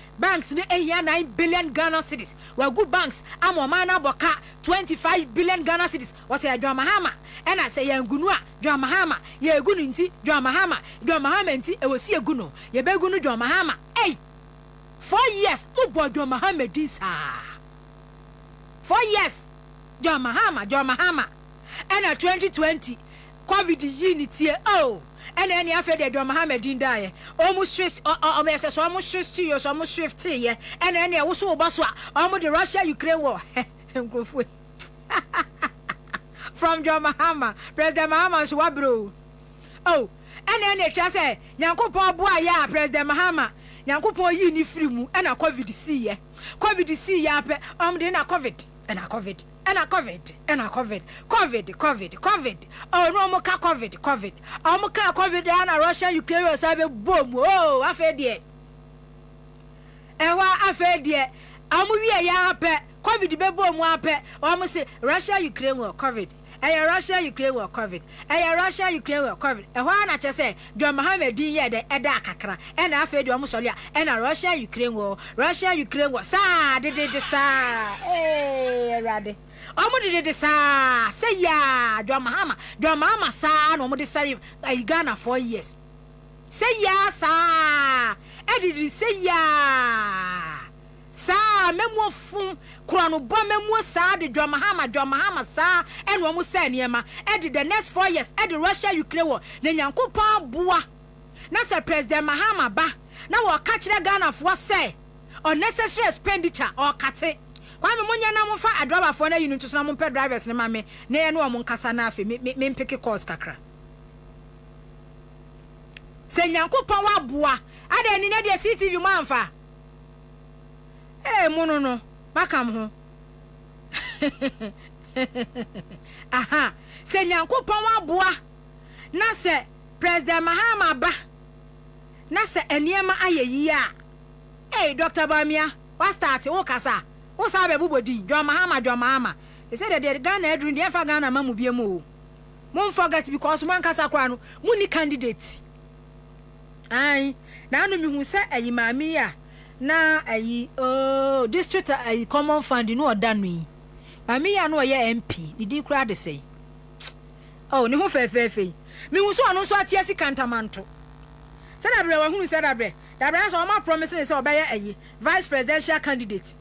ne ehia 9 billion Ghana cedis wa good banks amoma na boka 25 billion Ghana cedis was say John Mahama and I say yangunu a John Mahama ye egunu nti John Mahama nti e wosi egunu ye begunu John Mahama 4 years mo bo John Mahama this 4 years John Mahama and 2020 COVID unity and any affair that John Mohammed didn't die. Almost Swiss or almost Swiss to you, almost Swift here, and any also Baswa, almost the Russia Ukraine war. From John Mahama, President Mahama Swabro. Oh, and any chance, Yanko boy, ya, President Mahama, Yanko uni free and a COVID see, COVID see ya, then a COVID, and a COVID. And a COVID. Oh, no more COVID. Moka COVID and Russia, Ukraine, or cyber boom. Oh, I fed ye. And what I fed ye. Amuya yape, COVID bebo wape, almost say Russia, Ukraine, or COVID. Russia, Ukraine, or COVID. Russia, Ukraine, or COVID. And why not just say, John Mohammed D. the Eda Kakra, and I fed your Musolia, and a Russia, Ukraine, war, sa, did sa, Raddy. Omo de sa say ya John Mahama sa no mo de say Ghana 4 years say ya sa e say ya sa memo fun kro no bo memo sa de John Mahama sa e no mo say niema e the next 4 years e the Russia Ukraine war na Nyankopon boa na say President Mahama ba na wo ka kire Ghana fo say unnecessary expenditure or kate kwame munya na mo fa adroba fo na yinu to na mo pe drivers ne mame na ye no mo nkasa na afi me mpeke course kakra se Nyankopon wa boa ade ni na de CTV mo amfa mo no makam ho aha se Nyankopon wa boa na se President Mahama ba na se eniema ayeyi a Dr. Bamia wa start wo kasa wo sabe bubodi John Mahama he said that Ghana edru ndi efa Ghana mamu biemu mo forget because man kasa kwa no muni candidate ai na anu mi hu se ayi maami ya na ayi district ayi common fund no oda no yi maami ya no ye MP didi kura de sei ne ho fefefe mi hu so anu so atia sikantamanto se da bre wa hu se da bre so ma promise say obeye ayi vice presidential candidate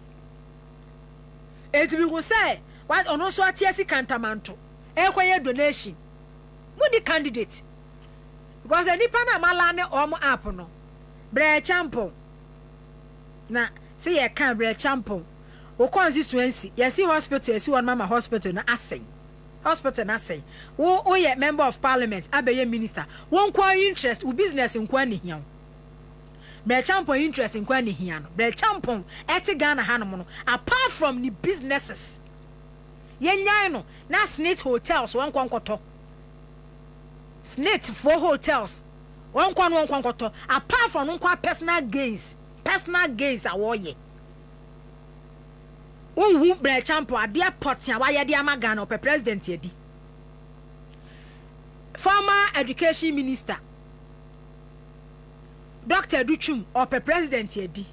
eti bi go say what ono so atiasi kantamanto ekwaye donation mudi candidate because any pana mala ne omo app no bre champion na say ye kan bre champion o constituency yes hospital yes one mama hospital na asay hospital na say wo ye member of parliament abeye minister won kwa interest u business nkwa ne hian bre champion interest nkwa ne hian no bre champion eti Ghana hanom no apart from the businesses yenyan no na Snit hotels won kwankoto Snit for hotels won kwankoto apart from nkwa personal gains awoye won bre champion ade airport ya waye de ama Ghana pe president yedi former education minister Dr. Duchum or president yedi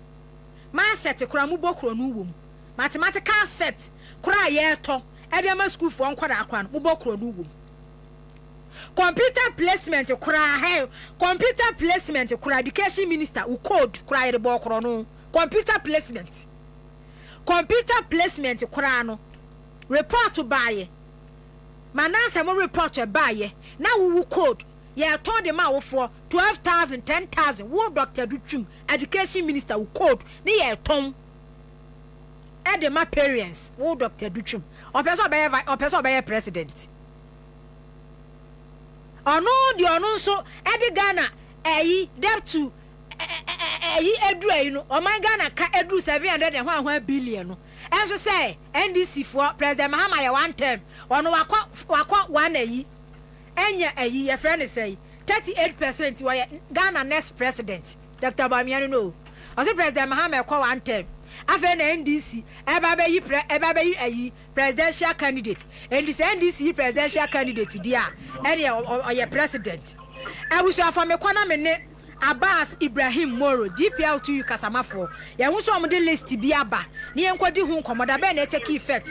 man set kura mu bokro no wom mathematical set kura ye to edema school for nkwada akwa mu bokro no wom computer placement kura education minister u code kura ye bokro no computer placement kura no report baye manase mo report baye na wu code ye told them out for 12,000 10,000 wo Dr. Duchum education minister wo code ni ye ton e de my parents wo Dr. Duchum o person be president ono di ono so e de Ghana debt to edu no o man Ghana ka edu 700 billion no e so say NDC for President Mahama ye one term ono wakọ one enya your friend say 38% why Ghana next president Dr. Bamiano no I say President Mahama kwa one term afa na NDC eba be presidential candidate and this NDC presidential candidate dia area or your president I wish for me kwana me ne Abbas Ibrahim Moro GPL2 Kasamafo ya hu so omde list bi aba ne yenkodi hu komoda be na take effect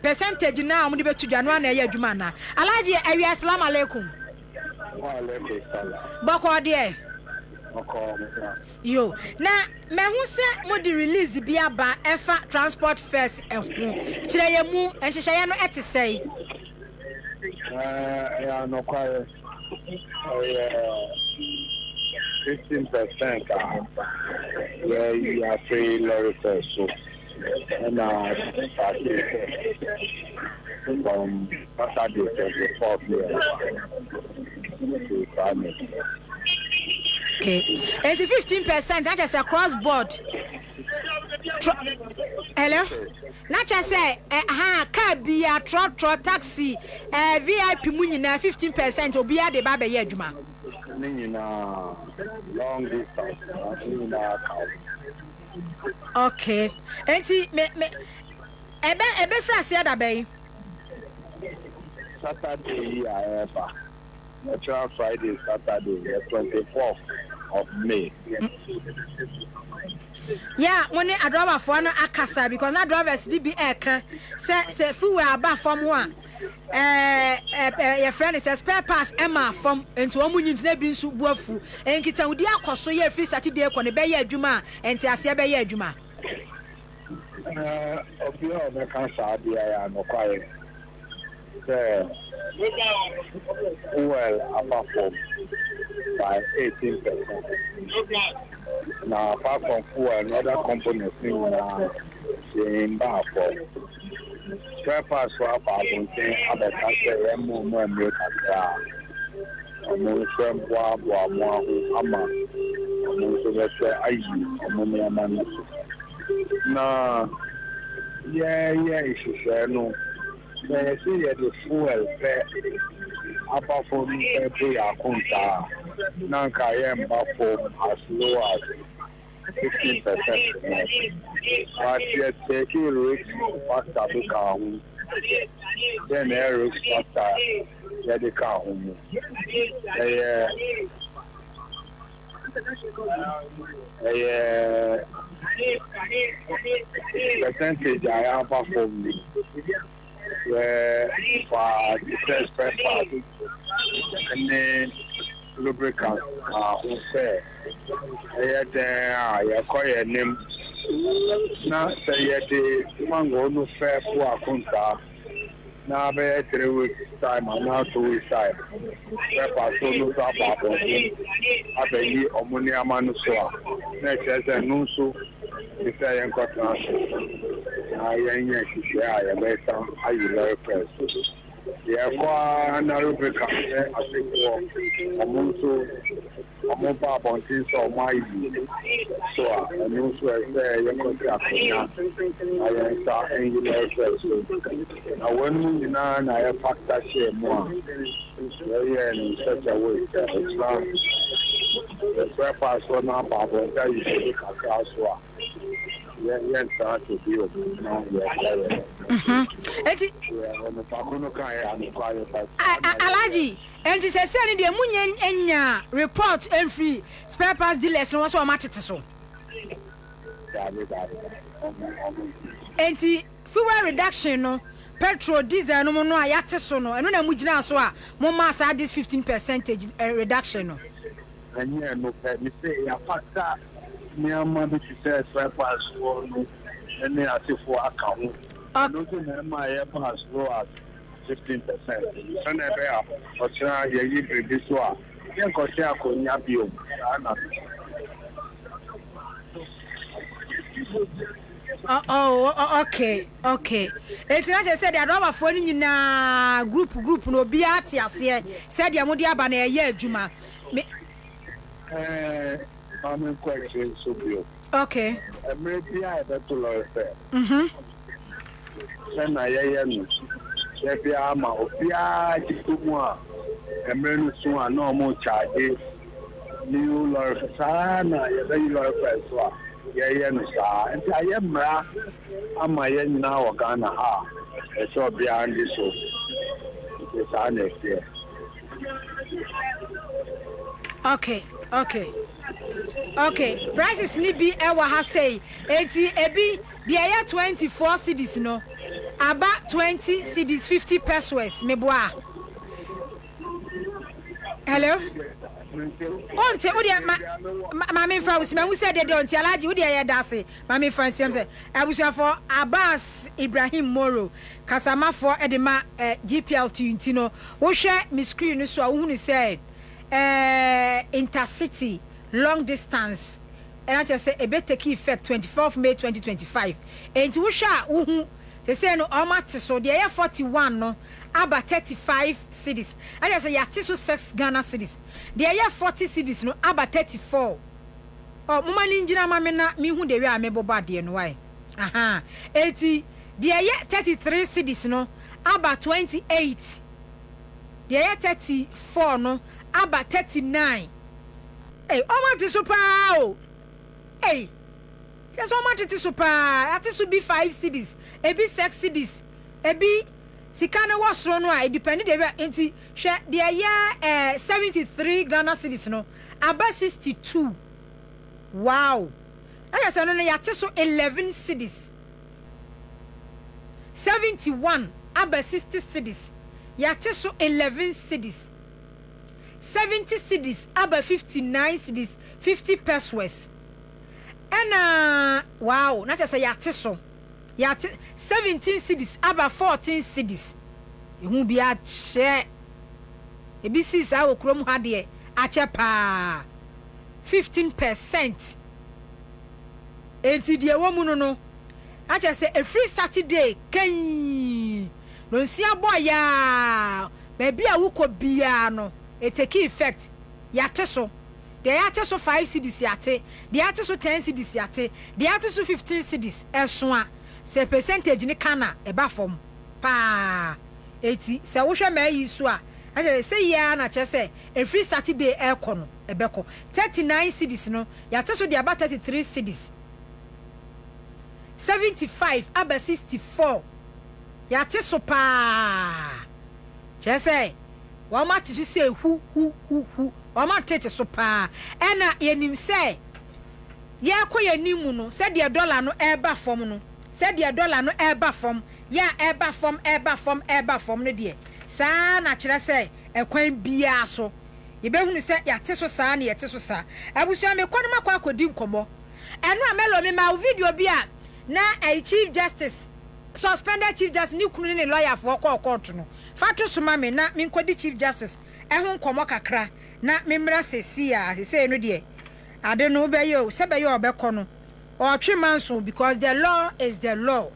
percentage na omde betu dwano na ya adwuma na Alhaji awi assalamu alaikum wa alaikum salam bako de yo na me hu se mo di release bi aba efa transport first ehu kire ye mu enhyehyeye no etesei ya no kwa 15% yeah, you are free lorry first so and from Saturday 24th okay 15% that is across board hello not just say car be a truck taxi VIP mu nyina 15% obi ade ba be ye adwuma long distance okay enti me ebe frase ada be Saturday natural Friday Saturday the 24th of May yeah money a driver for no akasa because na drivers di bi eka say fuwe aba from one your friend is spare pass Emma from into omunyi na bi nsu buafu enkita udi akoso ye free Saturday ko ne be ye adwuma enti ase be ye adwuma obi o me kan sa dia ya no kwae well apart from by 18%. Now apart from fuel and other components in bar for spare parts for about other country and more milk among some ama so let's say among man na yeah it's no I see the fuel apart from pay akunta nanka yem ba for as low as 15%. But yet take risk factor to count. Then air risk factor yeah the count. Percentage I have for me. Where for the first part and then lubricant who say I acquire name now say the mango no fair for Kunta now be 3 weeks time and now 2 weeks time where so no tap up ammonia manusua next year no so the say I am I better I will press. Yeah, for another lubricant, I think I'm also on things of my so I also say you I am start angular press. Now when we now I factor share more, in such a way the purpose for now, Papa, that you should across one. Yeah, start to be Alaji, and she says, "Send the Munyan Enya report and free spare parts dealers no so match so." And fuel reduction no petrol diesel no no ayate so no eno na mugina so a mo ma sa this 15% reduction no. And yeah, no, me say ya factor me am be to say spare parts for no and they are for account. Those in my pass go at 15%. So never or try you this one. You go share konya bio. Okay. It's not just said that rubber for na group no be at here. Said ya mudi aba na ye adwuma. I'm quite so bio. Okay. Maybe I better lawyer. Then I am. Maybe I'm out. Yeah, Emenu so no more charge. New lawyer sana, very lawyer first. Yeah, no, sir. And I am I'm a young now, Ghana. I saw behind this. It's honest. Okay. Okay, prices ni bi ewa ha say. Eti ebi the 24 cedis no. About 20 cedis 50 pesos me boa. Hello? Onte udia mami fra usima who said they don't alaji udia ya dase mami fra nsem say abusua for Abbas Ibrahim Moro kasama for edema GPL to no wo hwe mi screen so a wo hu ni say intercity long distance and I just say a better key effect 24th May 2025 and wo hwe wo hu say no almost so the year 41 no about 35 cities. I just say ya tisu 6 Ghana cities. The year 40 cities no about 34. Oh, mama ni njina mama na mi hu de we ameboba de no why. Aha. 80 the year 33 cities no about 28. The year 34 no about 39. Hey, almost so pa. Hey. Just almost so pa. That is be 5 cities. Ebi 6 cities. Ebi Sikana was no I depended enti share the year 73 Ghana cedis no about 62. Wow. I say no ya so 11 cedis. 71 about 60 cedis. Ya so 11 cedis. 70 cedis about 59 cedis 50 pesos. And wow, not just say ya so. Ya 17 cities about 14 cities. You be a share. A BC our chrome had a chepa 15%. Enti dear woman no. I just say a free Saturday. Can don't see a boy ya. Maybe a wuko biano. A take effect. Ya teso. The artist of 5 cities yate. The artist of 10 cities yate. The artist of 15 cities. Elsewhere. Say percentage ni kana eba form pa eti se wo hwe ma yi so a say ya na che say every Saturday ekọ no ebekọ 39 cities no ya te so de about 33 cities 75 about 64 ya te so pa che say wo ma te say hu wo ma te so pa ena yenim say ye akọ yanim no say de dollar no eba form no said the dollar no eba from ya eba from no de sa na kire say ekwan bia so ye be hunu say ya teso sa na ye teso sa abusua me kwanu makwa akodi nkomo eno amelo me ma video bia na a chief justice suspended chief justice ni kunu ni lawyer for court no fatu suma me na me nkodi chief justice ehun nkomo kakra na me mra sesi a say no de ade no be yo se be yo obekọ no or 3 months because the law is the law.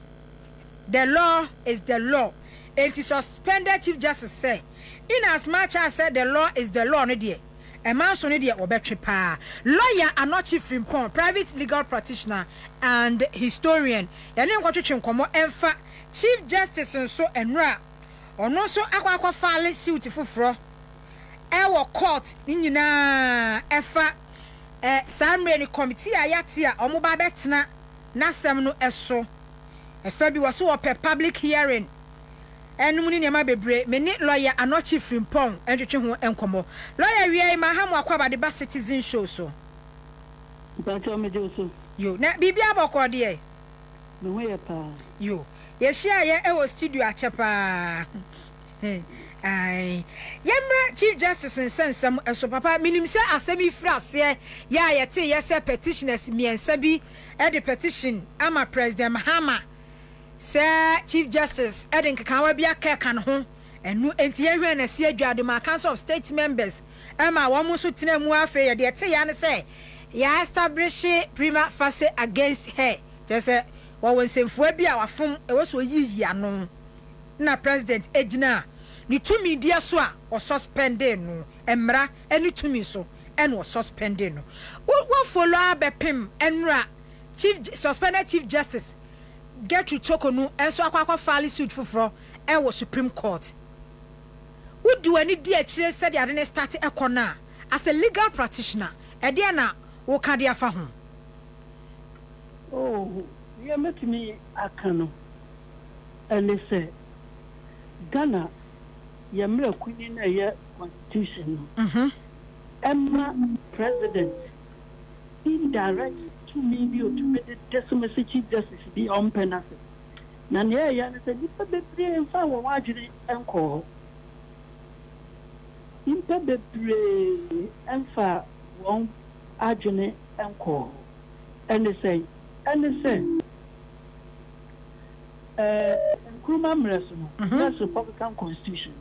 The law is the law. And the suspended chief justice say, in as much as said the law is the law, no dear. A man so near or better pa. Lawyer are not chief import, private legal practitioner and historian. Your name got to come enfa chief justice and so and ra. Or no so aqua file suit for our court in efa. Samre ni committee ayati a omo ba betena na sem no eso efa bi was wo per public hearing enum ni nema bebre me ni lawyer anochi frimpon entwetwe ho enkomo lawyer wiai ma ha mo akwaba de ba citizen show so bacho me joso yo na bibia bokọ de me ho ye pa yo ye share ye e wo studio achepa ai yemra chief justice nsensem eso papa minim se asemi frase ya yete yese petitioners miensa bi e de petition ama president Mahama se chief justice e de nkekawa bi akeka ne ho enu enti yehwe na se adwade ma council of state members ama wo mo so tena mu afa ye de yete ya ne se ya establish prima facie against her just wo wonsemfo bi a wafom e wo so yiyi ano na president ejina ni tumi dia so a o suspended no emra eni tumi so en o suspended no wo follow abepem enra chief suspended chief justice get to tokonu enso akwa file suit foforo e wo supreme court wo do ani dia kire said ya ne start ekona as a legal practitioner e dia na wo ka dia fa ho oh ye metumi akano ene se Ghana yamra kuni na ye constitution no emma president indirect to me bi o to me the Chief Justice bi on penalty. Na ne ya na se nipa bebre mfa wo wadwene enko. Nipa bebre mfa won adwene enko. And say Nkrumah mreso no that's Republican Constitution.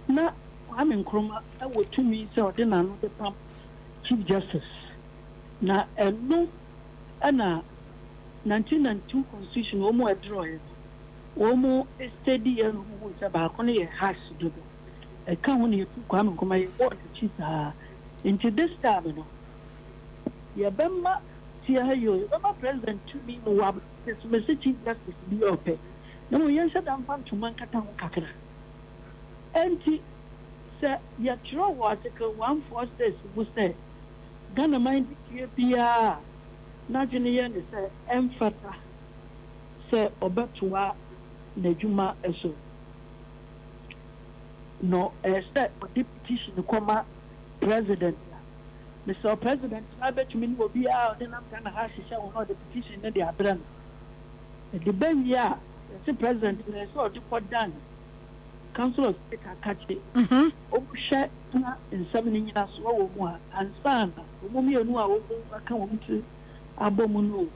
Na Kwame Nkrumah wo tumi se ode na no de pam Chief Justice. Na eno ana 1992 Constitution wo mo draw ye. Wo mo steady ye no wo se ba ko ne ye hash do. E ka ho ne ye Kwame Nkrumah ye board chief into this time no. Ye bemma tia yo bemma president tumi no wa Mr. Chief Justice be open. No, you said I'm fun to man kata kakra. Enti say ya throw article 146 was say Ghana mind Ethiopia na junior ne say emfata say obetua nejuma eso. No, say the petition come president. Mr. President, I bet you will be out and I'm gonna have to show the petition in the Abram. The Ben ya, the president, and I saw to put down. Council of State Akachi. Share in 7 years, and son, Mummy and Noah, I come to Abomuno,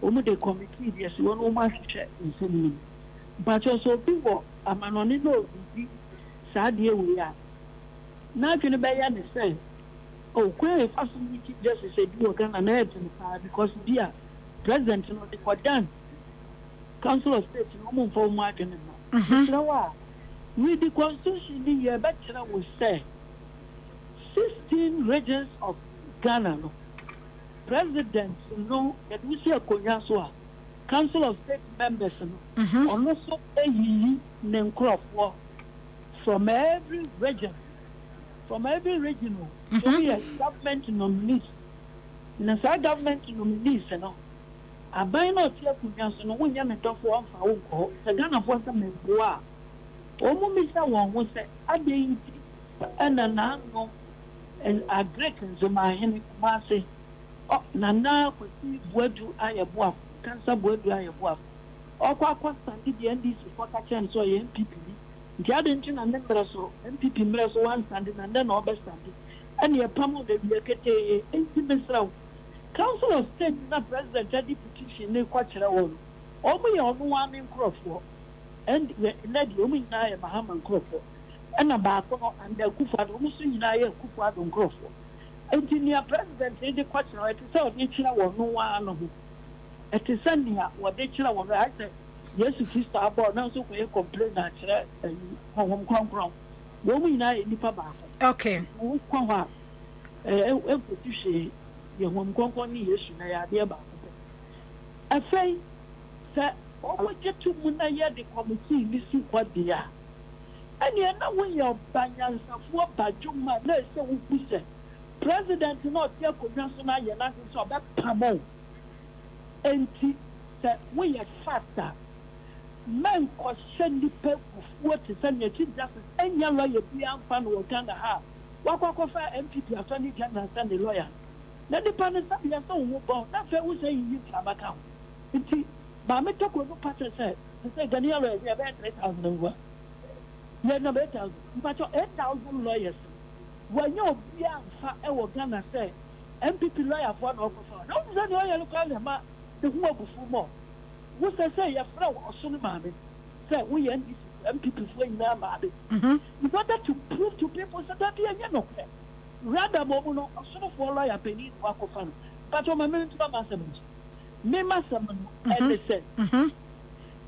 the committee, yes, one woman share in 7 years. But also, people, I'm an onino, sad here we are. Now, can you buy and say, oh, quite fascinating justice said you can an edge because dear president, not the quite done. Council of State, no more for margin. With the Constitution, the bachelor will say 16 regions of Ghana. President, no, that we see a Konyaswa, Council of State members, no, also a name crop from every region. From every region, so we have government nominees. In a government nominees, you know. I buy not here to no one young and tough one for Oko, the Ghana for some bois. Omo Mr. One was said, I didn't and an angle and a Greek and Zuma Henry Kumasi. Oh, Nana could see where do I above, cancer where do I above. Or what did the NDC for catching so MPP. Jadinton and then Brasso, MPP Brasso one standing and then other standing. And your Pamo de Biakete, intimate. Council of State, not President, petition, no quatra one. Only on one in Crawford. And let you mean I am Mahaman Crawford. And a Bako and the Kufad, almost in I am Kufad and Crawford. And in your president, the quatra, it is all each one, no one. It is sending out what they chill over. I said. Yes, it is about now, so we complain that home crown. Woman, I in the okay. Who come out? You say, your home company, yes, I are there about. I say, sir, what would get to Munaya the committee, listen what they are. And you're not when you're banyans of what by Juma, let's say, we say, President, not your conventional, you're not so that Pamo. And we are faster. Men question the people what is send your Chief Justice and your lawyer be fan will kind of have. What MPP attorney general send the lawyer. Let the panel be a so move on. That's why we say you have account. But me talk with no partner said, Daniel, we have 8,000 over. You have no 8,000. But your 8,000 lawyers. When you're young, for Ghana say, MPP lawyer for an offer. No, lawyer look at them, the work of more. What I say, your friend or son, mammy, say we and MPP flying now, mammy. You got that to prove to people that you are not there. Rather, Momo, a son of lawyer, penny, walk of fun. But on my minute to my sermons. Me, my sermon, and they said,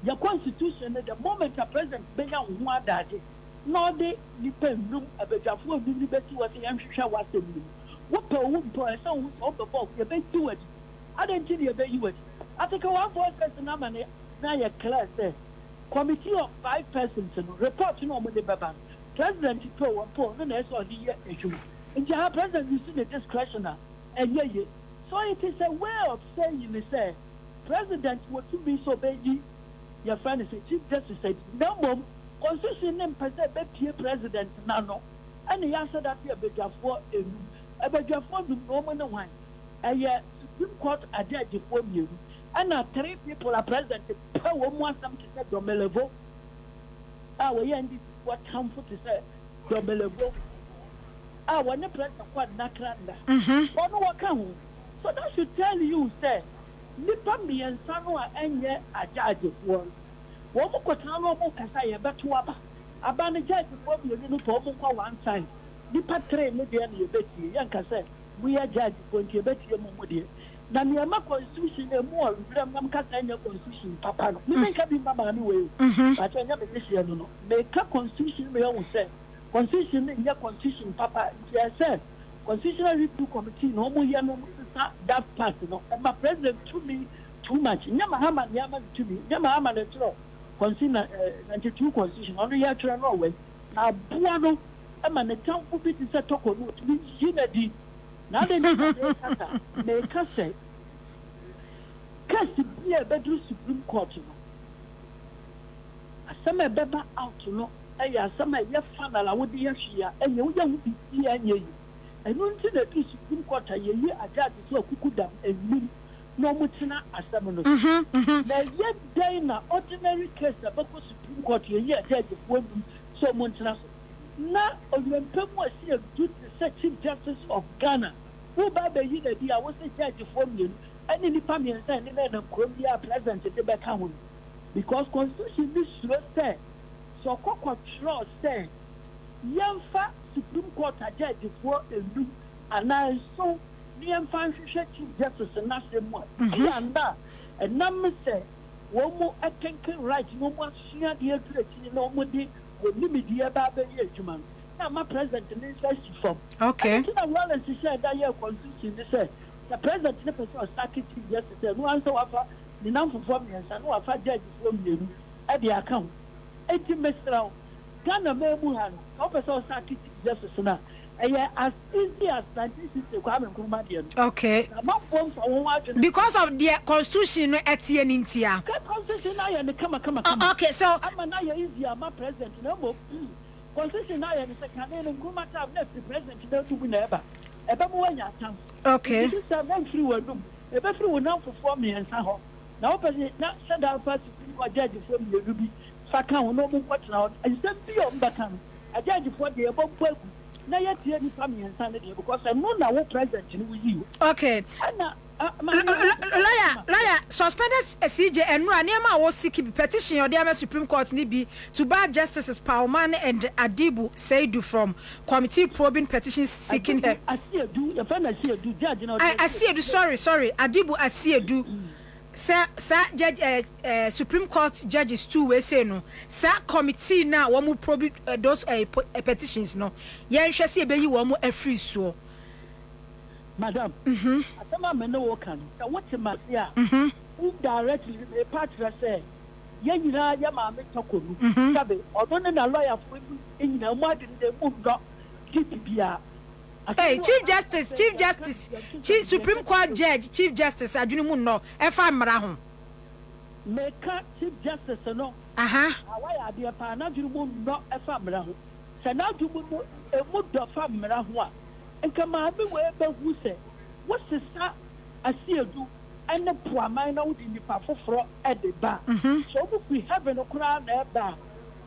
your constitution at the moment a president began one daddy. Nor they depend room a bit of food, liberty was the Amsha was the moon. What per wood for a song of the box, you bet do it. I didn't tell you about you. I think a 1 person now a class there. Committee of 5 persons report to the Baba. President Pro and Paul, and that's all the year. And your president, you see the discretion and yeah. So it is a way of saying, you may say, President, what to be so baby, your friend is a Chief Justice said, no more, Constitution and President Nano. And he answered that you are better for a better for the woman and wine. And yet, Supreme Court judge for you. And 3 people are present. One more something to say Domelevo. We end this what harmful to say Domelevo. When the president what Nakranda. But no one. So that should tell you, say, Nipa me and Sanua and ye a judge for one more Kasa Batuaba. Abana judge for you to one time. Nipa train maybe any betty, young Kasa. We are judge for you betty Mumudi. Namiama constitution a more Ram Casania constitution, Papa. You make be Mamma anyway. But I never this year no. Make a constitution, we always say. Constitution in your constitution, Papa. Yes, sir. Constitutional Review Committee, no more that part, no. And my president to me too much. Yamahama Yaman to me. Yamahama the law. Consider 92 constitution. Only ya try no way. Now, Buano, I'm an account for it is a talk on to be Unity. Now they make us say, Cast be a bedroom Supreme Court, you know. A summer beba out, you know. A summer yes, father, I would be a shia, and you would be here and you. I don't see that the Supreme Court a year a judge is so kukudam and me no mutina as someone. Now, yet, they in an ordinary case about Supreme Court a year judge of so mutina. Now, on your people see a good Chief Justice of Ghana, who by the year I was a judge for me, and in the family and then Columbia present at the back home. Because Constitution is slow say, so Coco Trust say, young fat Supreme Court judge for a new and I saw near Chief Justice and that's the one. And that, and number say, one more I can right, no more share the address, no more will limit the about the year, man. Now, my president is from. Okay. I well as he said that year constitution, they said the president never saw a circuit yesterday. No answer offer the number for me and no offer judge from you at the account. 80 Mr. Ghana Mebuhan, Officer Circuit Justice now. As easy as 1960. Okay. Because of the constitution at the India. Constitution, come. Okay, so I'm not easier, my president. No, constitution, I am the Canadian Kumata left the president to win ever. Okay. This is a very free word. A very free will now for me and Saho. Now, President, not send out first to judge from the Ruby. Saka will know what now. I said, be on Bakan. A judge for the above. Now, yet, the family and Sunday because I know now what president with you. Okay. Lawyer, suspended CJ and Ranema was seeking petition or the Supreme Court Nibi to bar Justices Pauman and Adibu Seidu from committee probing petitions seeking her. I see you, Judge. I see you, sorry. Adibu, I see you. Sir, Judge, Supreme Court judges 2 ways say no. Sir, committee now one more probe those petitions no. Yen shall see you one more a free so. Madam, I don't know what can. What's the matter? Indirectly, the partner say, Yamma, Toko, Sabe, or don't a lawyer for in the modern the book GPBR. Hey, Chief Justice, Chief Supreme Court Judge, Chief Justice, I don't know, F.I. Marahon. Make Chief Justice, no. Why are the Panadu not F.I. Marahon? Sanadu, a wood of Marahua. And come on, who say, what's the star? I see you do, and the poor mine out in the Pafo at the bar. So we have a crowd at bar.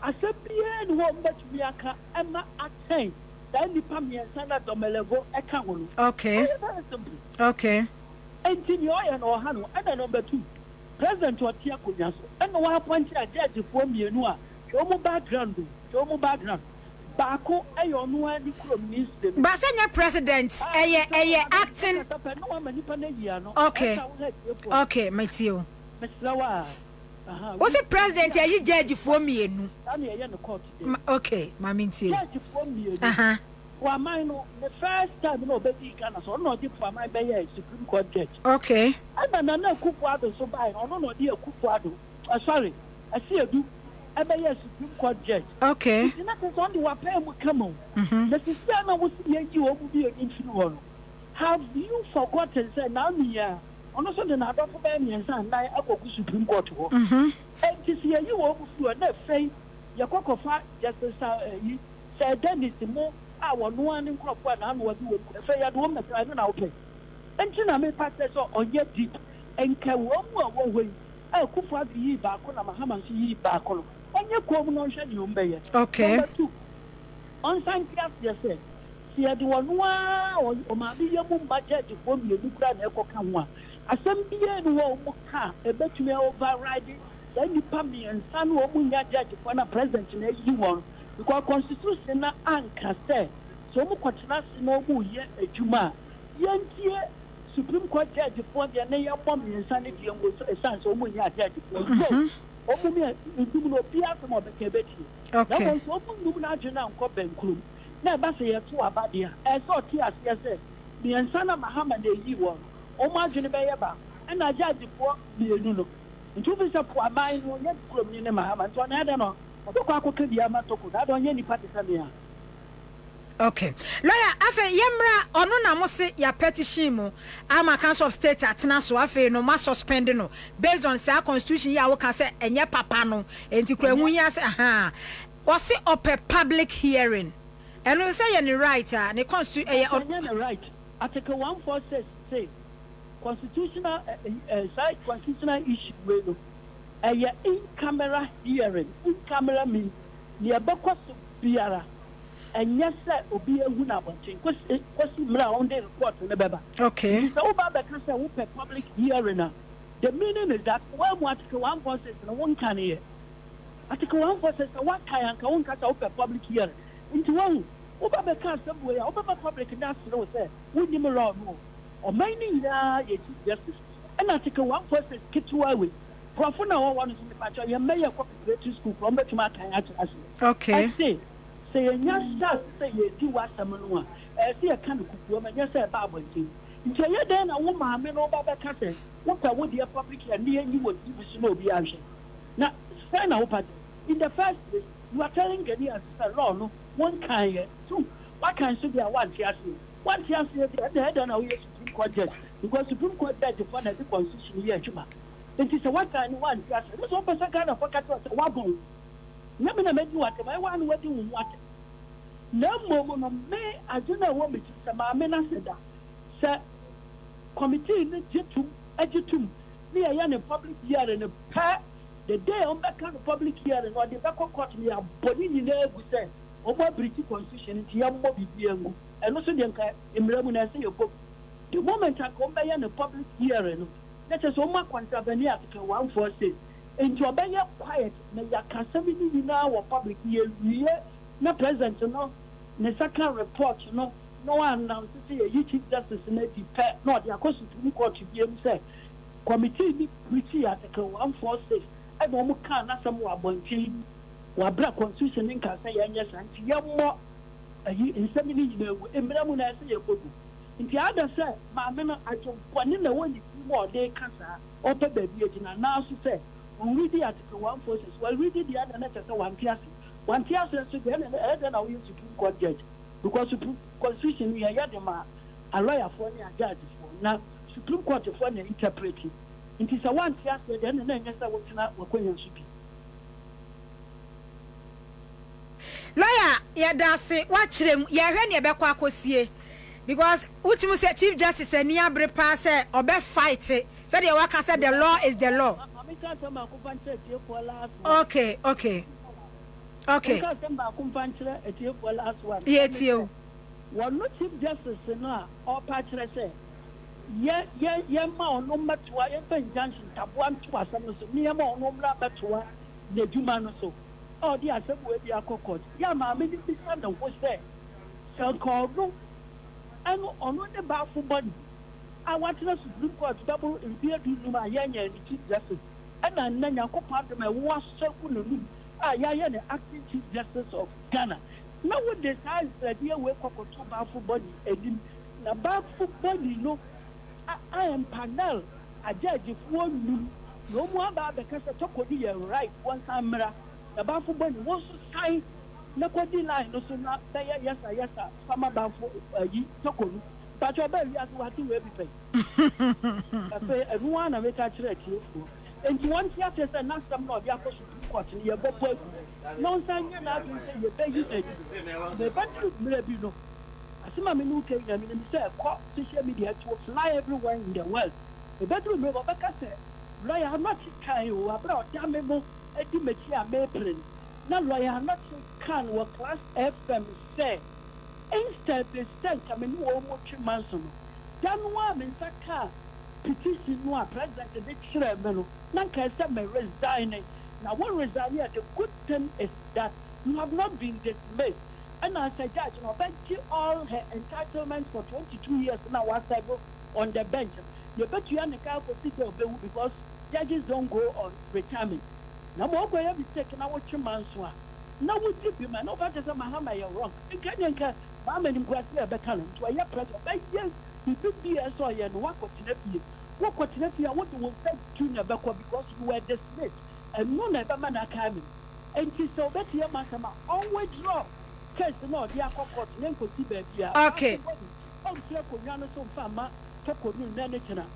I said, Pierre, what much we are Emma attain. Then the Pammy and Sana Domelevo account. Okay. Very simple. Okay. And Tinio or Hano, and number 2. President to Tiakunas, and no one a judge for me, no, show more background. Bako ayo no ani minister. But senior president acting. Okay, my dear. What's the president you judge for me nu? Okay, my mean judge for me. Wa mine no the first time no be Ghana so no dey for my be Supreme Court judge. Okay. And na Kufuado so by no dey Kufuado. Sorry. I see you do. Supreme Court judge. Okay. It's not only what pay come on. The system was you will be an influence. Have you forgotten say now me also the other for me and son I go Supreme Court. And this year you will not say your cocoa justice said then it's more our one in crop one and what you say at home I don't know. nti na me pass so onye deep enka wo mu a wo hoi kufu adu yi ba ko na mahama nso yi ba ko no onye kom no hwe ne umbe ye okay number 2 on san class ye say si ade wono a o ma bi ye mu budget fo mi edu kura na ekoka ho a asem biye no wo mu ka ebetumi override then the pami and san wo mu nya judge for na president na yi won because constitution na anka say so mu kwatena se na obu ye adwuma yentie Supreme Court judge for the na mom insanity and was a son so many judge for so omu me ndum no bia so mo be kebeti okay na so omu ndum na adwena nko benkrum na ba se ye to abade a e so ti ase se the insana mahama na yi won omu adwene be ye ba na judge for the enu no ntu bi se po aman no ye krom ni ne mahama nto na ade no okwa akoka bia matoko na do nye ni party samia. Okay. Lawyer, afe yemra ono na mo se ya petition mu ama Council of State atena so afe no ma suspend no based on say constitution ya wo ka say enye papa no enti kwa hu ya say aha o se open public hearing eno say ye ni right ne constitution on right article 146 say constitutional side constitutional issue we no in camera hearing in camera mean ne abakwa so biara and yes sir obi ehu na bonchen kwesi mra on the report ne beba okay so oba be ka say we public hearing na the meaning is that when article 146 na won kan here article 146 na what kan ka won ka say we public hearing into one oba be ka say we oba public na so say we nim law no o mining ya ye justice and article 146 kitwa we profo na won so me pa cho ye mayor cooperative school from betuma kan at okay say nya start say ye di wasam no a say ka no kukuo ma nya say ba abonti nti ye den na wo ma me no ba be ka say wo pa wo di public and ye nyi wo di so no bi ahwe na say na wo pa in the first place you are telling Ghanaians that law no one can ye so what can so be a one tiase the na we Supreme Court judge because Supreme Court judge for na the constitution ye adwuma nti say what can one tiase so person can for ka to wa bon na me na me di what my one wadi wu what na mo no me aduna wo me ti sama me na seda se committee ni agitum me ya ne public hearing ne pa the day on back the public hearing or the back court me aboni ni na egu se o mo British constitution ti ya mo bibi engu eno so de nka emramu na se yego the moment I come by the public hearing let us o ma contravene article 146 into obey quiet na ya kasemi ni na wo public hearing na president no the second report no one now say you chief justice na di pe no the Supreme Court bi em say committee ni pretty article 146 e do mo kan na sam wa bonchi wa bra constitution ni kan say yanya santi yammo ayi nsemi ni na ewu emra mu na say yekogu nti ada say ma me no ajo kwani na woni mo de kasa o pe ba bi ejina na so say on read the article 146 well read the other na say one tias so then na we Supreme Court judge because Supreme Constitution we ya dem a lawyer for ni a judge for na Supreme Court for na interpret it is a one tias then na nya say what na wakonya supi lawyer ya da se wa kirem ya hwe ne be kwa akosie because ultimate say Chief Justice ani abre pa say obe fight say the waka say the law is the law okay yes you one no Chief Justice no or patch say ye ma no matwa ye injunction tabuan to asem so me ma no mra matwa na djuma no so oh di asem we bi akokot ya ma me bi stand on what say so called no and ono the bafu body I want to Supreme Court double in beer do ma yanya the Chief Justice and then yakopad me was so no ya the acting Chief Justice of Ghana. Now what they say that here we to bafu body edim na bafu body no I am panel a judge if one no more about the case to be right one time the bafu body was sign na kwadi line no so na yes sama bafu yi tokonu but your belly as what you will be paid. Everyone I make a church and you want to say not some of your Supreme Court in your book. No sign you're not going to say you pay the country maybe no. asema me no can me say social media to fly everywhere in the world. The bedroom me Obaka say lawyer not kind o abra odamemo edi mechi ameprin. Na lawyer not can work class FM say instead they stand coming wo mo chimanso. Dan wa me saka petition no president de chere me no na can say me resign. Now what resign here the good thing is that you have not been dismissed. And as a judge, you know, all her entitlements for 22 years now was on the bench. You bet you are the car for because judges don't go on retirement. Now, more going to be taken out your man's one. Now, we keep him, and nobody says, Mahama, you're wrong. You can't Mamma in Guatemala, Beckham, to a year president. But yes, you could be a soy and walk with Nephew. Walk with Nephew, I want to say Junior Becko because you were dismissed. And no never man are coming. And she saw that your master always draw. Okay.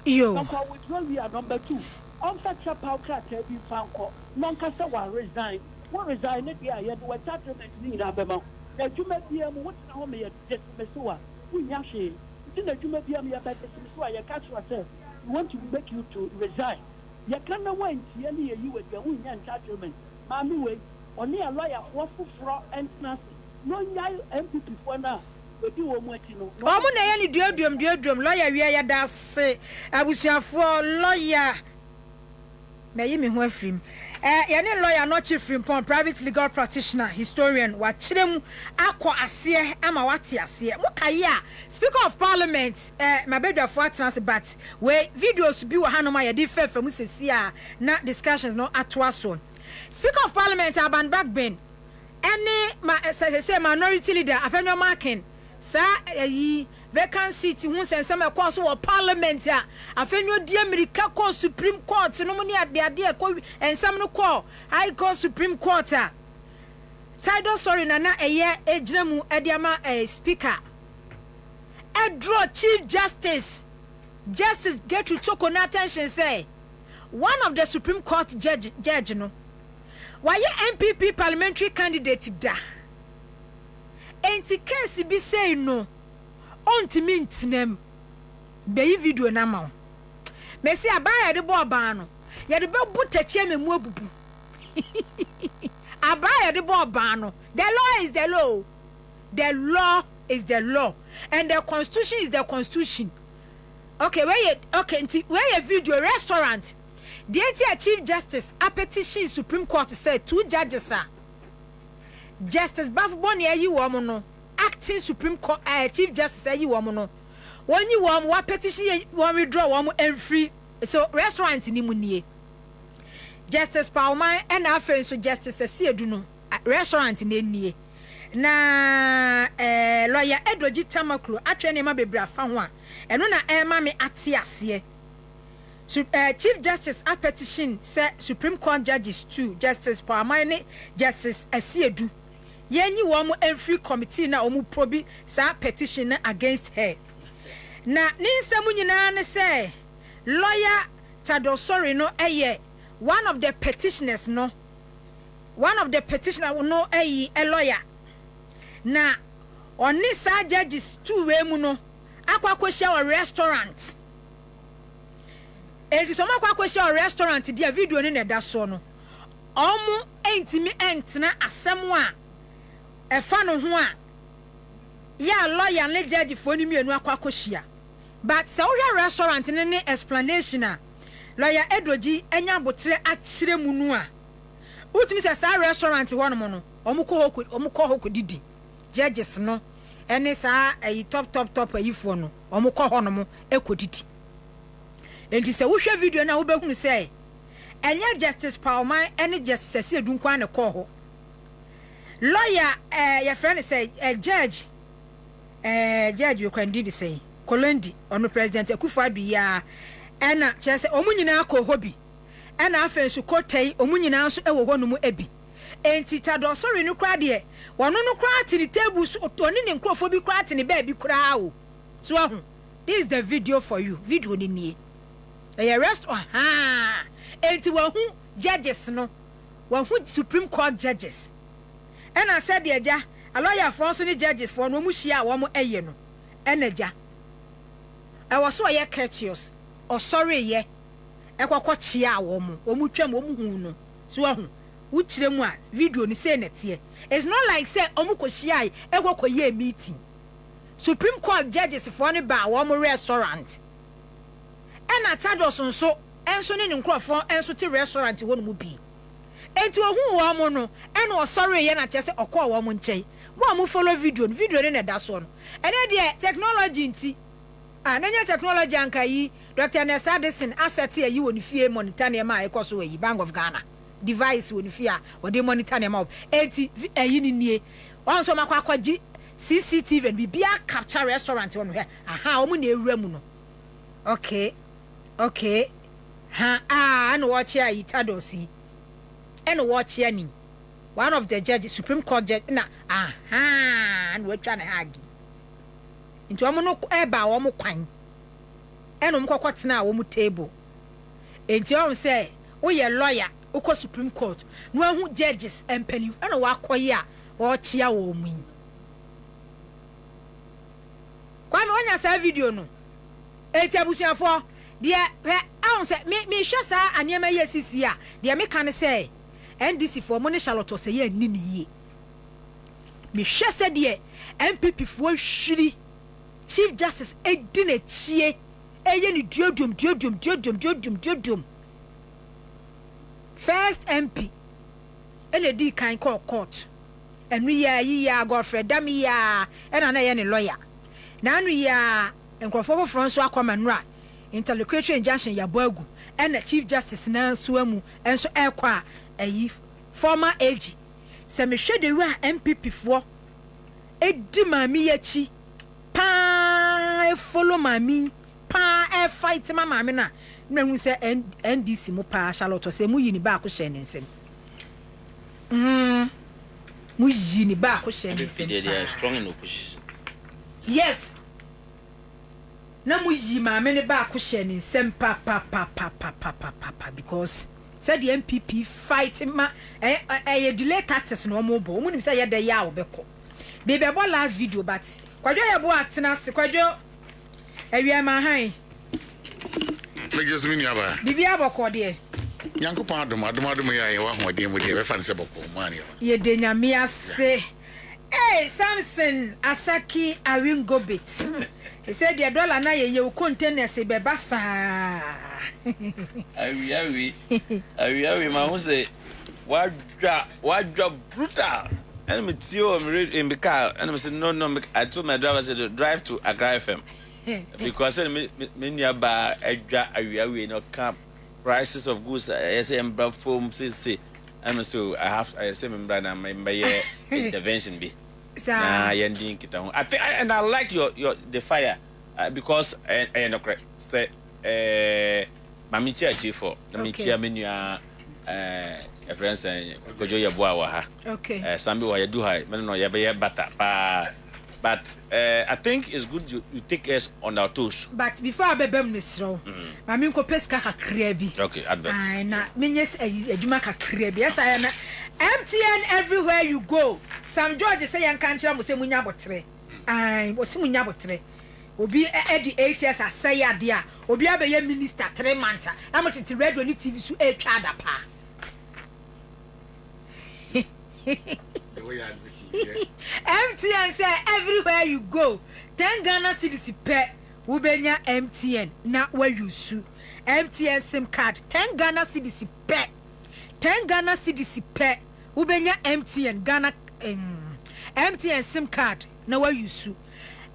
Yo. Number 2. On such a power cat, you found non cassa resign. What resign it? Yeah, you were tattling need Abema. That you may be a what's home yet, just Messua. We yashi. That you may be a better Messua, you catch yourself. We want to make you to resign. You cannot wait any you with your own entitlement. Mammy, way, only a lawyer was for and nothing. No MPP for now. Omo na ya ni duodum lawyer wi ya da se abusuafo lawyer me me ho afrim ya ni lawyer no chief from private legal practitioner historian wa kirem akọ ase ama wate ase mukaye a speaker of parliament mabedwafo atranse but we videos bi wo hanoma ya di fefa mu sesi a na discussions no atwaso speaker of parliament Aban Backben say minority leader afenyo marking sa yi vacancy ti hu sensem e course wo parliament a afenyo di America court supreme court no mu ni ade ko ensam no court high court supreme court a title sorry na eye ejinamu ediama speaker e draw chief justice get to talk on attention say one of the supreme court judge no why MPP parliamentary candidate da enti case bi say no ontimi ntinem be video na ma me say abaya de bo ba no ye de be butachie me mu abubu abaya de bo ba no the law is the law, the law is the law, and the constitution is the constitution. Okay where ye video restaurant the Chief Justice a petition Supreme Court said 2 judges are Justice Bafuboni ayi wo no acting Supreme Court Chief Justice ayi wo no when you wa petition wo withdraw wo free so restaurant ni munie Justice Pauman and afen so Justice Asiedu no restaurant ni nie na lawyer Edroji Tamaklo atwe ne ma bebra fa ho a eno na ema me ate ase Chief Justice a petition say Supreme Court judges 2 Justice Pauman Justice Asiedu yenyi wo mo free committee na omu probi sa petition against her na ninsemu nyina ne say lawyer Tadosori no one of the petitioners no a lawyer na oni sa judges 2 we mu no akwakohia o restaurant enti so makwakohia o restaurant dia video ni na da so no omu entimi entena asem a efa no ho a ya lawyer le judge fo ni mienu akwakohia but so we restaurant ni explanation a lawyer Edroji enya botre akire mu nu a utimi se sa restaurant wono mo no omukọ ho didi judges no ene sa top ayifo no omukọ ho no mo ekodidi enti se wo hwe video na wo behunu se enya Justice Pauman ene Justice Asiedu nkwa ne kọ ho lawyer your friend say judge you can did say Kolondi ono President Akufo-Addo ya ena chese omunyina akọ hobi ena afen su kotai omunyina nso ewo ho no mu ebi enti Tadosori no kra de wono no kra ati ni table so oni ne nkrofo bi kra ati ni ba bi kra o so ahu this is the video for you video ni nie rest enti wahu judges no wahu Supreme Court judges ena said eja a lawyer for so ni judge for no mu hia wo mo eye no enaja e wo so ye courteous o sorry ye ekokọ chia wo mu twam wo mu hu no so ahu wo kire mu a video ni say netie it's not like say omu ko hia ekokọ ye meeting Supreme Court judges for ne ba wo mo restaurant ena tadoson so enso ne nkrofo enso ti restaurant wo no mu bi enti ohun wo mo no ena o sorry ye na chese okọ wo mo nchen mo follow video ne na da so no ene de technology nti nanya technology anka yi Dr. Nessa Addison asset yi woni fie monitor ne ma ekoso yi Bank of Ghana device woni fie a wo de monitor ne ma enti yi ni nie won so makwaji CCTV and bibia capture restaurant won he aha o mu na ewura mu no okay ha and watch ya itadosi and watch ya ni one of the judges Supreme Court judge na and we try na hagi into omo no eba wo mo kwan eno mo kokotena wo mo table enti o say wo ye lawyer uko Supreme Court no ahu judges empany eno wa koye a wo chia wo mu kwa me wonya sa video no enti abusuafo de ahun say me hwe sa anema ye sisi a de me kan say NDC for money Charlotte say ye ni ye me hwe say de MPP fo hwiri Chief Justice edine chie eye ni diodum first MP ene di kan court enu ya yi ya Godfrey Dami ya ena na ye ni lawyer na anu ya enkrofo Franso akwamanu interlocutory injunction ya boagu ena Chief Justice na suamu enso ekwa ayi former AG se me hwede wi a MPP fo edi mami ya chi pa follow mami pa fight mama na hu se NDC mu pa Charlotte se mu yini ba ko hye ne nsem mu yini ba ko hye ne nsem they are strong in opposition. Yes na mu yi mama ne ba ko hye ne nsem pa because said the MPP fight ma delay tactics no mo bo mu nim say ye da ya obeko be be last video but kwadwo ye bo atena se kwadwo awia ma han Leges mi niaba bibi aboko de Yankopon adom ya ye wa hoden mu de be fa ne se boko mani ye de nyame ase Samson Asaki Awingobit he said the dollar na ye containers be basa awi ma hu say wadwa brutal and me tio in the car and I said no I told my driver to drive to Agyarko FM because me nearby edwa awi no camp prices of goods I say embra foam say and so I say member na my intervention be na yending kita I think and I like your the fire because I no correct say mami chia for mami chia menua a friend say kojo ya boa wa ha okay sambi wa ya do ha me no ya be bata pa but I think it's good you take us on our toes but before abebem nisro mami nko peska kakra bi okay advert ai na menyes adwuma kakra bi yes I na MTN everywhere you go Sam George say yan kan kira mo say munya botre ai wo si munya botre obi edi 8 years asay ade a obi abeye minister 3 months na mo titi radio ni TV so e twa da pa MTN say everywhere you go 10 Ghana cedis per ubenya MTN na where you su MTN SIM card 10 Ghana cedis per 10 Ghana cedis per ubenya MTN Ghana MTN SIM card na where you su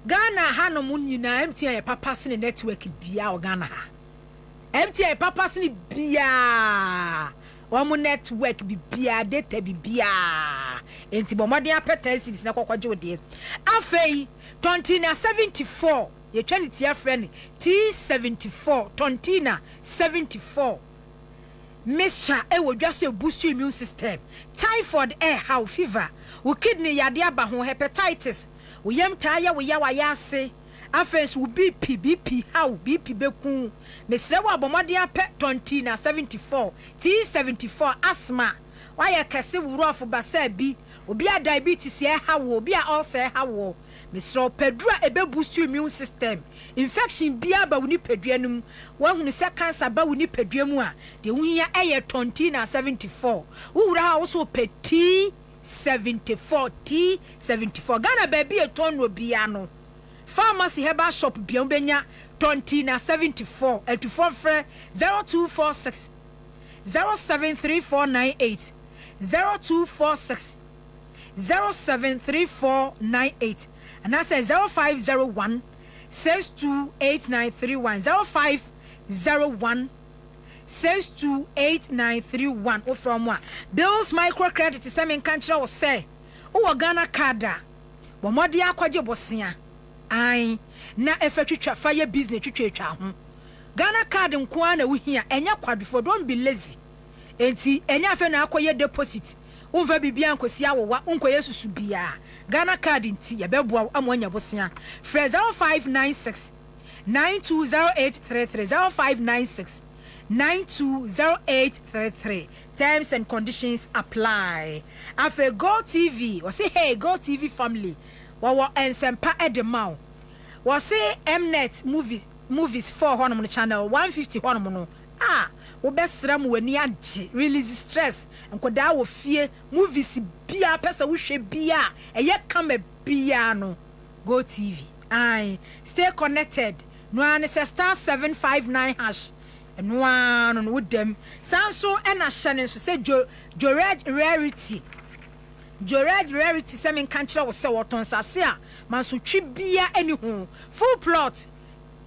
Ghana hano mu nyina MTN e papa se network bia o Ghana ha MTN papa se bia Omo network bibia data bibia enti bomode apeta cities na kokwaje ode afei 2074 ye twanity afrɛ T74 2074 Misha wodwaso boost immune system typhoid how fever wo kidney yade aba ho hepatitis wo yam taaya wo yawa yase afense wo BP how BP beku mesre wo abomode apɛ 2074 T74 asthma why kese wuro of basa bi obi a diabetes ye ha wo obi a ulcer ha wo misro pedua ebe boost your immune system infection bia ba woni pedua num wa hunu se cancer ba woni pedua mu a de hunya eye 2074 wo wura ha wo so peti 74 T74 Ghana baby a ton no bia no pharmacy herbal shop bia benya 2074 84 frɛ 0246 073498 0246 073498 and I say 0501 628931 0501 628931 o from what Bills microcredit is some country will say o Ghana card bo modi akwaje bosia ai na efetwetwa fire business twetwa ho Ghana card nko na wo hia enya kwadfo don't be lazy enti enya afa na akoye deposit umfa bibia nkosi awowa unkoye susu bia Ghana card nti ye beboa amonya bosia free 0596 920833 0596 920833 terms and conditions apply. Afe Go TV we say hey Go TV family wo ensempa edemau we say Mnet movies 4 honom channel 150 honom no wo besram wani age release stress enkoda wo fie movies bia pesa wo hwe bia eye kama bia no Go TV stay connected no an star 759 hash no one with them sanso and a shannon so say Jored rarity semen cancer was so what on sasia man so tribia anyhow full plot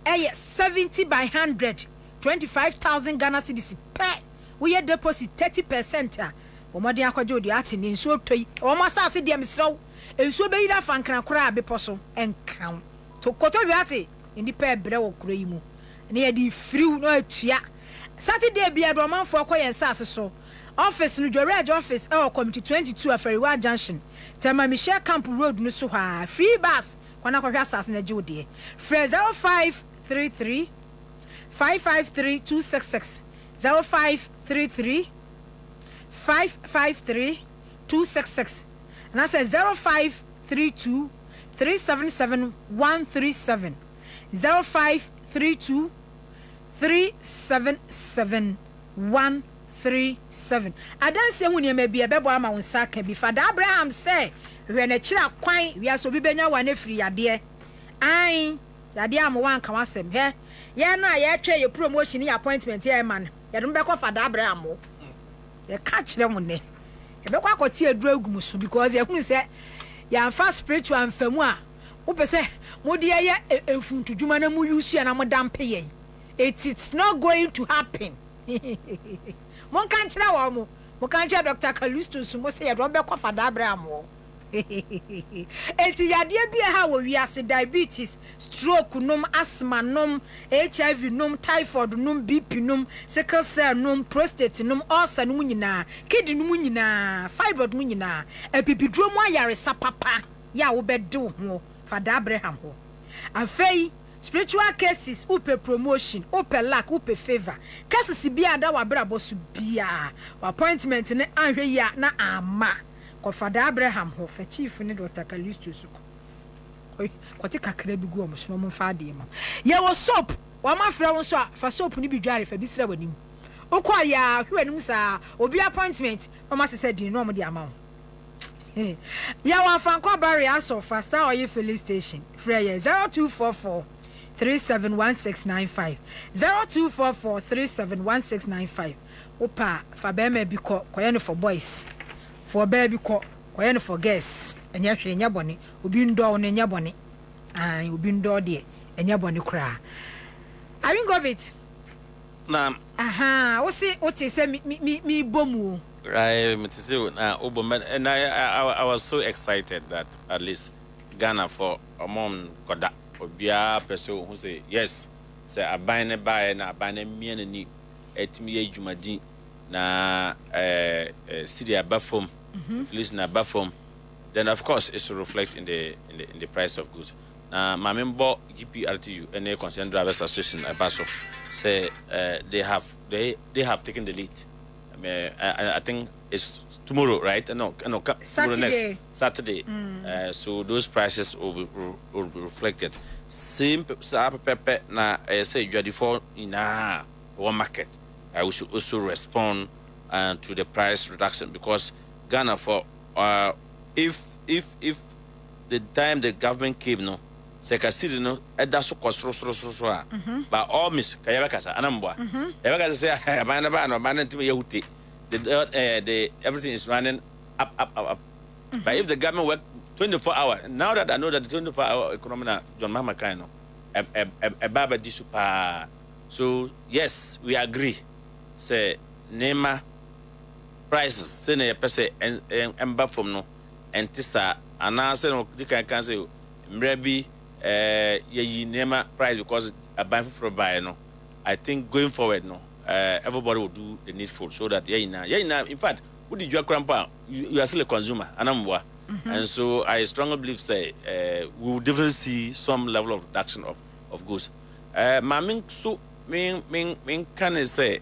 70 by 100 25,000 Ghana cedis per we deposit 30% omodi akwajo di ati ni nso toyi omo asase dia misro enso be yida fankran kora abeposo enkan to koto bi ati ndi pe bre wo kura yi mu na ye di free no atua Saturday bia do manfo akoye nsase so office no Jored office committee 22 Aferiwa junction Tema Michelle Camp road no so ha free bus kwana kwahwe asase na jode free 0533 553 266 0533 553 266 and I said 0532 377 137 0532 377 137 adanse hu ne ma bia bebo ama wonsa ka bi Father Abraham say hwe na kira kwan wi aso bi benya wa na firi yade ai yade am wan ka wasem he ye no a ye twa ye promotion ye appointment ye man ye dum be ko Father Abraham o ye ka kire mu ne ye be ko akoti aduru agum so because ye hu say ya fa spiritual mfamu a wo be say modi ye efuntu dwuma na mu yusu na mo dampe ye it's not going to happen mon kan kira wa mo kan kira Dr. Kalustus mo say ye don be ko Father Abraham o eti yade bia ha wo wiase diabetes stroke num asthma num HIV num typhoid num BP num sickle cell num prostate num ulcer num nyina kidney num nyina fibroid num nyina epipidro mu ayare sapapa ya wo bede ho Father Abraham ho afei spiritual cases upe promotion upe lack upe favor cases bia da wa brabo su bia appointment ne anhwe ya na ama ko Father Abraham ho fa chief ne Dr. Kalustus ko te kakra bi gu o so mo fa de ma ye wo soap wa ma fra won so fa soap ni bi dware fa bi sira wanim okwa ya hwanim sa obi appointment o ma se din no mo de ama ya wa fa ko barrier so faster oil filling station free 0244 371695 0244 371695 opa fa be ma bi ko ye for boys for baby ko ye for girls enya hwe enya bone obi ndo no enya bone obi ndo de enya bone kra I go bit na wo say me bomu right me say na and I was so excited that at least Ghana for a mom koda obia person who say yes say aban ne buy na aban ne mie ni etimi adwumadi na city abafom please na abafom then of course it should reflect in the price of goods na mamembo GPRTU and the concerned drivers association abaso say they have taken the lead I think it's tomorrow, right? No, tomorrow next Saturday. So those prices will be reflected. Same pepper na say you are the in one market. We should also respond to the price reduction because Ghana for if the time the government came no sekasiri no eda so kosro but all miss kayabakasa anambwa yabakasa say abana ba no man ntime yahute the everything is running up but if the government work 24 hours now that I know that the 24-hour economy na John Mahama kind no baba di super. So yes, we agree say nema prices say na pese emba from no entisa ana say no di kan say mrebi ye nema price because a buy for buy no. I think going forward no everybody will do the needful so that in fact who did you crampa you are still a consumer anamwa. And so I strongly believe say we will definitely see some level of reduction of goods. Maming so mean can say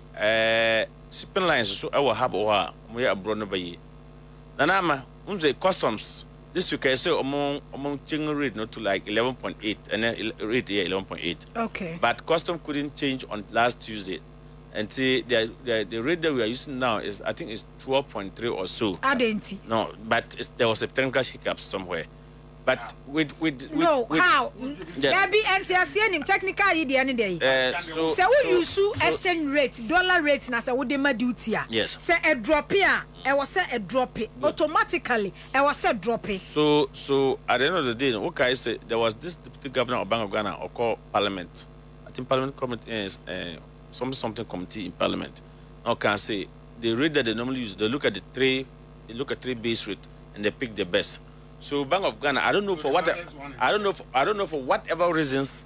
shipping lines so I will have we abroad no by nanama say customs this week I say among change rate not to like 11.8 and then rate 11.8. Okay. But custom couldn't change on last Tuesday. And see the rate that we are using now is I think it's 12.3 or so. No, but there was a technical hiccup somewhere. But with how? Yes. There be NTSN technical the any day. So we use exchange rate, dollar rate na say we dey ma duty. Yes. Say a drop here, I was say a drop it automatically. I was say drop it. So at the end of the day, okay, I say there was this deputy governor of Bank of Ghana or called Parliament. I think Parliament committee is something committee in Parliament. Now can say the rate that they normally use, they look at three base rate and they pick the best. So Bank of Ghana, I don't know for whatever reasons,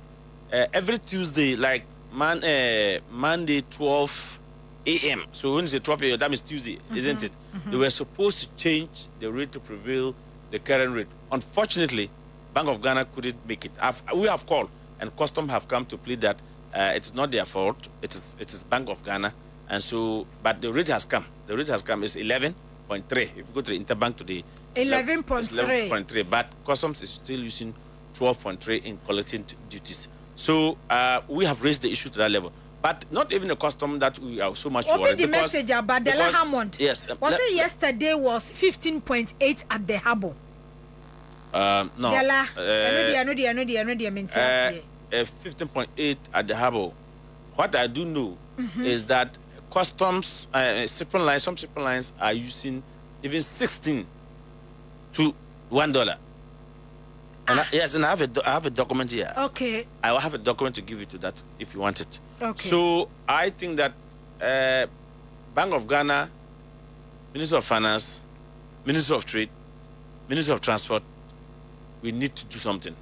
every Tuesday, like Monday 12 a.m. So when you say 12 a.m., that means Tuesday, isn't it? They were supposed to change the rate to prevail the current rate. Unfortunately, Bank of Ghana couldn't make it. We have called, and Custom have come to plead that it's not their fault. It is Bank of Ghana, and so but the rate has come. The rate has come is 11.3. If you go to the interbank today, 11.3. But Customs is still using 12.3 in collecting duties. So we have raised the issue to that level. But not even a custom that we are so much worried. The message about the Hammond. Yes. Was it yesterday was 15.8 at the Harbor? No. I know 15.8 at the Harbor. What I do know is that customs shipping lines, some shipping lines are using even 16 to $1. And yes, and I have a document here. Okay. I will have a document to give you to that if you want it. Okay. So I think that Bank of Ghana, Minister of Finance, Minister of Trade, Minister of Transport, we need to do something.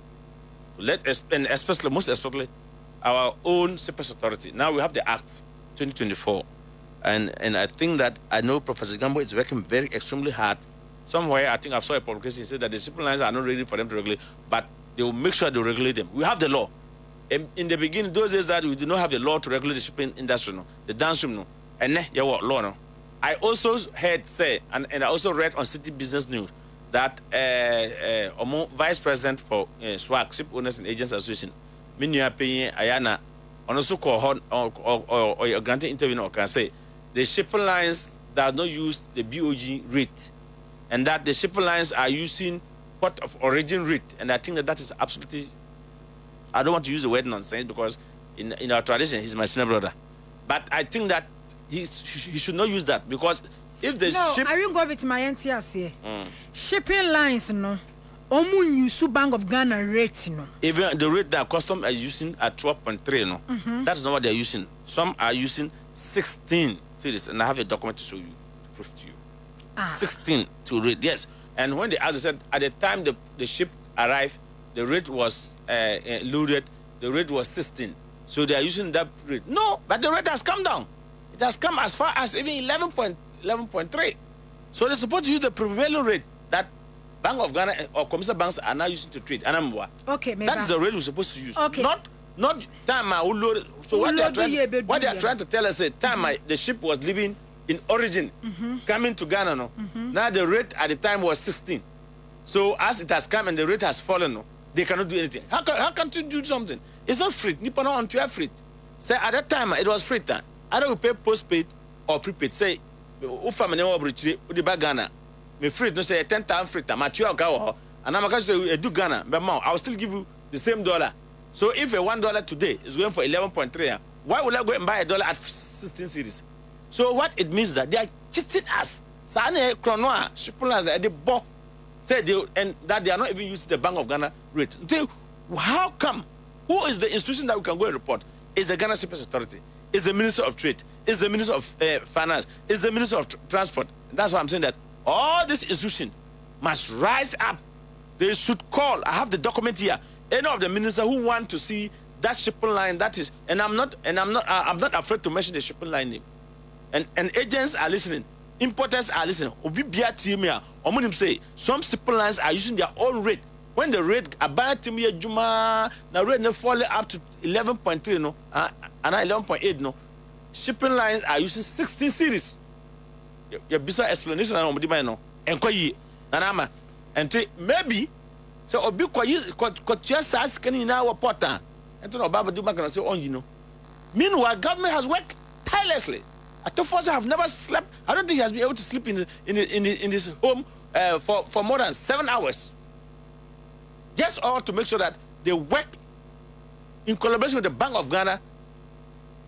And especially, most especially, our own Separate Authority. Now we have the Act 2024, and I think that I know Professor Gambo is working very extremely hard. Somewhere I think I saw a publication said that the shipping lines are not ready for them to regulate, but they will make sure they regulate them. We have the law. In the beginning, those days that we did not have the law to regulate the shipping industry, no, the downstream, no, and law, no. I also heard say, and I also read on City Business News that Vice President for SWAC, Ship Owners and Agents Association, Minya Payne Ayana, and also call or granted interview, or can say the shipping lines does not use the BOG rate, and that the shipping lines are using port of origin rate, and I think that is absolutely. I don't want to use the word nonsense because in our tradition he's my senior brother, but I think that he should not use that because if the ship. I will go with my NTS here. Shipping lines, no. Omun use Bank of Ghana rate, no. Even the rate that custom are using at 12.3, no. That's not what they're using. Some are using 16. See this, and I have a document to show you, to prove to you. 16 to rate, yes. And when they asked, they said at the time the ship arrived, the rate was loaded. The rate was 16. So they are using that rate. No, but the rate has come down. It has come as far as even 11.3. So they're supposed to use the prevailing rate that Bank of Ghana or commercial banks are now using to trade. Okay, that's the rate we're supposed to use. Okay. Not time. So what they are trying to tell us is time the ship was leaving in origin coming to Ghana. No? Now the rate at the time was 16. So as it has come and the rate has fallen, no, they cannot do anything. How can't you do something? It's not free. Nippon on to free. Say at that time it was free time. Either we pay postpaid or prepaid. Say, family the back Ghana. Me free no say 10,000 free time. And I'm going to say do Ghana, but I will still give you the same dollar. So if a $1 today is going for 11.3, why would I go and buy a dollar at 16 series? So what it means that they are cheating us. So I they bought say and that they are not even using the Bank of Ghana rate. How come? Who is the institution that we can go and report? Is the Ghana Shippers Authority? Is the Minister of Trade? Is the Minister of Finance? Is the Minister of Transport? That's why I'm saying that all these institutions must rise up. They should call. I have the document here. Any of the ministers who want to see that shipping line, that is, I'm not afraid to mention the shipping line name. And agents are listening. Importers are listening. Say some shipping lines are using their own rate. When the rate about Juma, the rate fall up to 11.3 no, and 11.8 no, shipping lines are using 16 series. Your business explanation on the no, and maybe so obi kwa just asking in our porta and to Baba do back and say on you know. Meanwhile, government has worked tirelessly. Atofos have never slept. I don't think he has been able to sleep in his home for more than 7 hours. Just all to make sure that they work in collaboration with the Bank of Ghana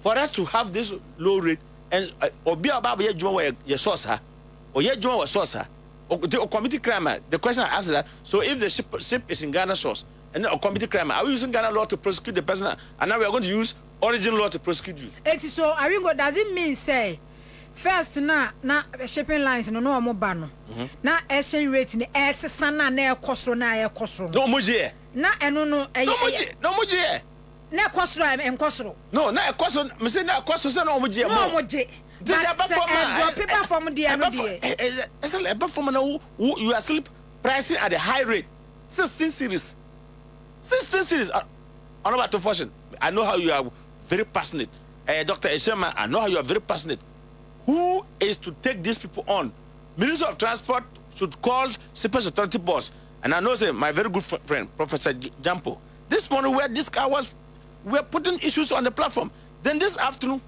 for us to have this low rate and obi Baba ye juma ye source or ye juma source. The committee crime, the question I asked is that, so if the ship is in Ghana source and a committee crime, are we using Ghana law to prosecute the person? And now we are going to use origin law to prosecute you. So are we going, does it mean say first na shipping lines no more ban na exchange rate ni sana na ekosro na ekosro no moje na eno no no moje na ekosro enkosro no na ekosro me say na ekosro say no moje no moje. You are still pricing at a high rate. 16 series. 16 series. I know how you are very passionate. Dr. Eshema, I know how you are very passionate. Who is to take these people on? Minister of Transport should call Shippers Authority boss. And I know my very good friend, Professor Jampo. This morning where this guy was, we were putting issues on the platform. Then this afternoon,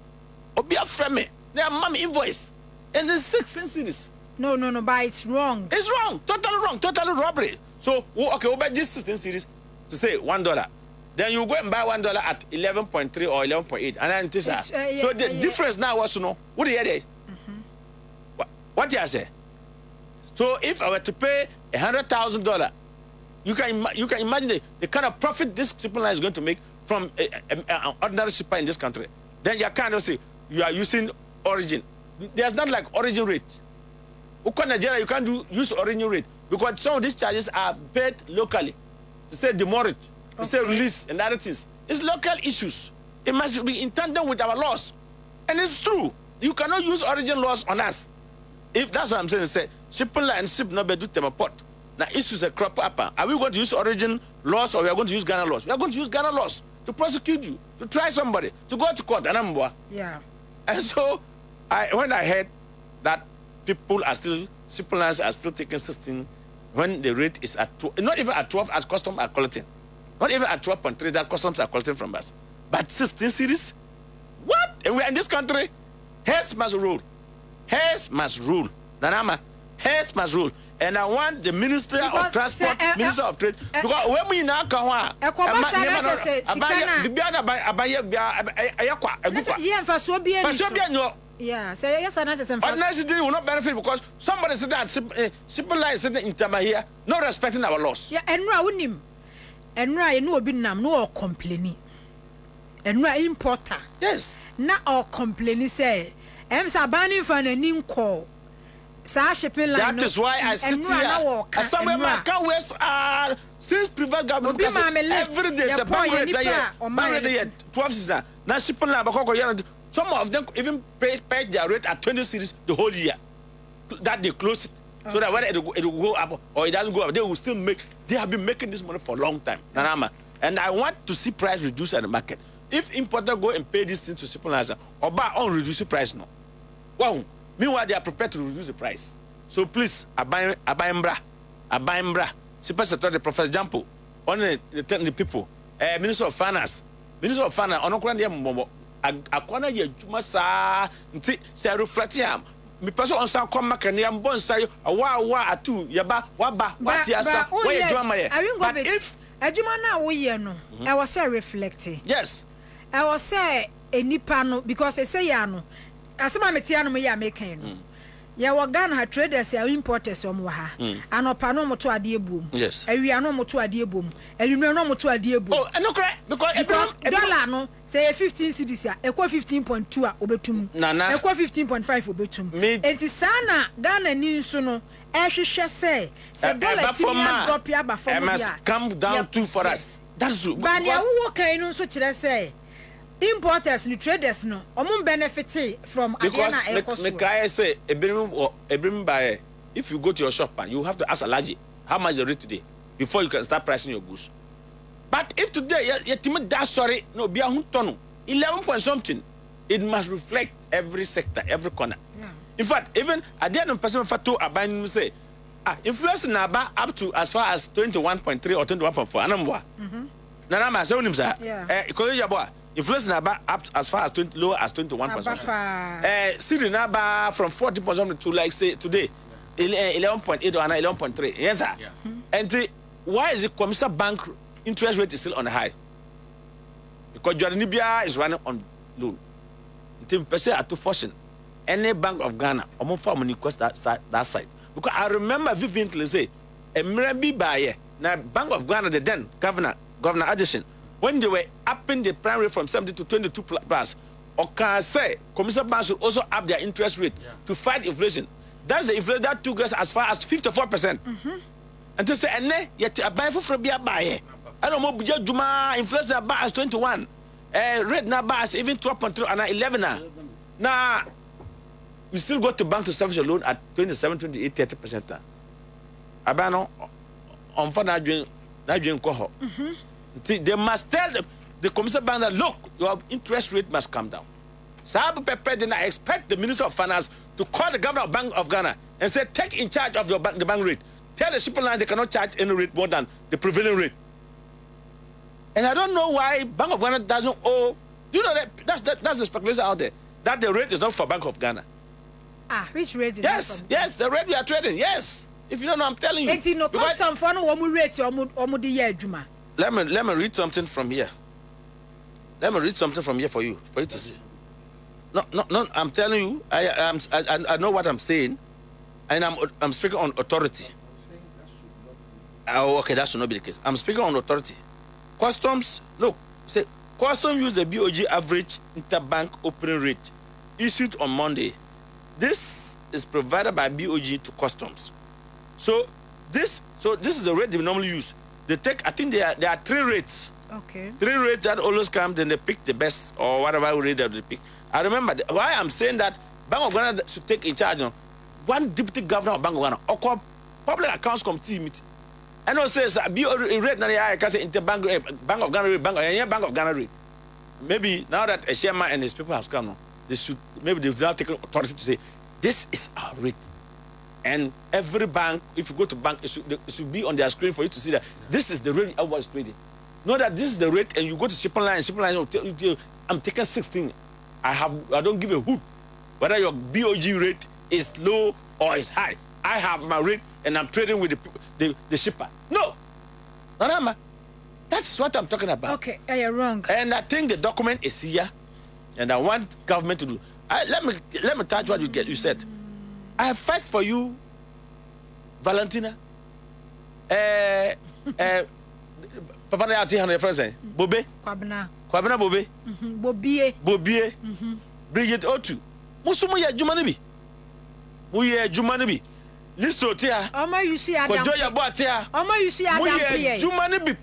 Obia Freme. They are mommy invoice. And there's 16 cities. No, but it's wrong. It's wrong. Totally robbery. So, okay, we'll buy just 16 cities to say $1. Then you go and buy $1 at 11.3 or 11.8. And then so the difference now was to know, what do you hear? What do you say? So if I were to pay $100,000, you can imagine the kind of profit this shipping line is going to make from an ordinary shipper in this country. Then you kind of say, you are using origin. There's not like origin rate. Nigeria, you can't use origin rate because some of these charges are paid locally. To say demurrage, to say release and other things. It's local issues. It must be in tandem with our laws. And it's true. You cannot use origin laws on us. If that's what I'm saying, say shipping line ship no be do them port. Now issues a crop up. Are we going to use origin laws or we are going to use Ghana laws? We are going to use Ghana laws to prosecute you, to try somebody, to go to court. Yeah. And so when I heard that people are still, shipping lines are still taking 16 when the rate is at 12, not even at 12 as customs are collecting. Not even at 12.3 that customs are collecting from us. But 16 cities? What? And we're in this country? Heads must rule. Heads must rule. Nanama, heads must rule. And I want the Minister of Transport, Minister of Trade, because when we now come on, yeah, say yes, and will not benefit because somebody said that shipping line sitting in Tama here, not respecting our laws. Yeah, and Rawunim, and Ray no binam no complaining, and Ray importer. Yes, not all complaining say, I'm Sabani for an inco. Shipping line. That is why I sit here. As somewhere my car was since private government every day is a bank rate 12 season. Now shipping line, some of them even pay their rate at 20 cities the whole year. That they close it. Okay. So that when it will go up or it doesn't go up, they will still make. They have been making this money for a long time. And I want to see price reduce at the market. If importer go and pay this thing to shipping lines or buy on reduce price no. Wow. Meanwhile, they are prepared to reduce the price. So please, abaimbra. Super Secretary, Professor Jampo, on the people, Minister of Finance, on Okran, Akwana Yajuma sa, say reflectiam. Me person on some come back and yam bon say, wa atu, yaba, waba, what yasa, where you drama. But if Ajumana we no, I was say reflecting. Yes. I was say a nipano because I say yano. As my metiano me ya making. Ya Ghana traders ya importers omwa anopano moto ade boom. Yes. Awia no moto ade boom. Awia no moto ade boom. Oh, no correct because dollar no say 15 cedis ya ekwa 15.2 a obetum. Ekwa 15.5 obetum. Enti sana Ghana ni nso no ehwehwe say dollar ti ya drop ya ba from there. Must come down too for us. That's true. But ya wo kan no so kire say importers and traders no omo benefit from Agena because me guy say ebrim buy if you go to your shop and you have to ask Alaji how much the rate today before you can start pricing your goods. But if today you timid that sorry no be a huntono 11 point something, it must reflect every sector, every corner. Yeah. In fact, even at the end of person fato abandon say inflation na ba up to as far as 21.3 or 21.4 anamwa. Nanama say unim sa because you boy inflation about up as far as low as 21%. City now from 40% to like say today 11.8 or 11.3. Yes, sir. Yeah. And why is the commercial bank interest rate is still on high? Because Jordanibia is running on loan. Until person at to fortune. Any Bank of Ghana, or more for money cost that side. Because I remember vividly say, a maybe buyer now Bank of Ghana the then Governor Addison. When they were upping the prime rate from 70 to 22 plus, or can say commercial banks should also up their interest rate to fight inflation. That's the inflation that took us as far as 54%. And to say, and then yet a buy for be a buyer. I don't know, Juma inflation about as 21. Rate now as even 12.3 and 11 now. Now, we still go to bank to service your loan at 27, 28, 30%. Abano on for Nigerian cohort. They must tell the commercial bank that look, your interest rate must come down. Sabu Pepe did not expect the Minister of Finance to call the Governor of Bank of Ghana and say, take in charge of your the bank rate. Tell the shipping line they cannot charge any rate more than the prevailing rate. And I don't know why Bank of Ghana doesn't owe. You know that's the speculation out there that the rate is not for Bank of Ghana. Which rate is yes, yes, the rate we are trading. Yes, if you don't know, I'm telling you. It's no custom for no one rate or the year Juma. Let me read something from here. Let me read something from here for you to see. No. I'm telling you. I know what I'm saying, and I'm speaking on authority. Oh, okay, that should not be the case. I'm speaking on authority. Customs. Look, say Customs use the BOG average interbank opening rate issued on Monday. This is provided by BOG to Customs. So this is the rate they normally use. They take, I think there are 3 rates. Okay. 3 rates that always come, then they pick the best or whatever rate that they pick. I remember why I'm saying that Bank of Ghana should take in charge. One deputy governor of Bank of Ghana, or public accounts committee meeting. And also says be rate na I can say interbank Bank of Ghana rate, Bank of Ghana rate. Maybe now that a chairman and his people have come, they've now taken authority to say this is our rate. And every bank, if you go to bank, it should be on their screen for you to see that this is the rate everyone is trading. Know that this is the rate, and you go to shipping line will tell you, I'm taking 16. I don't give a hoot whether your BOG rate is low or is high. I have my rate, and I'm trading with the shipper. No, that's what I'm talking about. Okay, you're wrong. And I think the document is here, and I want government to do. Let me touch what you said. I fight for you, Valentina. Papa na ati hano friends say Bobe. Kwabena Bobe. Bobie. Bridget Otu. Musumu ya adwuma ne bi. Mu ye adwuma ne bi. Listo tia. Oma you see Adam. Kojo ya bo tia. Oma you see Adam. Mu ye adwuma ne bi.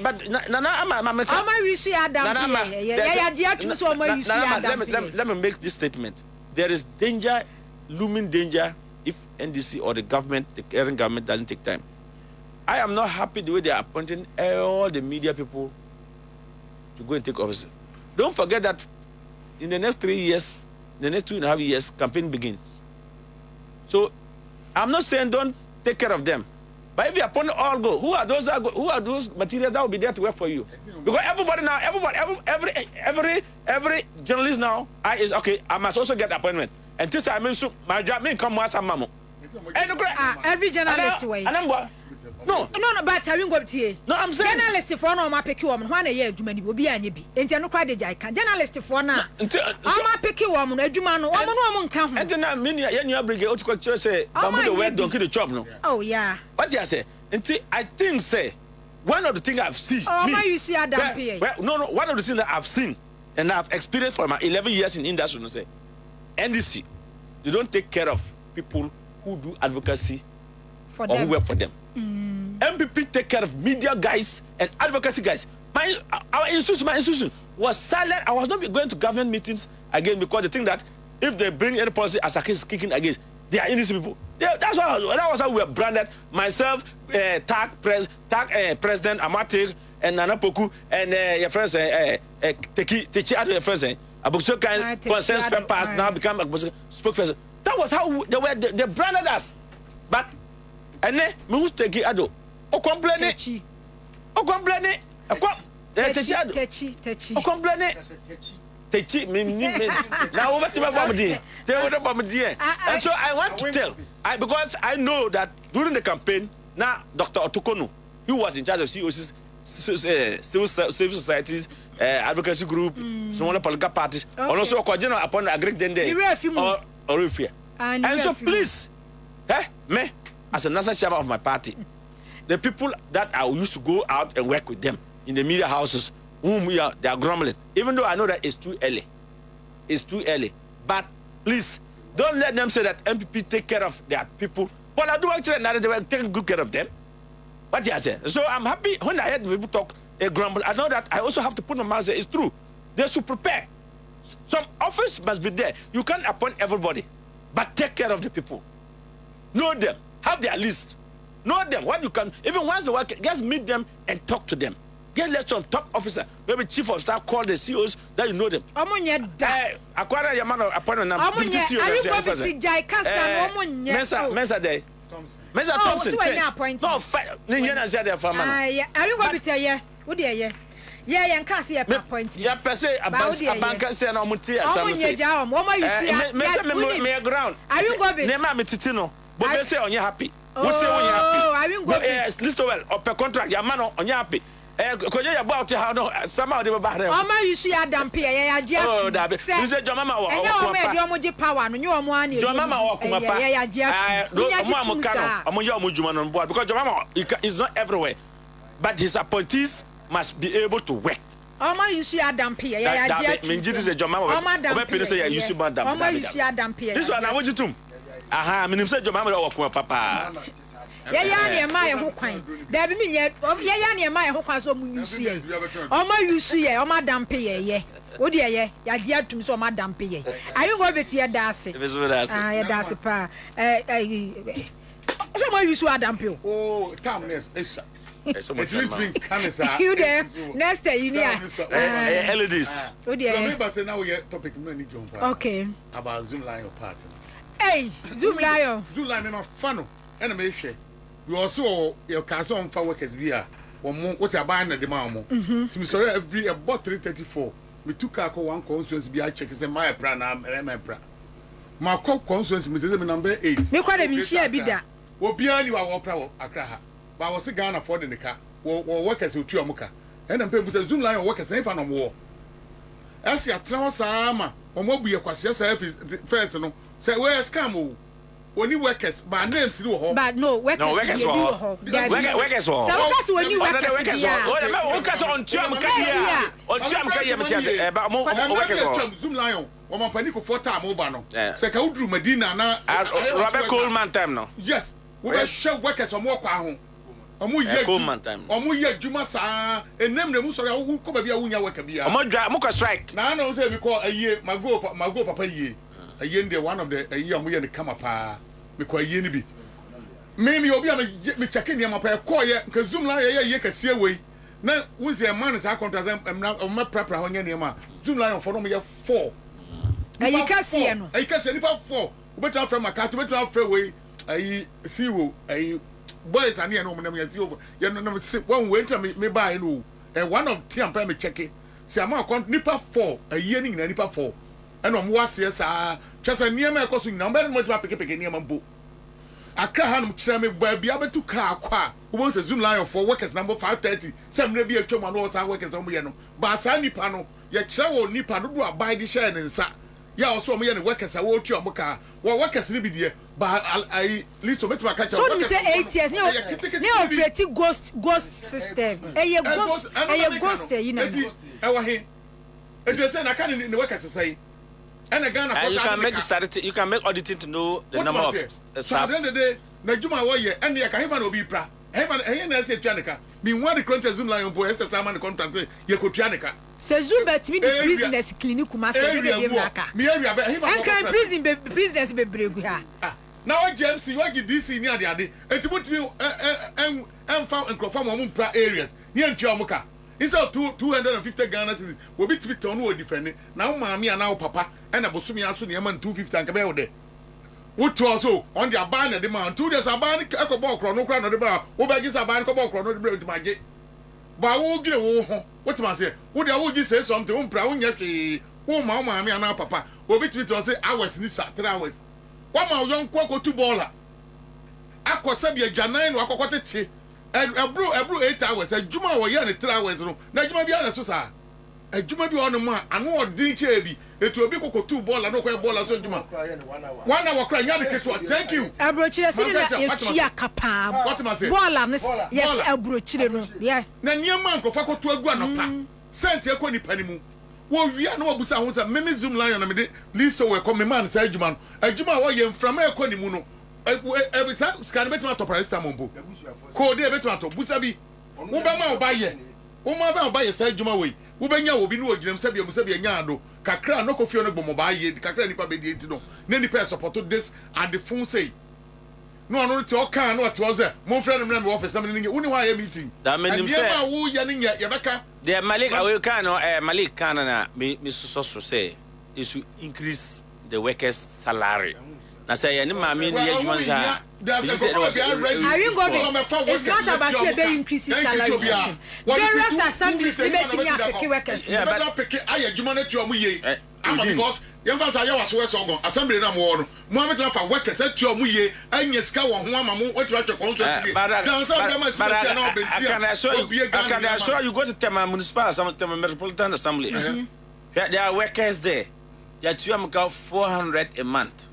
But nana ama Oma you see Adam. Yeah, dia tumi so Oma you see Adam. Let me make this statement. There is danger, looming danger, if NDC or the government, the current government doesn't take time. I am not happy the way they are appointing all the media people to go and take office. Don't forget that in the next 3 years, the next 2.5 years, campaign begins. So I'm not saying don't take care of them. But if you upon all go, who are those materials that will be there to work for you? Because everybody now, every journalist now, I must also get appointment. And this I mean, so my job may come once a mamo. Every journalist way. No, but I won't go to you. No, I'm saying journalist for no, my picky woman, one a year, Jumani will be any be. And no credit, I can. Journalist for now. I'm a picky woman, a Jumano, woman come. And then I mean, you bring out to church, say, I'm going to wait, don't get a job, no. Oh, yeah. What you say? And I think, say, one of the things I've seen. Oh, my, you see, I don't pay. No, one of the things that I've seen and I've experienced for my 11 years in industry, say, NDC, they don't take care of people who do advocacy for or them. Who work for them. MPP take care of media guys and advocacy guys. My institution was silent. I was not going to government meetings again because they think that if they bring any policy as a case kicking against, they are innocent people. That was how we were branded. Myself, President Amatik and Nana Poku and your friends Techi Ado, your friends Abuso kind consensus papers now become a spokesperson. That was how they branded us. But and then me who take Ado. O complain. Techi Techi. O complain. Techi me now what about me? And so I want to tell because I know that during the campaign now Dr. Otukonu, he was in charge of COC's civil societies advocacy group, smaller political parties, and also coordinator upon a great day or if and so please me as a national chairman of my party, the people that I used to go out and work with them in the media houses, they are grumbling. Even though I know that it's too early. It's too early. But please, don't let them say that MPP take care of their people. Well, I do actually know that they were taking good care of them. What you say? So I'm happy when I heard people talk a grumble. I know that I also have to put my mouth and say it's true. They should prepare. Some office must be there. You can't appoint everybody, but take care of the people. Know them. Have their list. Know them. What you can, even once a while, just meet them and talk to them. Get let some top officer, maybe chief of staff, call the CEOs that you know them. Acquire your man appointment number. Mensa day. Mensa Thompson. No, Nina said their family. Are you going to tell you? What do you? Yeah, and can't see a point. Yeah, per se, a banker said, I'm with you. I'm ground. Are you going to name me Titino? But they say on you happy. Who say when you happy? I will go. Yes, list well or per contract, your man on you happy. Because you're about to have somehow they were bad. Oh, you see, I damn pay. Oh, that is your mama or your power. And your money, your mama or Mujuman on board because your mama is not everywhere. But his appointees must be able to work. Oh, you see, I damn pay. Yeah, Jesus, your mama. Oh, say you see, madam. Oh, you see, I damn pay. This one I want you to. Aha, I mean, said your mama or papa. Yeah, near my who quine. There be me yet. Yeah, near my who can so you see. You see, madam pay. Yeah. Oh, dear, yeah, dear to so madam pay. Are you going to see a dassy? Dassy pa. Someone you saw damn pay. Oh, come, yes. You there? Next day, you near. Ladies. Oh, dear. Now we get topic many John. Okay. About Zoom Lion party. Hey, Zoom Lion. Zoom Lion, funnel. Enemy share. We also your castle on 4 workers via what you are buying at the mammo. To me, sorry, every about 334. We took our one constituency be I check is my brand and my brand. My co constituency is number 8. Me quite a bit be that. Will be only our opera Accra. But I was a gun affording the car. Workers who chew muka. And then people Zoom Lion workers ain't on war. As your Trans-Ama, or what be a question first, no. Say, where's Camu? Only workers, by names, but no workers. No workers. Workers. So when you workers on Cham on Cham about more workers. Zoom Lion, or my panic for time Obano. Second Medina, Robert Coleman time no. Yes, we will show workers on more home. Coleman time. Or more yet Jumasa, and name the Musa who come be a winner worker. Moka strike. Now I know say we call a year, my go papa year. A year, one of the young we and come up. Because a year bit. Maybe you'll be on me checking him up a quiet because Zoom Lion, you can see away. Now, with your man is our contract, I'm not my proper on any man. Zoom Lion for me 4. You can see no. You can see nipa 4. Ubeta from Makati, ubeta from way. See boys and no man see over. You know one winter me buy no. And one of Tiam pay me check it. See I'm account nipa 4 a year ning nipa 4. And on was yes just a near my cousin number much pick near mambo. I can't tell me where be able to car who wants a Zoom line for workers number 530. Some may be a chum and all our workers on me. But Sani Pano, yet Chow Nipa do a buy the share and sa. Ya also me and workers I walk your car. Well, workers be there, but I list of it to catch. So you say 8 years, no pretty ghost system. A ghost, you know. I was here. It was saying I can't in the workers to say. And again, you can make statistic. You can make auditing to know the number of staff. So at the end of the day, Najuma Warrior and the Akahivan will be pra. Heaven, and say Chanica. Meanwhile, the contract Zoom Lion boy, Saman the contract say, Yakuchanica. Says you bet me the business clinic, Master. And crime prison business be Briguha. Now, James, you want this in the other, and to put you and found and confirm on areas near Chiamuka. Instead of 250 Ghana citizens, will be to be torn or defending. Now, Mammy and now Papa, and a Bosumi Asun Yaman 250 and Cabell there. What also on the Abana demand 2 days a ban, a cobalt chrono crown of the bar, who baggies a ban cobalt chrono to my gate. But I won't get a war. What must I say? Would I would you say something? Brown yesterday, oh, Mamma, and now Papa, will be to say hours in this 3 hours. 1 more young quack 2 baller. I could say a janine or a tea. And a brew 8 hours, a Juma or yan 3 hours. Now you might be honest, sir. A Juma be on the man, and what did you it will be 2 ball and no ball as Juma. 1 hour crying, thank you. A brochure, what must I say? Yes, a brochure. Yeah. Nanya man go fako to agua sent your conny penny. Well, we are no busa was a meme Zoom line on a list of come man, said Juman. A Juma way from a conny muno. Every time, scan better to price Tamombo. Code a better to Busabi. Ubama buy ye. Umama buy a side Juma way. Ubanya will be no Jim Sabia Musabia Yado. Kakra no coffee on a bomb by ye, Kakra Nipa Bediatino. Nanny pair supported this at the phone say. No, I know to all can what was there. Mon friend and member office, something you wouldn't why meeting. That means you say, who yanning yet, Yabaka? The Malik, I will can Malik Canana, Mr. Soso say, is to increase the workers' salary. I say, any mammy, are you going to? It's not about say increasing salary. Various assemblies limiting your workers. Yeah, but pick I had humanity because young fans are yours were so assembly number 1. Mohammed for workers at your muye and your scout on one what you contract. I can assure you go to Tema Municipal, some Metropolitan Assembly. There are workers there. Yet you have 400 a month.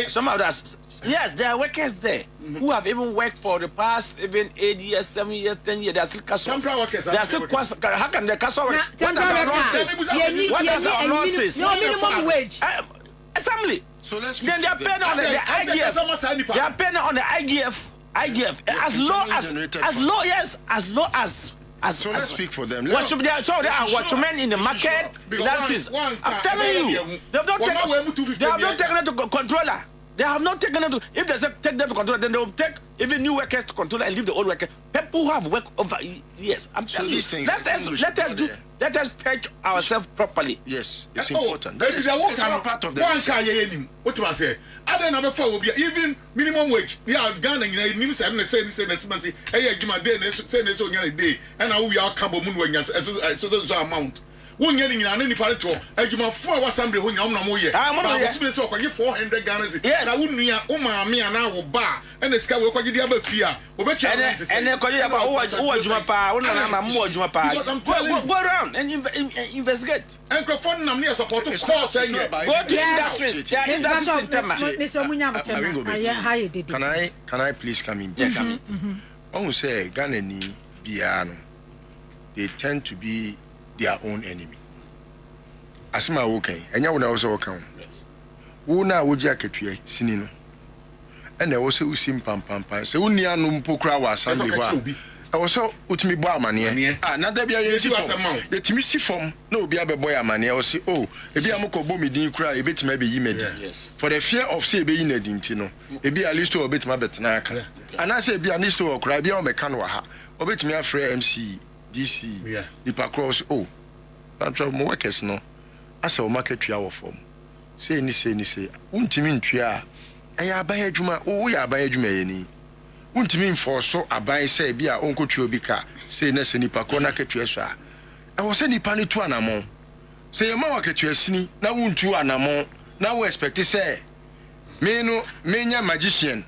Some of us, yes, there are workers there who have even worked for the past even 8 years, 7 years, 10 years. They are still casual. They are still how can they casual? What does our losses? No minimum wage. Assembly. So let's then they are paying on the IGF. They are paying on the IGF as low as. So let's speak for them. What should they are watchmen in the market? That is, I'm telling you, they have not taken it to controller. They have not taken it to. If they take them to controller, then they will take even new workers to controller and leave the old workers. People who have worked over years. I'm telling you. Let us purge ourselves properly. Yes, it's important. That is part of the what do I say? I don't know before will be even minimum wage. Yeah, Ghana, you know, say, hey, give my day, say, so day, and I will are Cabo Moon so amount. 1 year in any part of a 4 hours Sunday when you're no more. I'm so 400 Ghana. Yes, I wouldn't hear Oma me and I will bar and it's going to the other fear. And then call you about go around and investigate. And Crofon, I'm near support to go to industries. Can I please come in? I will say Ghana ni Biano. They tend to be their own enemy. Asima wokan, enya wona wo se wokan. Wo na wo gia ketue sinino. Ena wo se usim pam. Se woni anu mpokura wa assembly ho a. E wo so utimi bo amane. Ah, na da bia ye si fom. Ye timi si fom, na obi abeboy amane. O se oh, ebi amokobo medin kura, ebetima be yi medin. For the fear of say be yi nadin ti no. Ebi at least obetima betena aka. Ana say ebi at least o kura bia o meka no ha. Obetimi afre MC DC nipa cross oh that's more workers no asa o market tua wo form say ni untimi ntua ɛyɛ aban adwuma wo yɛ aban adwuma yɛ ni untimi mfoso aban say bia onkotua obi ka say na se nipa ko na ketua so a ɛwɔ sɛ nipa ne tu anamon say yɛ ma wa ketua sini na wuntu anamon na wo expect say me no menya magician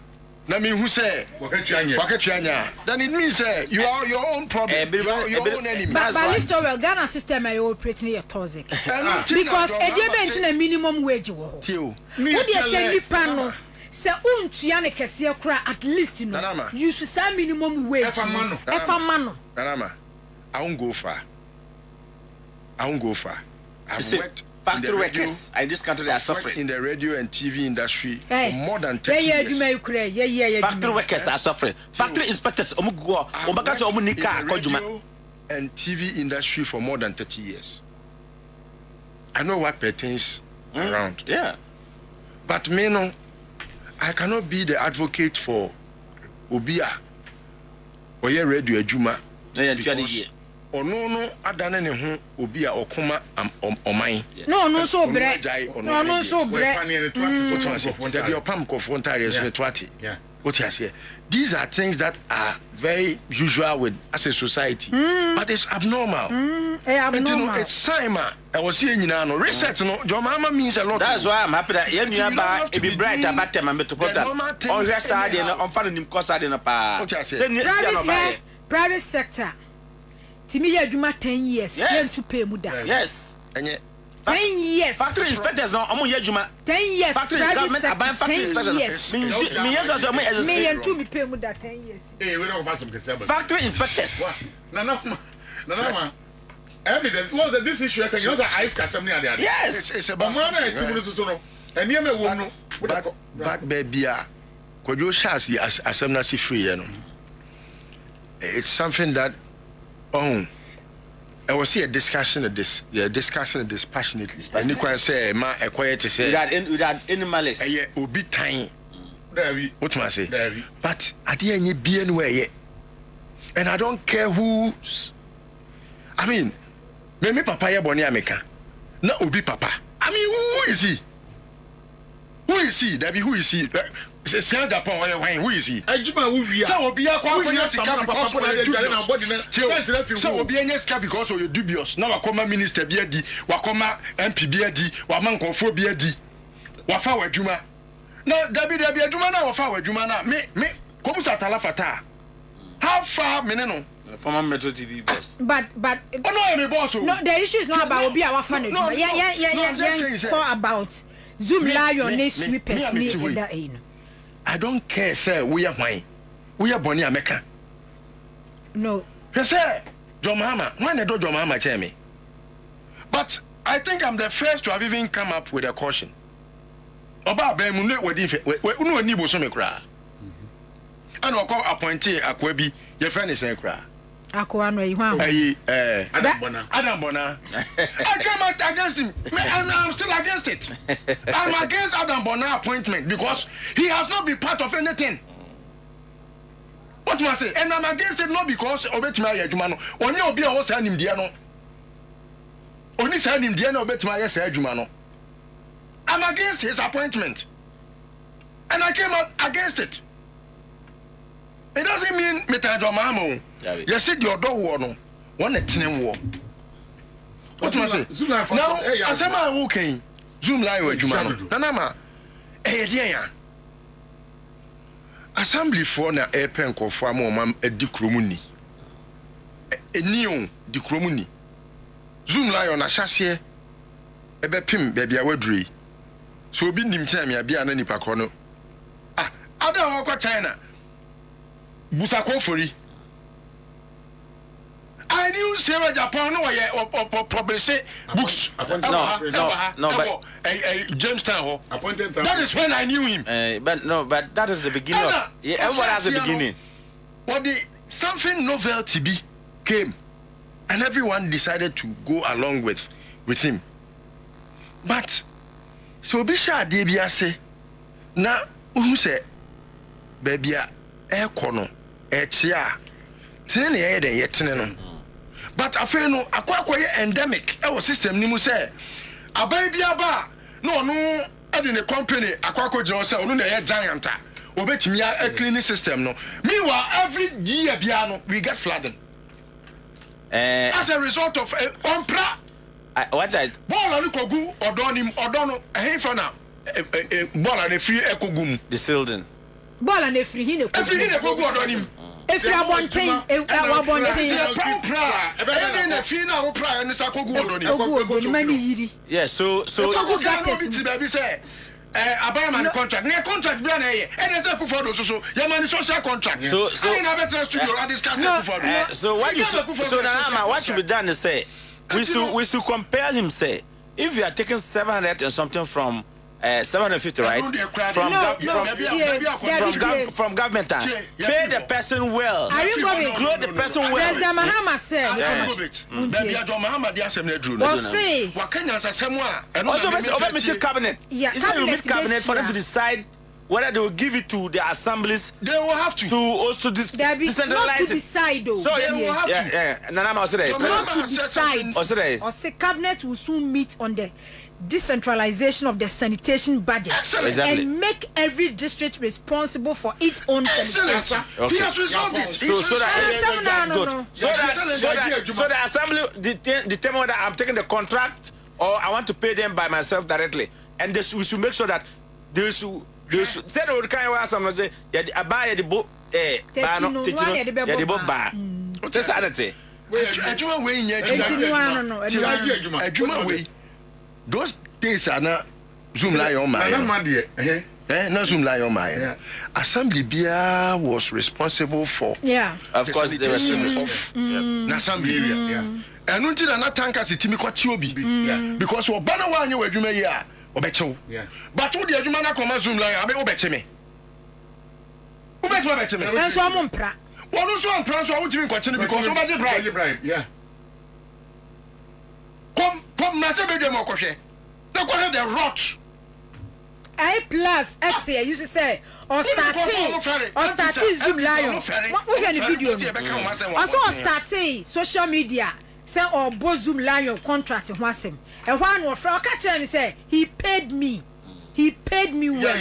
na me hu say wakatuanya then it means say you are your own problem your own enemy. But Listo Ghana system I operating here toxic because edebe na minimum wage wo ho what dey say nipa no say untua ne kese kura at least you know you should say minimum wage efa mano Nanama I won't go far I've worked factory workers in this country are suffering in the radio and TV industry for more than 30 years. Factory workers are suffering. Factory inspectors radio and TV industry for more than 30 years. I know what pertains around. Yeah. But me no, I cannot be the advocate for Obia or your radio Juma. No adane ne ho obi a okoma oman no so bre no so bre the opam confrontare so twati what you say these are things that are very usual with as a society but it's abnormal it's sign I was seeing nyina no research no jomama means a lot. That's why I'm happy that you ba e be bright about them and metropolitan on your side and on fan nim course side na pa private sector Timi adwuma 10 years yen to pay mu da yes 10 years factory inspectors no omo ye adwuma 10 years factory government aban factory inspectors me yes as me as me yen to be pay mu da 10 years we don't have some factory inspectors no evidence was this issue can you say ice kasam ni ade yes it's about man na etumu so no eni me wo no but baby a kwadwo shas asam na si free no it's something that I was here discussing this passionately. And you can say, "Ma, a quiet to say without any malice." Obi time. What must I say? But I didn't be anywhere yet, and I don't care who's. I mean, me papa ya boni America. Na Obi papa. I mean, who is he? Who is he? Dabi, who is he? Who is he? So Obi because of your dubious. Now wakoma minister biadi, wakoma MP biadi, wamankofo biadi, wafa wajuma. Now Dabi aduma na wafa wajuma na me komusa talafata. How far meneno? Former Metro TV boss. But oh no, I'm a boss. No, the issue is not about Obi wafa no. Yeah. Call about Zoom Lion ne sweepers ni eda ein. I don't care, sir. We are wine. We are Bonnie America. No. Yes, sir. John Mahama. Why not John Mahama tell me? But I think I'm the first to have even come up with a caution. About Bemune, we no need to some cry. And I'll call appointee Akwebi, your friend is a cry. Adam Bona. I came out against him, and I'm still against it. I'm against Adam Bona appointment because he has not been part of anything. What must I say? And I'm against it not because Obetimaya Jumano. Only Obia was him Diano. Only send him Diano Obetimaya said Jumano. I'm against his appointment. And I came out against it. It doesn't mean Metajomamo. You said your dog war no. One at war. What must I say? Now, as a man who came, Zoom live with Jumano. Nanama, dear. Assembly for na airpen conform mam a dikromuni. A neon dikromuni. Zoom lion a chassis. A bepim, baby, I would dream. So be nim time, ya be an any pacono. Ah, I don't walk China. Busako Furi. I knew Sarah Japan or probably say books. No, but Jamestown. That is when I knew him. But that is the beginning. Everyone has a beginning. What something novelty be came, and everyone decided to go along with him. But so Bisha Debia say, now who say, baby, air corner, air chair, ten year yet. But I feel no, a endemic. Our system, Nimu say, aban bi aba no no e de ne company akwako jiro say onu na giant obetimi a cleaning system no meanwhile every year bia no we get flooding as a result of ompra what I ball on kogu odono ehfa na ball on free ekogum the Silden ball on free hine kogu odonim if you are wanting yeah so Abayaman contract. Near contract, and there's a Kufado so Yamani social contract. So studio and discuss so what you so now what should be done is say we should compare him say if you are taking 700 and something from 750 right from government pay the person well clothe the person well. President Mahama said also cabinet cabinet for them to decide whether they will give it to the assemblies. They will have to also decentralize not to decide though. So they will have to. Not to decide. Or say cabinet will soon meet on the decentralization of the sanitation budget. Exactly. And make every district responsible for its own sanitation. He has resolved it. So the assembly determine whether I'm taking the contract or I want to pay them by myself directly, and we should make sure that they should say they would kind of some say I buy the book the book bar. Just sanity. Those days are not Zoom lie on my no Zoom lie on my assembly bia was responsible for of course they were of assembly area and until na tanka sitimi kwachi obi because we bana wa anya wadwuma yi a obechew but wo de adwuma na koma Zoom lie abe obeche me enso amompra wonu so ampra so wo timi kwachi because obeje bribe Come na se be dem okohwe. Na ko the rot. I plus X here you say or starting Zoom lion. What hear the video? Also starting social media say or bo Zoom lion contract ho asem. E one wo fra ka tell me say he paid me well.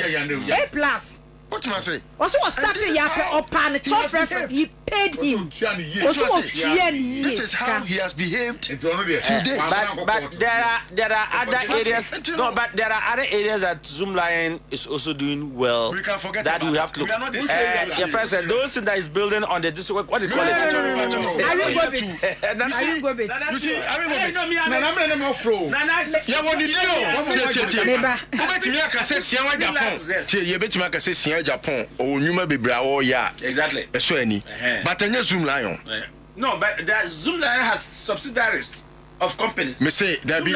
A plus. What must say? Also was starting ya or pan reference he paid him. Also this is how he has behaved today. But there are other areas. No, but there are other areas that Zoom Lion is also doing well. We can forget that we have to look. Your friend said those things that is building on the district. What do you call it? I will go bit. You see, I will go bit. I'm not fro. Yeah, what did you? Japan or Numa Bibra or ya exactly. But I Zoom Lion. No, but Zoom Lion has subsidiaries of companies. Me say there be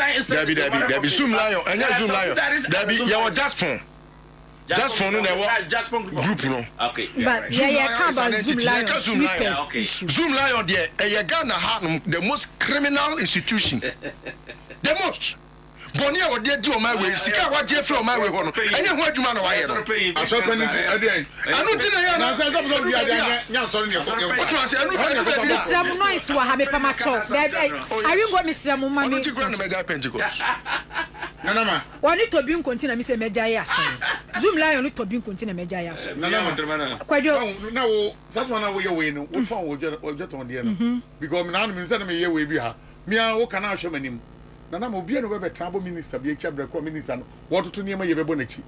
Zoom Lion and Zoom Lion. There be your just phone. Just phone no just phone group no. Okay. But come about Zoom Lion. Okay. Zoom Lion there a Ghana had the most criminal institution. The most. Bonia or dear do my way, Sika what dear from my way. And you want to man away. I'm so penny. I don't think I know. Have a pamacho. I will go Mr. Mumma Pentecost. Nanama. One to be continue, Miss Medias. Zoom Lion to be continue Medias. Nanama. Quite no, that's one way away. No phone will just on the end. Because Nan means that me we be her. Mia, what can I show him? Nana mo bia no be travel minister be echa breko minister no what to niam ye bebo nachi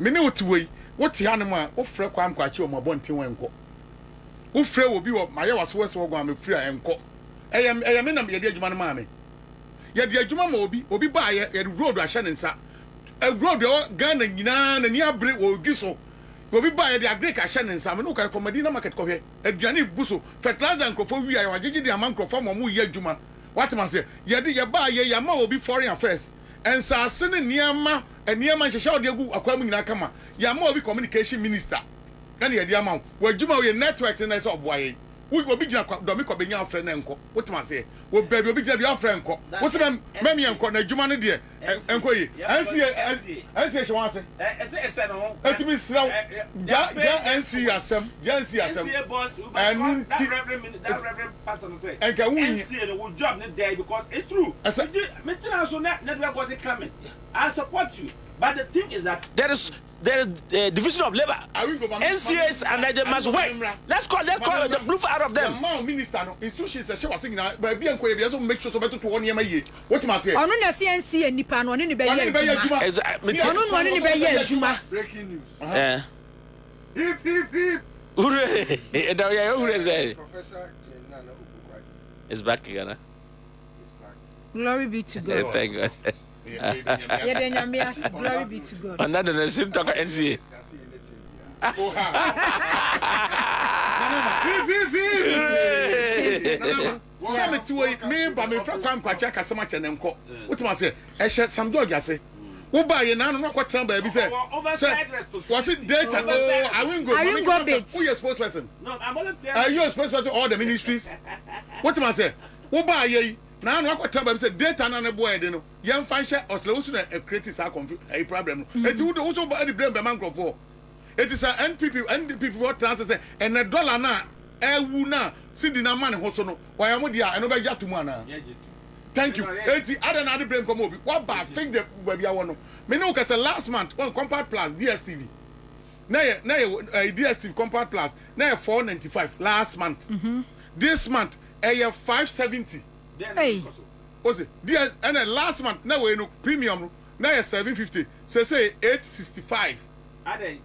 me ne otuwei what ya no ma wo frɛ kwa amkwachi o mo bonten wenko wo frɛ obi wo maye waso waso gwa me frɛ enko eyam me na ye de adwuma no ma me ye de adwuma ma obi ba ye road ahye ne nsa road o Ghana nyina na ni abre wo gi so obi ba ye de agrek ahye ne nsa me no ka komadi na market ko hwe aduane buso fertilizer nkrofo wi aye wagigi de am nkrofo mo ye adwuma. What man say? Yadi yaba ye yama obi foreign affairs. And sa sene niyama nhehya ode agu akwamu nyina kama. Yama obi communication minister. Kan yadi ama. Wajuma we network na say oboaye. we go big jam do me ko benya friend enko what ma say wo baby obi jam your friend enko what me enko na adwuma no de enko yi NCA she wan say ese no etimi sraw ja NCA asem boss that reverend pastor no say enka wunyi NCA no will job not there because it's true me tell so network was coming I support you but the thing is that there is division of labor. NCAs and they must work. Let's call the blue out of them. The minister no institution says she was saying now, but be encouraged. We have to make sure so better to 1 year my year. What you must say? Onu na CNC nipa no ni be ye. Onu ni be ye adwuma. Breaking news. Hip. Hooray! Hooray! Professor Nana Obukwadi. It's back again. Glory be to God. Thank God. Glory be to God. And then the same talk NCA. Me to me ba me fra kwan kwacha kasema chene nko. What you say? E she Sam George ase. Wo ba ye na no kwatra ba bi say. Was it data? I won't go bit. Who your spokesperson? No, I'm only there. Are you a spokesperson all the ministries? What you say? Wo ba ye na no akwata ba say data na ne boy de no yem fan hye osle so na create sa a problem no eti wo so ba the blame be man crofo it is a NPP what trans say and a dollar na ewu na sidi na man ho so no why am dia eno be jatu mu ana thank you eti ada na the blame come obi what ba think the we bia wo no me no ka say last month on compact plus DSTV na DSTV compact plus na 495 last month this month 570. Hey. What's it? And then last month, now we no premium, now 750. Say 865. Ade,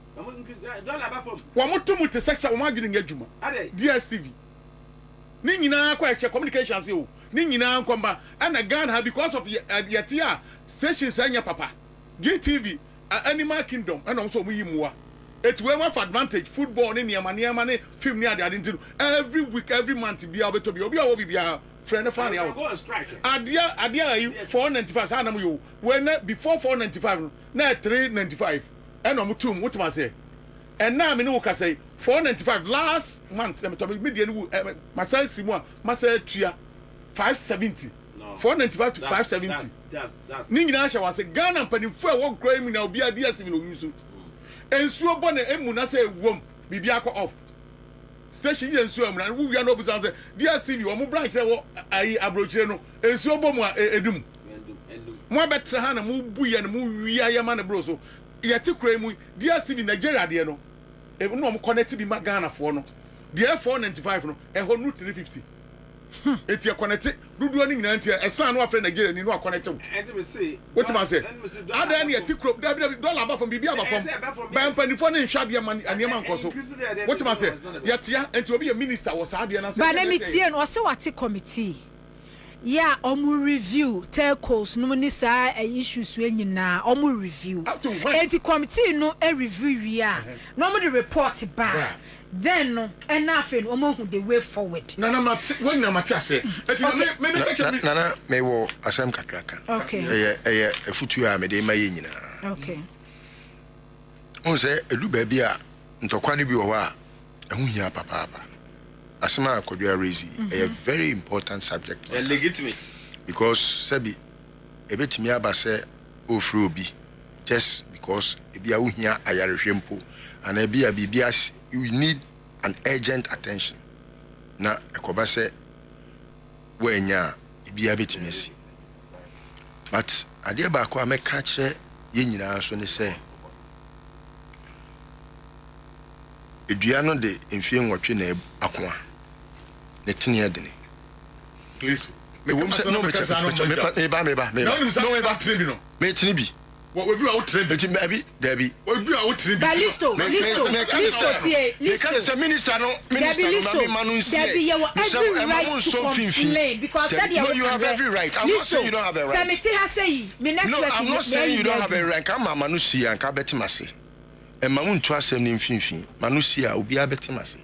one more to mute section, one getting a juma. DSTV. Nina quite check communications you. Nina comba and a gun have because of your stations and your papa. GTV, Animal Kingdom, and also we more. It's where we have advantage football in your money, film near the identity. Every week, every month, be able to be friend of funny out. Adia 495 sanam you when before 495 na 395 and no mutum what must say and now me no ka say 495 last month me to me dey my size simua ma say tua 570 495 to 570 that's ni nyina sha was Ghana mpanimfo a wo kra mi na obi adia sim no yusu ensuo bo na emu na say wom bibia ko off station yen so amna wo wia no busan say DSTV wo mo branch wo ayi abrochire no ensuo bom a edum mo betre ha na mo buye na mo wia ya ma na bro so yete kura mu DSTV Nigeria de no e no mo connect bi ma Ghana fo no de 495 no e ho no 350 eti e connect dudu ani nyina ntia e san no afre Nigeria ni no connect wo what you say ada na yete kura dollar ba from bibia ba from ba mpanifo ne nhwade man anema nkoso what you say yete ya enti obi ye minister wo sa de na say ba na metie no se wate committee yeah omu review telcos no ni sa issues we nyina omu review enti committee no e review wi a no omu the report ba then no enough no omu hu the way forward nana when na matia say nana me wo asem kakraka okay eh efutu a me de ma ye nyina okay on say elu ba bi a ntokwa ne bi wo a ehu hia papa asema akodua raise a very important subject legitimate because sabi ebetimi abase ofro obi just because ebia wo hia ayarehwempo and ebia bibia you need an urgent attention na ekoba se wanya ebia betimi asi but ade ba ko ameka kire ye nyina so ne se edua no de mfie nwotwe na akoa ne tini adene please me wom se no me ba me tini bi what we do out train beti abi dabi we do out train listo tie listo say minister no manu nsi dabi you every right to complain because that you have every right. I'm not saying you don't have a right. Samiti ha say me network no I'm not saying you don't have a right. Come manu si anka betimase e mamu ntu asem ni mfinfin manu si a obi abetimase.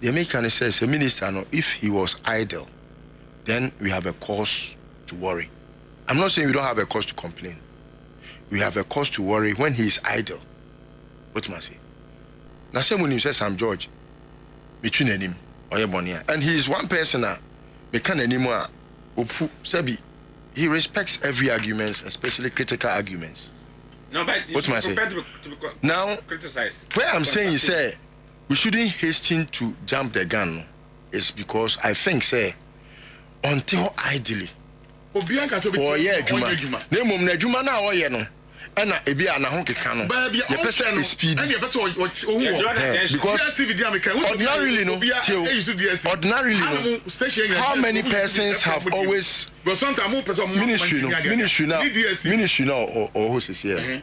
The American says a minister no if he was idle then we have a cause to worry. I'm not saying we don't have a cause to complain. We have a cause to worry when he is idle. What must I say? Now, say when you say Sam George, between him, Oyebonia. And he is one person me can anymore opu sabi he respects every argument, especially critical arguments. No, but what am I saying? Now criticize. Where I'm saying is we shouldn't hasten to jump the gun is because I think until ideally Obianka to be juma. Ne mum na juma na oye no. And ebi ana ho keka no your person is speed and your person because ordinarily no how many persons have always ministry now or who is here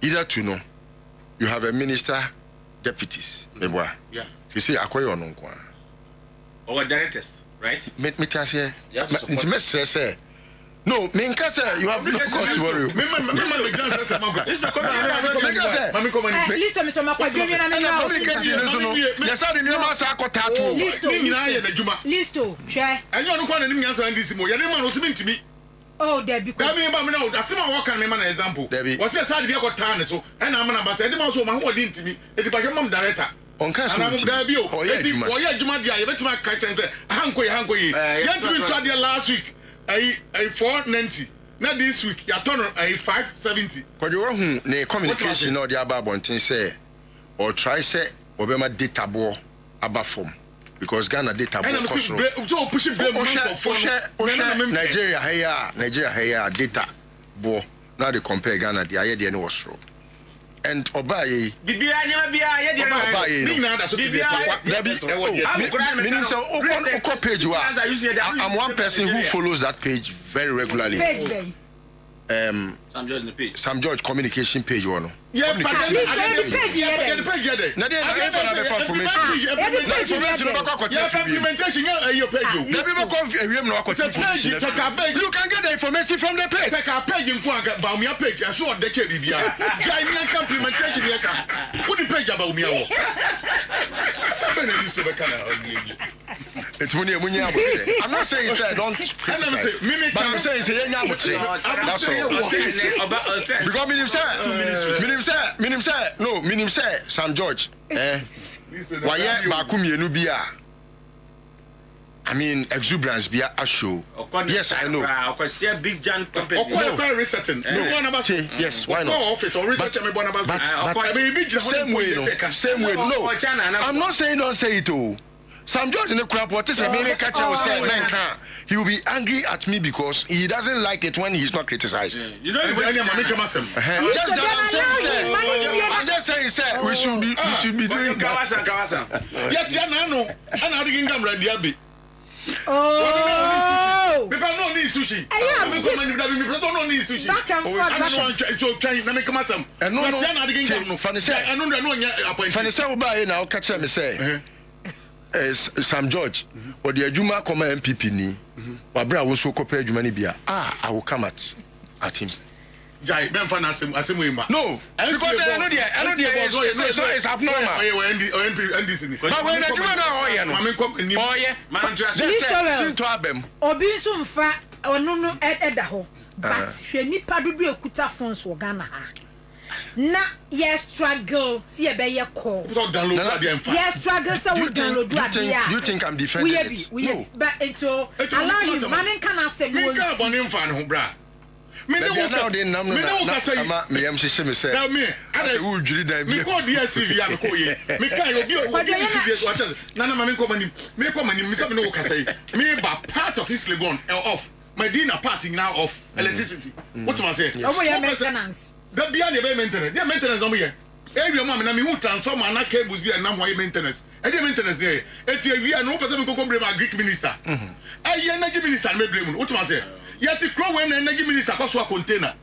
either to know you have a minister deputies yeah you see akoyo no nko or directors right me tell say intimate say no, Minkasa, you have no cause to worry. Listo, share. And you're not going to answer this more. You're the man who's been to me. Oh, Debbie. I mean, that's my work and my example. Debbie, what's your side of your time? So, and I'm an ambassador. The man who didn't to me, it's by your mom director. On Castle, I'm Debbie. Oh, yeah, Jumadia, you bet my catch and say, Hanko, you had to be last week. I 490. Not this week. You turn a 570. But you want the communication or the about one say or try say Obama data bo about form because Ghana data bo. Nigeria here data bo. Now they compare Ghana the idea no was true. And Obaye I'm one person who follows that page very regularly. Sam George communication page one. Yeah, but at least the page you can get the information from the page. I saw the page about me. I'm not saying don't criticize, but I'm saying that's all. Because minim say Sam George why bakumienu bia I mean exuberance bia a show. Yes, I know. Big John company. Yes, why not? Same way. No, I'm not saying don't say it all. Sam George in the crap what is a maybe catch will say he will be angry at me because he doesn't like it when he's not criticized. You know I'm just saying we should be doing oh, people don't need sushi. Back and forth. Sam George, or the Juma Coma MPP ni, Wabra will so compare Jumani Bia. I will come at him. Jai, Ben Fanassim, no, because I know it's abnormal. But when I do na yes struggle see e be ye call yes struggle so we download do you think I'm defending it? No, but it's so allow you man can asem no me ka bonin fan ho bra me no me am say me say now me say who dwiri dan bi me call DSTV am ko ye me ka you be na me ko mani me say me no ka say me ba part of his legon off my dinner party now off electricity what am I say maintenance the beyond the maintenance. The maintenance no here. Every moment na me who transform na cables be na why maintenance. E dey maintenance there. E we are no person go blame our Greek minister. Energy minister me blame. What am say? Yet the crow when energy minister cost a container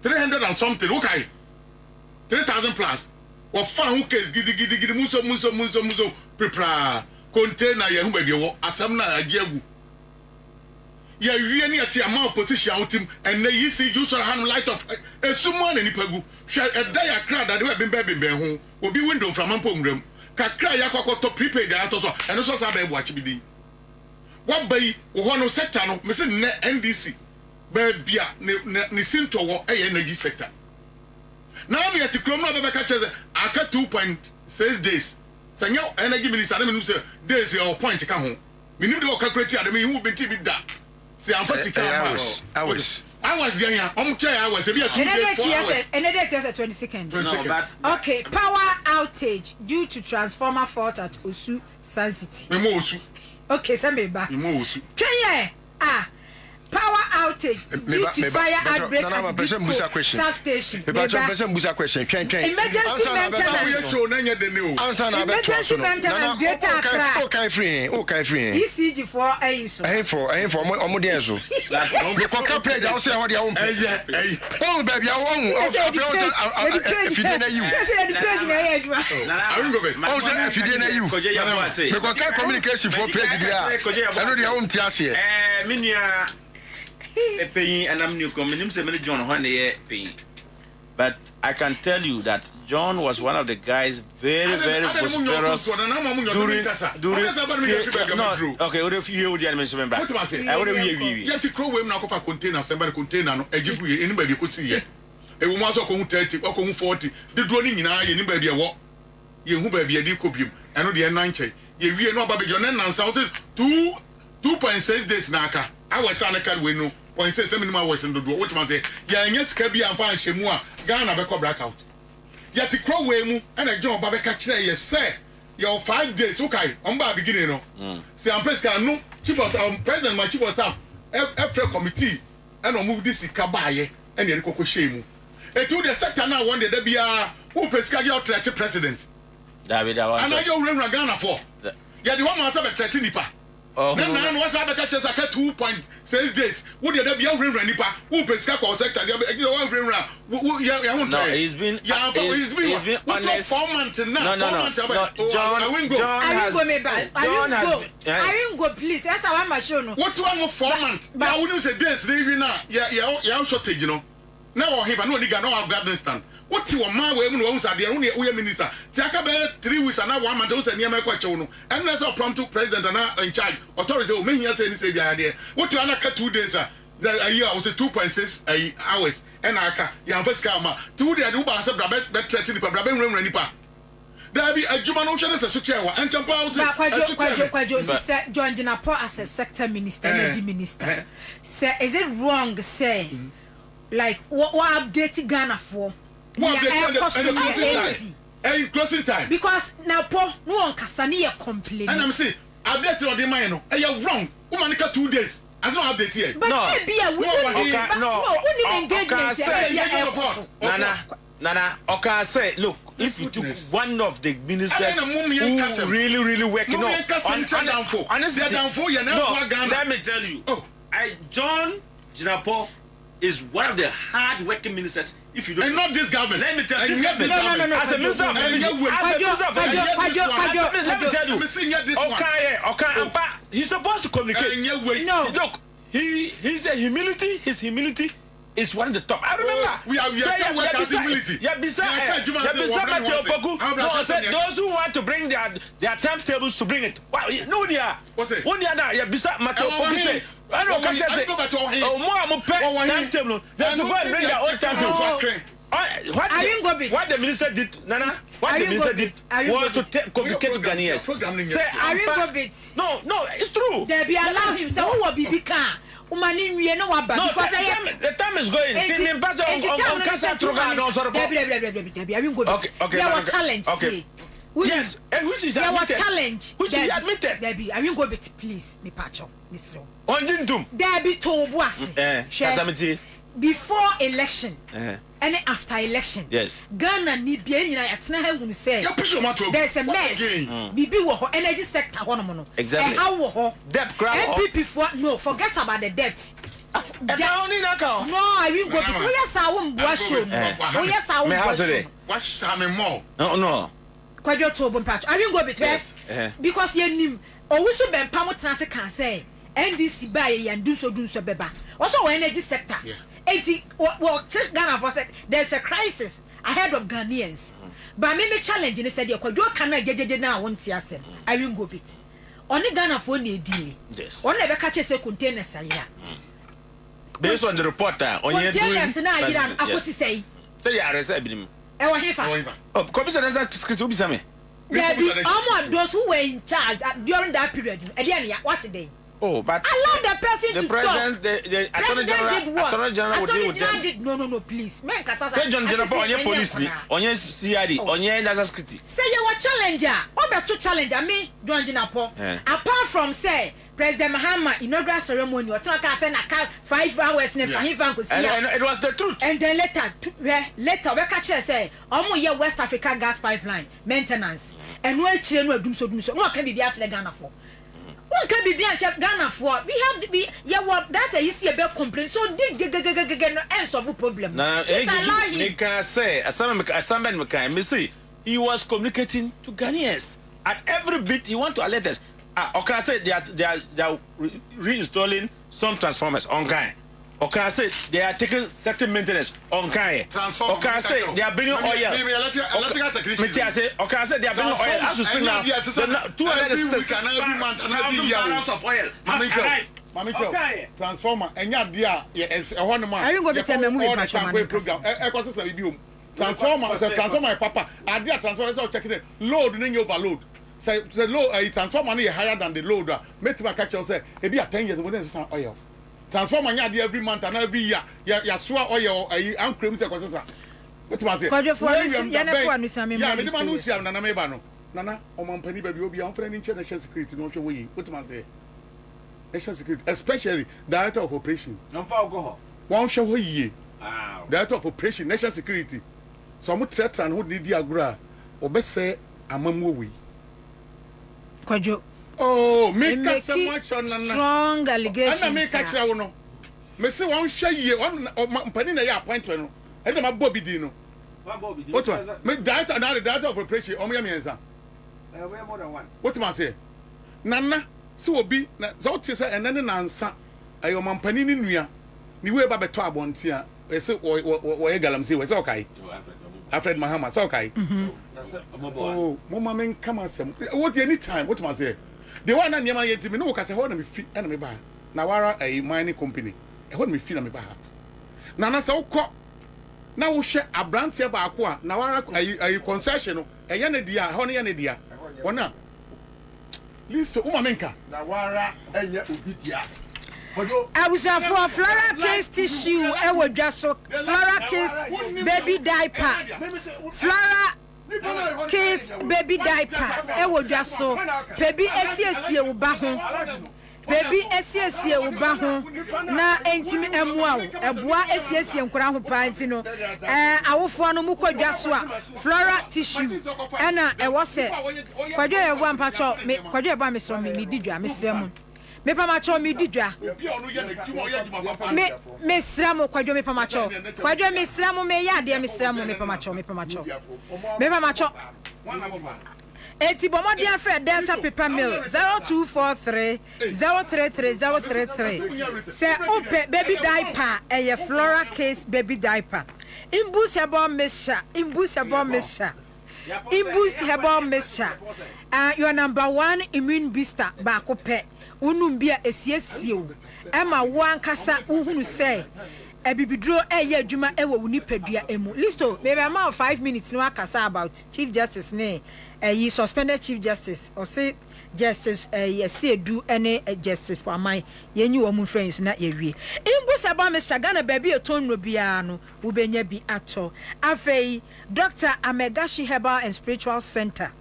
300 and something. Okay. 3,000 plus. Or fan who case gidi muso prepare container ye hu be bi wo asam na Agyarko. Yeah, you any at amount position out him and you see you saw hand light of a someone any pagu. Shall a dia crowd that we have been baby home will be window from Ampongrum. Kakra Yakoko to prepaid that also and also sabe watch be. What bay one sector no missing NDC. Baby ni sinto a energy sector. Now me at the Chroma catches I cut 2.6 days. Sanyo energy minister na me say days your point ka ho. Me nim dey calculate ade me hu be ti bi da. Say am fasika ma. I was there ya. Chair hours e be 2 days 4 hours. Another yes 22nd. No, but okay, power outage due to transformer fault at Osu Sun City. Me mo Osu. Okay, Sambeba. Me mo Osu. Power outage due to fire outbreak at Agyarko substation. Person question. Emergency maintenance. Emergency maintenance. Greater Accra. Okay, free. ECG for AISO. For omudenso. We can page I say what you own. Oh baby, I want. If you didn't you. I will go back. Oh say if you didn't you. We can communication for page there. I know the home tiasie. Minia paying and I'm new coming say John Honey paying. But I can tell you that John was one of the guys very prosperous during okay, what if you would mention back? I would have you to crow him now for container somebody container no ejibu anybody could see here. A woman so come 30 or come 40 the dwelling in anybody a walk ye who baby a decobium and no the 9 ye we no baby John and south 2.6 days naka. I was trying to cut we no 0.6 minimum was in the door. What man say? Yeah, yes, Kabi and Fan Shemua, Ghana Beko blackout. Yet the crow way mu and a John Babeka Chay, yes, sir. Your 5 days, okay, on by beginning. Say, I'm Pesca, no, chief of president, my chief of staff, F committee, and I'll move this Kabaye and the Coco Shemu. And to the sector now, one day there be a who Pesca your president. David, I know you remember Ghana for. Yeah, the one must have a Tretinipa. Oh, then now what's up? Catch us 2.6 days. Would you be able to nipa? Who pesca or sector? You want to no, he's been honest. 4 months now. No. John I won't go, please. That's how I'm sure. What do I know 4 months? But I wouldn't say this. Now, yeah, shortage, you know. Now, I have no legal, no Afghanistan. What you want my way when we are the only minister? Take 3 weeks and now 1 month and near my question. And that's all prompt to president and in charge. Authority will make say the idea. What you are like 2 days, a year was 2.6 hours. And I can first come 2 days, do pass a bet threatening the Braben Renipa. There be a Juman Ocean as a secretary and Tampao. John Dinapo as a sector minister, energy minister. Say, is it wrong, say, like, what update Ghana for? Closing time. Because now, Paul, no one can complain. And I'm saying, update on the mind. You're wrong. Woman, 2 days. I don't update here. But maybe a Nana, okay, say, look, if you took one of the ministers who really working on let me tell you, John Dinapo is one of the hard-working ministers. If you don't, and not this government. Let me tell you, no. As a minister of energy, let me tell you. Okay, he's supposed to communicate. No, look, his humility is one of the top. I remember. We are humility. Those who want to bring their timetables to bring it. No, they are. What's it? One day, yeah, beside Mateo Poku. I don't know. Timetable. They have to go and bring their own timetable. What the minister did, Nana? What the minister did was to communicate to Ghanaians. Say, no, it's true. They be allow him. So who will be car? The time is going. Okay. Yes, and which is challenge. Which is admitted. Debbie, I will go bit, please, me patcho, Miss Ro. On Jindum. Debbie told was before election and after election. Yes. Ghana ni bien at na say there's a mess. Bibi wo energy sector honomono. Exactly. And how debt crowd. MPP for no forget about the debt. No, I will go bit. Yes, I won't wash you. Oh, yes, I won't wash you. Watch some more. No. Kwajo to bon patch. I will go bit. Yes. Because ye nim. Owusu ben pamo transe can say NDC buy and do so beba. Also energy sector. 80 well Ghana for said there's a crisis ahead of Ghanaians. But me challenge and said Kwajo can jeje na won ti ase. I will go bit. Only Ghana for ne deal. Yes. Only be catch say containers aya. Based on the report on your doing. Containers na aya akosi say. Say ya resa ebinim. E wo hefa. Oh, commissioner that script obi same. those who were in charge during that period. What today? Oh, but allow the person the to president, talk. The Attorney General will deal with them. No, please. Say John General, on your police, on your CID, on your national security. Say you were challenger. What about to challenger me, John General? Apart from say President Mahama inaugural ceremony, or talk I said 5 hours and it was the truth. And then later, we catch say, your West Africa gas pipeline maintenance, and we children will do so. What can be actually Ghana for? One can be Ghana for. We have to be. That's a easy about complaint. So did answer the problem. Now, can I say, somebody can say he was communicating to Ghanaians at every bit. He want to alert us. Or can I say they are reinstalling some transformers on Ghana? Or can I say they are taking certain maintenance on Ghana? Or can I say they are bringing oil? Or can I say they are bringing oil? As we speak now, 260 barrels of oil has arrived. Mamicho, transformer, and yeah, I will go to tell me transformer, papa, I did transformer, checking it, load, then you overload. Say the load, a transformer is higher than the loader. Make my catch you say, if you are 10 years, when there's some oil. Transformer every month and every year, ya swear oil, I'm cream sequences. What was it? Nana, or Penny baby will be on friend in national security, no way. What must say? National security, especially director of operation. No alcohol. One show ye. Director of operation, national security. So I'm not certain who did the agra or best say a mamu. Kwajo. Oh, make so much on strong allegations. And I make actually no. Messi one share ye one Penny na appointment. And my Bobby Dino. What one? Make director and director of operation. Oh, me answer. More than one. What must say? Nana, so will be Zoti say and then answer. I am Mampani Nuya. You were about to abon here. I said, or Galam see was okay. Alfred Mahama, it's okay. Oh, Mama, men come and say, what any time? What must say? The one and Yama yet me know because I want me feet and me bar. Nawara a mining company. I want me feel on me bar. Nana so caught. Now share a branch here by Aqua. Nawara a concession. A Yanadia, honey Yanadia. Or not? List to Umamenka. Nawara and Yabitia. I was for Flora case tissue. I would just so Flora case baby diaper. Flora case baby diaper. I would just so baby SCSC Ubaho. Baby SCSC Ubaho. Na entimi emwa. Ebwa SCSC nkura ho pantino. Awofo no muko dwaswa Flora tissue. Ena e wo se. Kwadwo e wo ampacho me kwadwo e ba me so me didwa me sremu. Me pa macho me didwa me sramo kwadwo me pa macho kwadwo me sramo me ya de me sramo me pa macho eti bomodi afre delta paper mill 0243 033 033 say ope baby diaper eye Flora case baby diaper imbus hebo mesha imboost herbal mixture. Your number 1 immune booster baako pe. Unum bia esiesie. Ema wan kasa uhunu say ebibidro eye adwuma ewo unipadua emu. Listo, maybe am 5 minutes no akasa about Chief Justice ne yi suspended Chief Justice or say Justice yesi edu ene Justice for my yenyi wo mu friends na yewie. Imbusa ba Mr. Ghana baby etonro bia no ubenya bi ato. Afei Dr. Amegashi Herbal and Spiritual Center.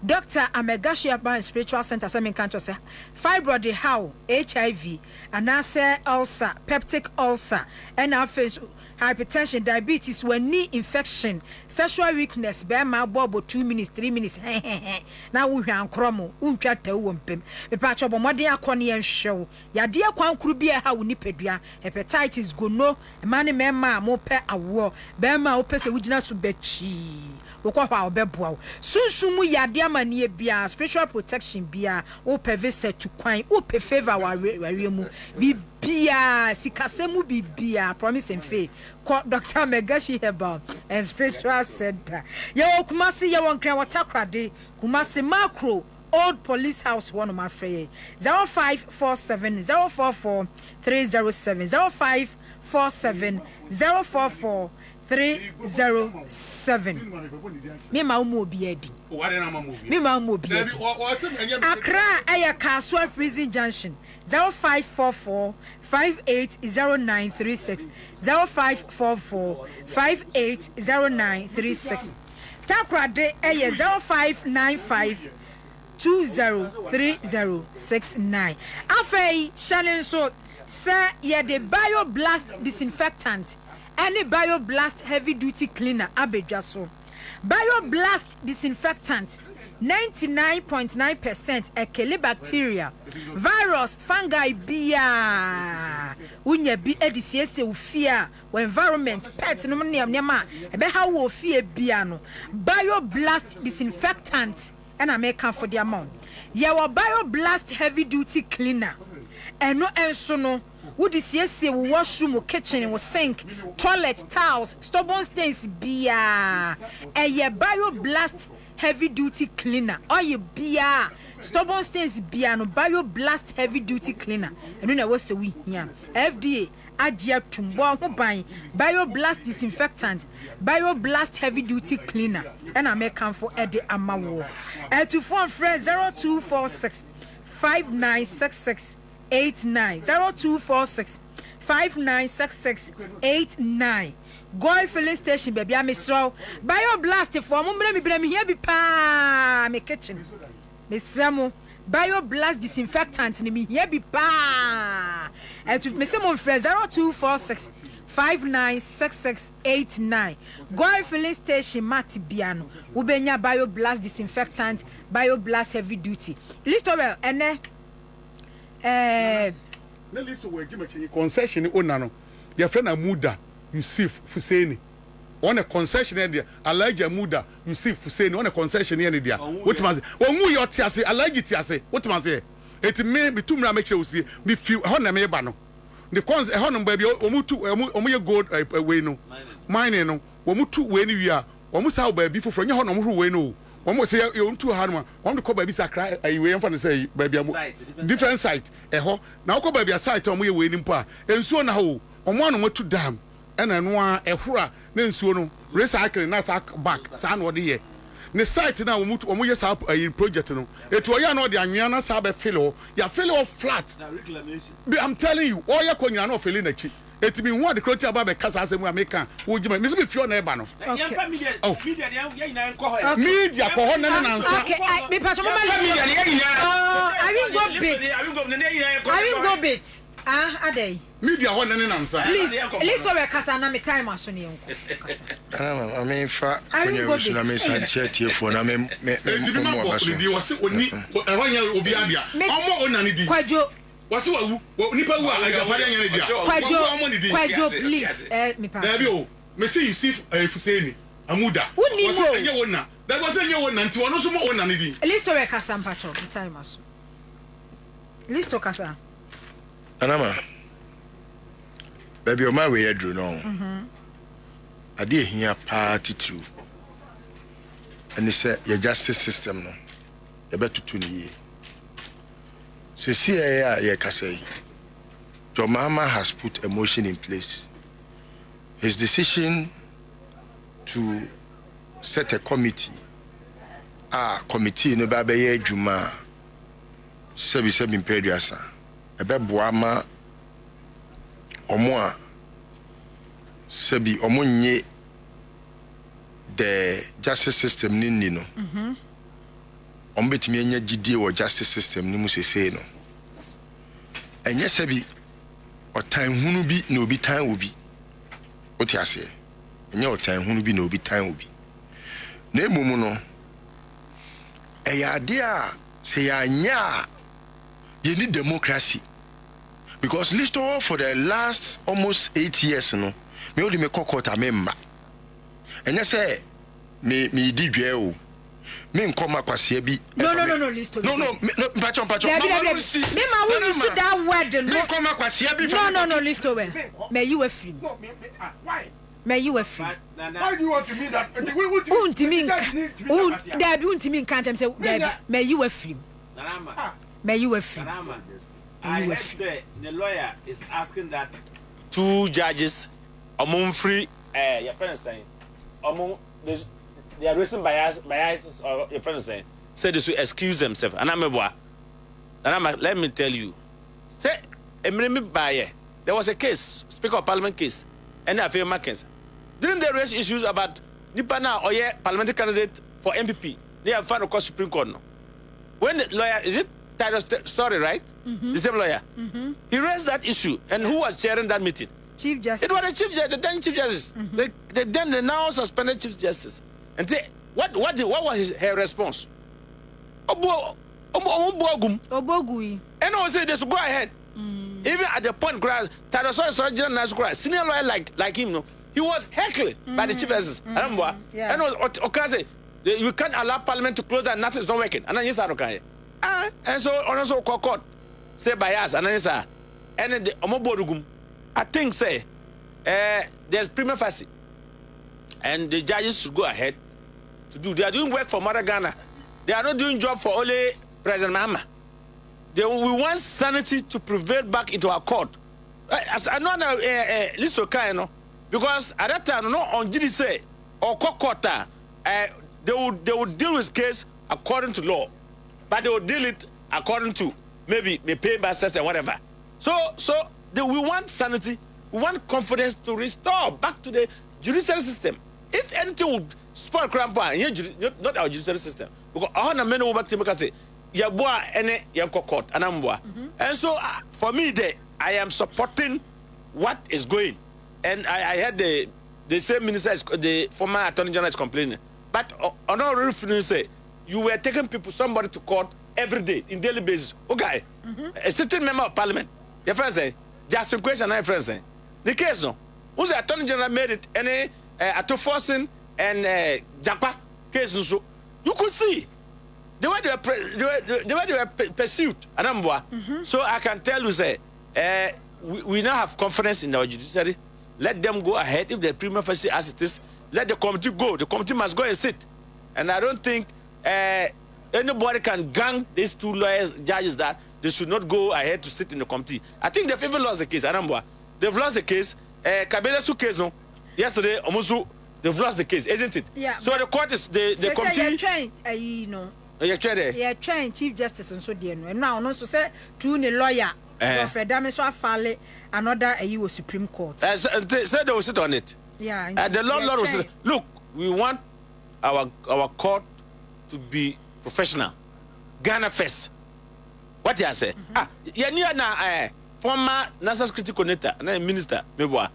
Dr. Amegashi Herbal and Spiritual Center say can't say fibroid how HIV and say ulcer, peptic ulcer and afei hypertension, diabetes, when knee infection, sexual weakness, bear my bobo 2 minutes, 3 minutes. Now we are cromo, unchata wumpim. The patch of Modia Conian show. Ya dear Quan Crubia, how nipedia, hepatitis, gono, money memma, mope a war, Bema opes a witness bechi. Wokwa obebwa. Sunsumu ya diama near bia, spiritual protection bia, o pervese to quine, o pe favor our remu. Bia sikasemu bibia promise and faith. Dr. Megashi Herbal and Spiritual Center. Yo Kumasi ya wankra watakrade Kumasi Macro Old Police House one of my free 0547 044 307 0547 044 Me ma umu obi edi. Me ma umu obi edi. Accra aya Kaswa Prison Junction 0544 580936 0544 580936. Takrade aya 0595 203069. Afei Shannon so sir ye the BioBlast disinfectant. Any BioBlast heavy duty cleaner abedwaso. BioBlast disinfectant 99.9% ekele bacteria, virus, fungi bia. Unye bi edisiese ufia environment pet no nema ebe ha wo fie bia no. BioBlast disinfectant and I make for the amount. Your BioBlast heavy duty cleaner. And no enso would this yes washroom or kitchen or sink, toilet, towels, stubborn stains bia. A ye BioBlast heavy duty cleaner. Or ye bia stubborn stains bia no BioBlast heavy duty cleaner. And no was a we here. FDA Agyarko BioBlast disinfectant, BioBlast heavy duty cleaner. And I make for Eddie Amawo. To phone friend 0246 5966 89 0246 596689. Goil filling station baby I'm Mr. BioBlast for me here be pa me kitchen. Miss Ramo BioBlast disinfectant ni me here be pa. And to Mr. Monfre 0246 596689. Goil filling station Mati Biano. Ubenya BioBlast disinfectant, BioBlast heavy duty. List well and na list we give me concession owner no your friend Amuda Yusuf Fuseni on a concession there Elijah Amuda Yusuf Fuseni on a concession here there what man say omu your tiase Elijah tiase what man say it me tumra make sure see me feel ho na me ba no the cons e ho no ba bi omu ye gold we no mine no omu tu we ni wi a omu sa ba bi foforo nya ho no omu we no omo say you ntu ha no omo de ko ba bi sakra ayiwe yemfa no say ba bi different site ho na ko ba bi site omo ye we ni mpo a ensuo na ho omo anu matu dam ena no a ehura na ensuo no recycle na sack back sa na ode ye ne site na omo ye sa project no etu oya na ode anwea na sa be fill ya fill flat I'm telling you oya ko nyina na fill na chi etimi hu de kroti aba be kasa asemu America wo jima me so be fio na e ba no media ko ho na nansa okay me pacho mama media ne yina I will go bit adey media ho na nansa please list of kasa na me time aso ne enko kasa I mean fa konya usu na me sanche tiefo na me mo abaso di wose oni ho nya obi adia omo onani di kwajo wasi wawu nipa wu a agapade anya ne dia kwajo please me pa Dabi o me see you see Fuseni Amuda wasi enye wona da wasi enye wona nti wono so mo wona ne di listo we kasa mpacho time aso listo kasa anama baby o ma we yedru no ade ehia party through and say your justice system no e betutu ne ye your mama has put a motion in place. His decision to set a committee, no babe juma, sebi imperiasa, ebe buama, omoa, sebi omonye the justice system nini no. Ombetimi enye gidie wo justice system ni musese no enye sebi otan hunu bi na obi tan obi oti ase enye otan hunu bi na obi tan obi na emumu no ade a se ya nya ye need democracy because list all for the last almost 8 years no me odi me kokota memba enye se me di dwe o me nkoma kwase bi no list no mpacho me ma won see that word no me nkoma kwase bi no list over may you free why may you free why do you want to mean that untimi can't say may you free may you free I say the lawyer is asking that 2 judges free your friend saying, they are raising biases, or your friend saying, say they should excuse themselves. And let me tell you, say, there was a case, Speaker of Parliament case, and I feel Mackenzie. Didn't they raise issues about Nipana or parliamentary candidate for MPP? They have found across Supreme Court. No? When the lawyer, is it Titus Story, right? The same lawyer. He raised that issue, and who was chairing that meeting? Chief Justice. It was the then Chief Justice. They now suspended Chief Justice. And what was her response? Obogui. And I say they should go ahead. Even at the point, Titus Story, senior lawyer like him, no, he was heckled by the Chief Justice. And was you can't allow Parliament to close that, nothing is not working. And then you say, okay. And so also court say bias and then say, and the omobodugum, I think say there's prima facie, and the judges should go ahead to do. They are doing work for Mother Ghana. They are not doing job for only President Mahama. We want sanity to prevail back into our court. As another list of kind, you know, because at that time, no on GDC or court, they would deal with case according to law, but they would deal it according to maybe pay by and whatever. So we want sanity, we want confidence to restore back to the judicial system. If anything would spoil Crampa, not our judicial system, because all the men will back to say, Yaboa any Yanko court, and so for me, I am supporting what is going, and I had the same minister, the former Attorney General is complaining. But on our reference, say you were taking somebody to court every day, in daily basis. Okay, a sitting member of Parliament. Your friend say, just a question, my friend say. The case no, who's the Attorney General made it any forcing and Japa case so you could see the way they were pursued. So I can tell you, say, we now have confidence in our judiciary. Let them go ahead if the prima facie as it is. Let the committee go. The committee must go and sit. And I don't think anybody can gang these two lawyers, judges, that they should not go ahead to sit in the committee. I think they've even lost the case. They've lost the case. Kabelesu case, no? Yesterday, Omusu, they've lost the case, isn't it? Yeah. So the court is the committee. You're trying, you're trying Chief Justice and so dear. Now, no, so say to the lawyer, Fred Damiswa Fale, another was Supreme Court. Said they will sit on it. Yeah, the Lord will say, look, we want our court to be professional. Ghana first. What you say? Former National Security Coordinator and Minister Meboa.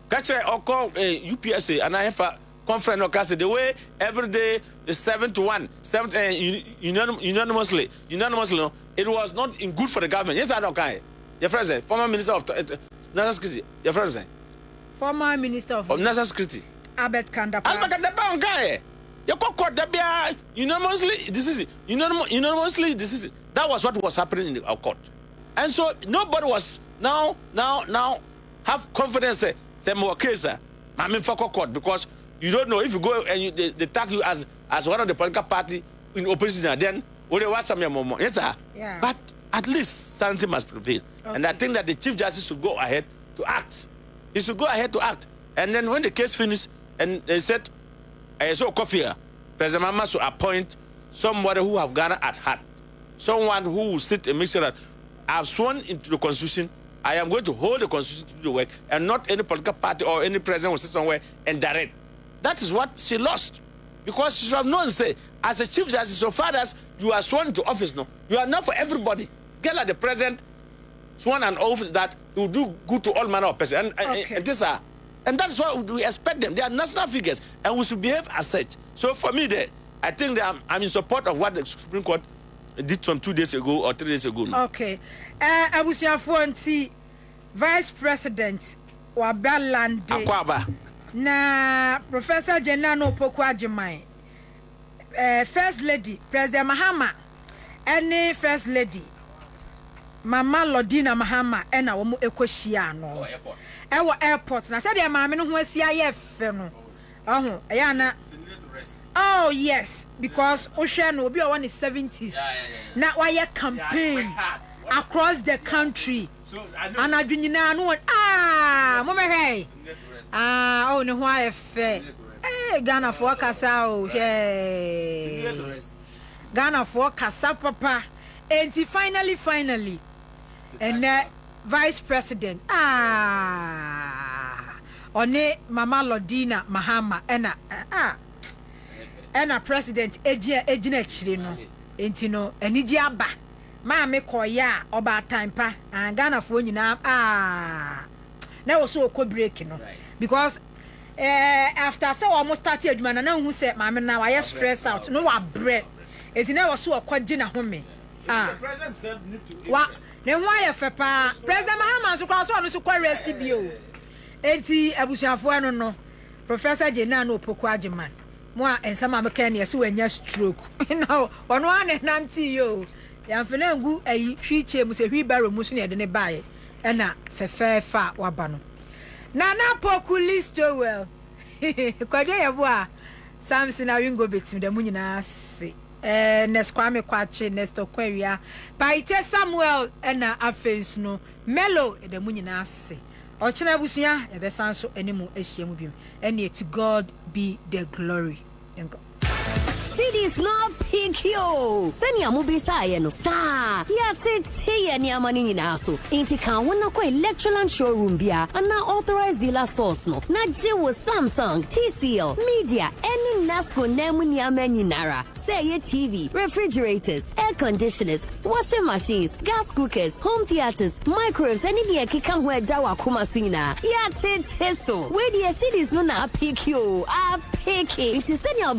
Catch or call UPSA and I have a conference or cast the way every day is 7 to 1, unanimously. It was not in good for the government. Yes, I don't care. Your friend say, former Minister of National Security. Your friend say. Former Minister of National Security. Albert Kandapa. Albert Kandapa, okay. You court that unanimously. This is unanimously. This is that was what was happening in our court, and so nobody was now have confidence. Say more case. I'm in for court because you don't know if you go and they tag you as one of the political party in opposition. Then what they want some more. Yes, sir. Yeah. But at least sanity must prevail, and I think that the Chief Justice should go ahead to act. He should go ahead to act. And then when the case finished, and they said, I saw coffee, President Mama should appoint somebody who have Ghana at heart. Someone who will sit and make sure that I've sworn into the Constitution, I am going to hold the Constitution to do the work, and not any political party or any president will sit somewhere and direct. That is what she lost. Because she should have known, say, as a Chief Justice, so far as you are sworn to office, no, you are not for everybody. Get like the president sworn an oath that he will do good to all manner of persons. And that's what we expect them. They are national figures, and we should behave as such. So for me, I think that I'm in support of what the Supreme Court did some 2 days ago or 3 days ago. No? Okay. Abusiafonti, Vice President Wabalande. Akwaba. Na Professor Jenano Pokwajimai. First Lady, President Mahama, any First Lady, Mama Lodina Mahama, and our Ekoshiano. Our airport. Na said, Mamma, who is CIF. Oh, Ayana. Oh, yes, because Ocean will be on the 70s. Now, why a campaign across the country. And I do know, Mama, hey. Oh, no, why a fair? Eh, Ghana for Casao, Ghana for Casa Papa, and finally, and Vice President, One Mama Lodina Mahama, and a President Ejina Chirino, Intino, and Ijiaba, Mamma Koya, Oba time pa, and Ghana for you now, now so could break, you know, because. After so almost started man and who said mamma now I stress out no what bread it never so a quadrina home what then why if President Mahama so cross on so quite resty bio enti abusuafo no Professor Jena no pokwaje man mo and some American yes when you stroke now on one nanti yo ya fena ngu ayi hwiche mu se hwibaro mu so ne de ne bae na fefefa waba no Nana Pokulisto well. Kwadwe yeboa Samson awingo betim da munyina se. Neskwame kwache Nesto kwawia. Paite Samuel na afensu no Melo da munyina se. Ochena busuya ebesan so animu ehia mu bim. Ene to God be the glory. Cities no pick you. Send your movie say no sa. Ya tete ya ni amani ni naso. Inti kan wona ko Electroland showroom bia and na authorized dealer stores no. Na je wo Samsung, TCL, Media, any Nasco nemu ni amani nara. Say ye TV, refrigerators, air conditioners, washing machines, gas cookers, home theaters, microwaves, any dia kika ho da wa kuma sina. Ya tete so. We the cities no na pick you. A pick it. Inti send your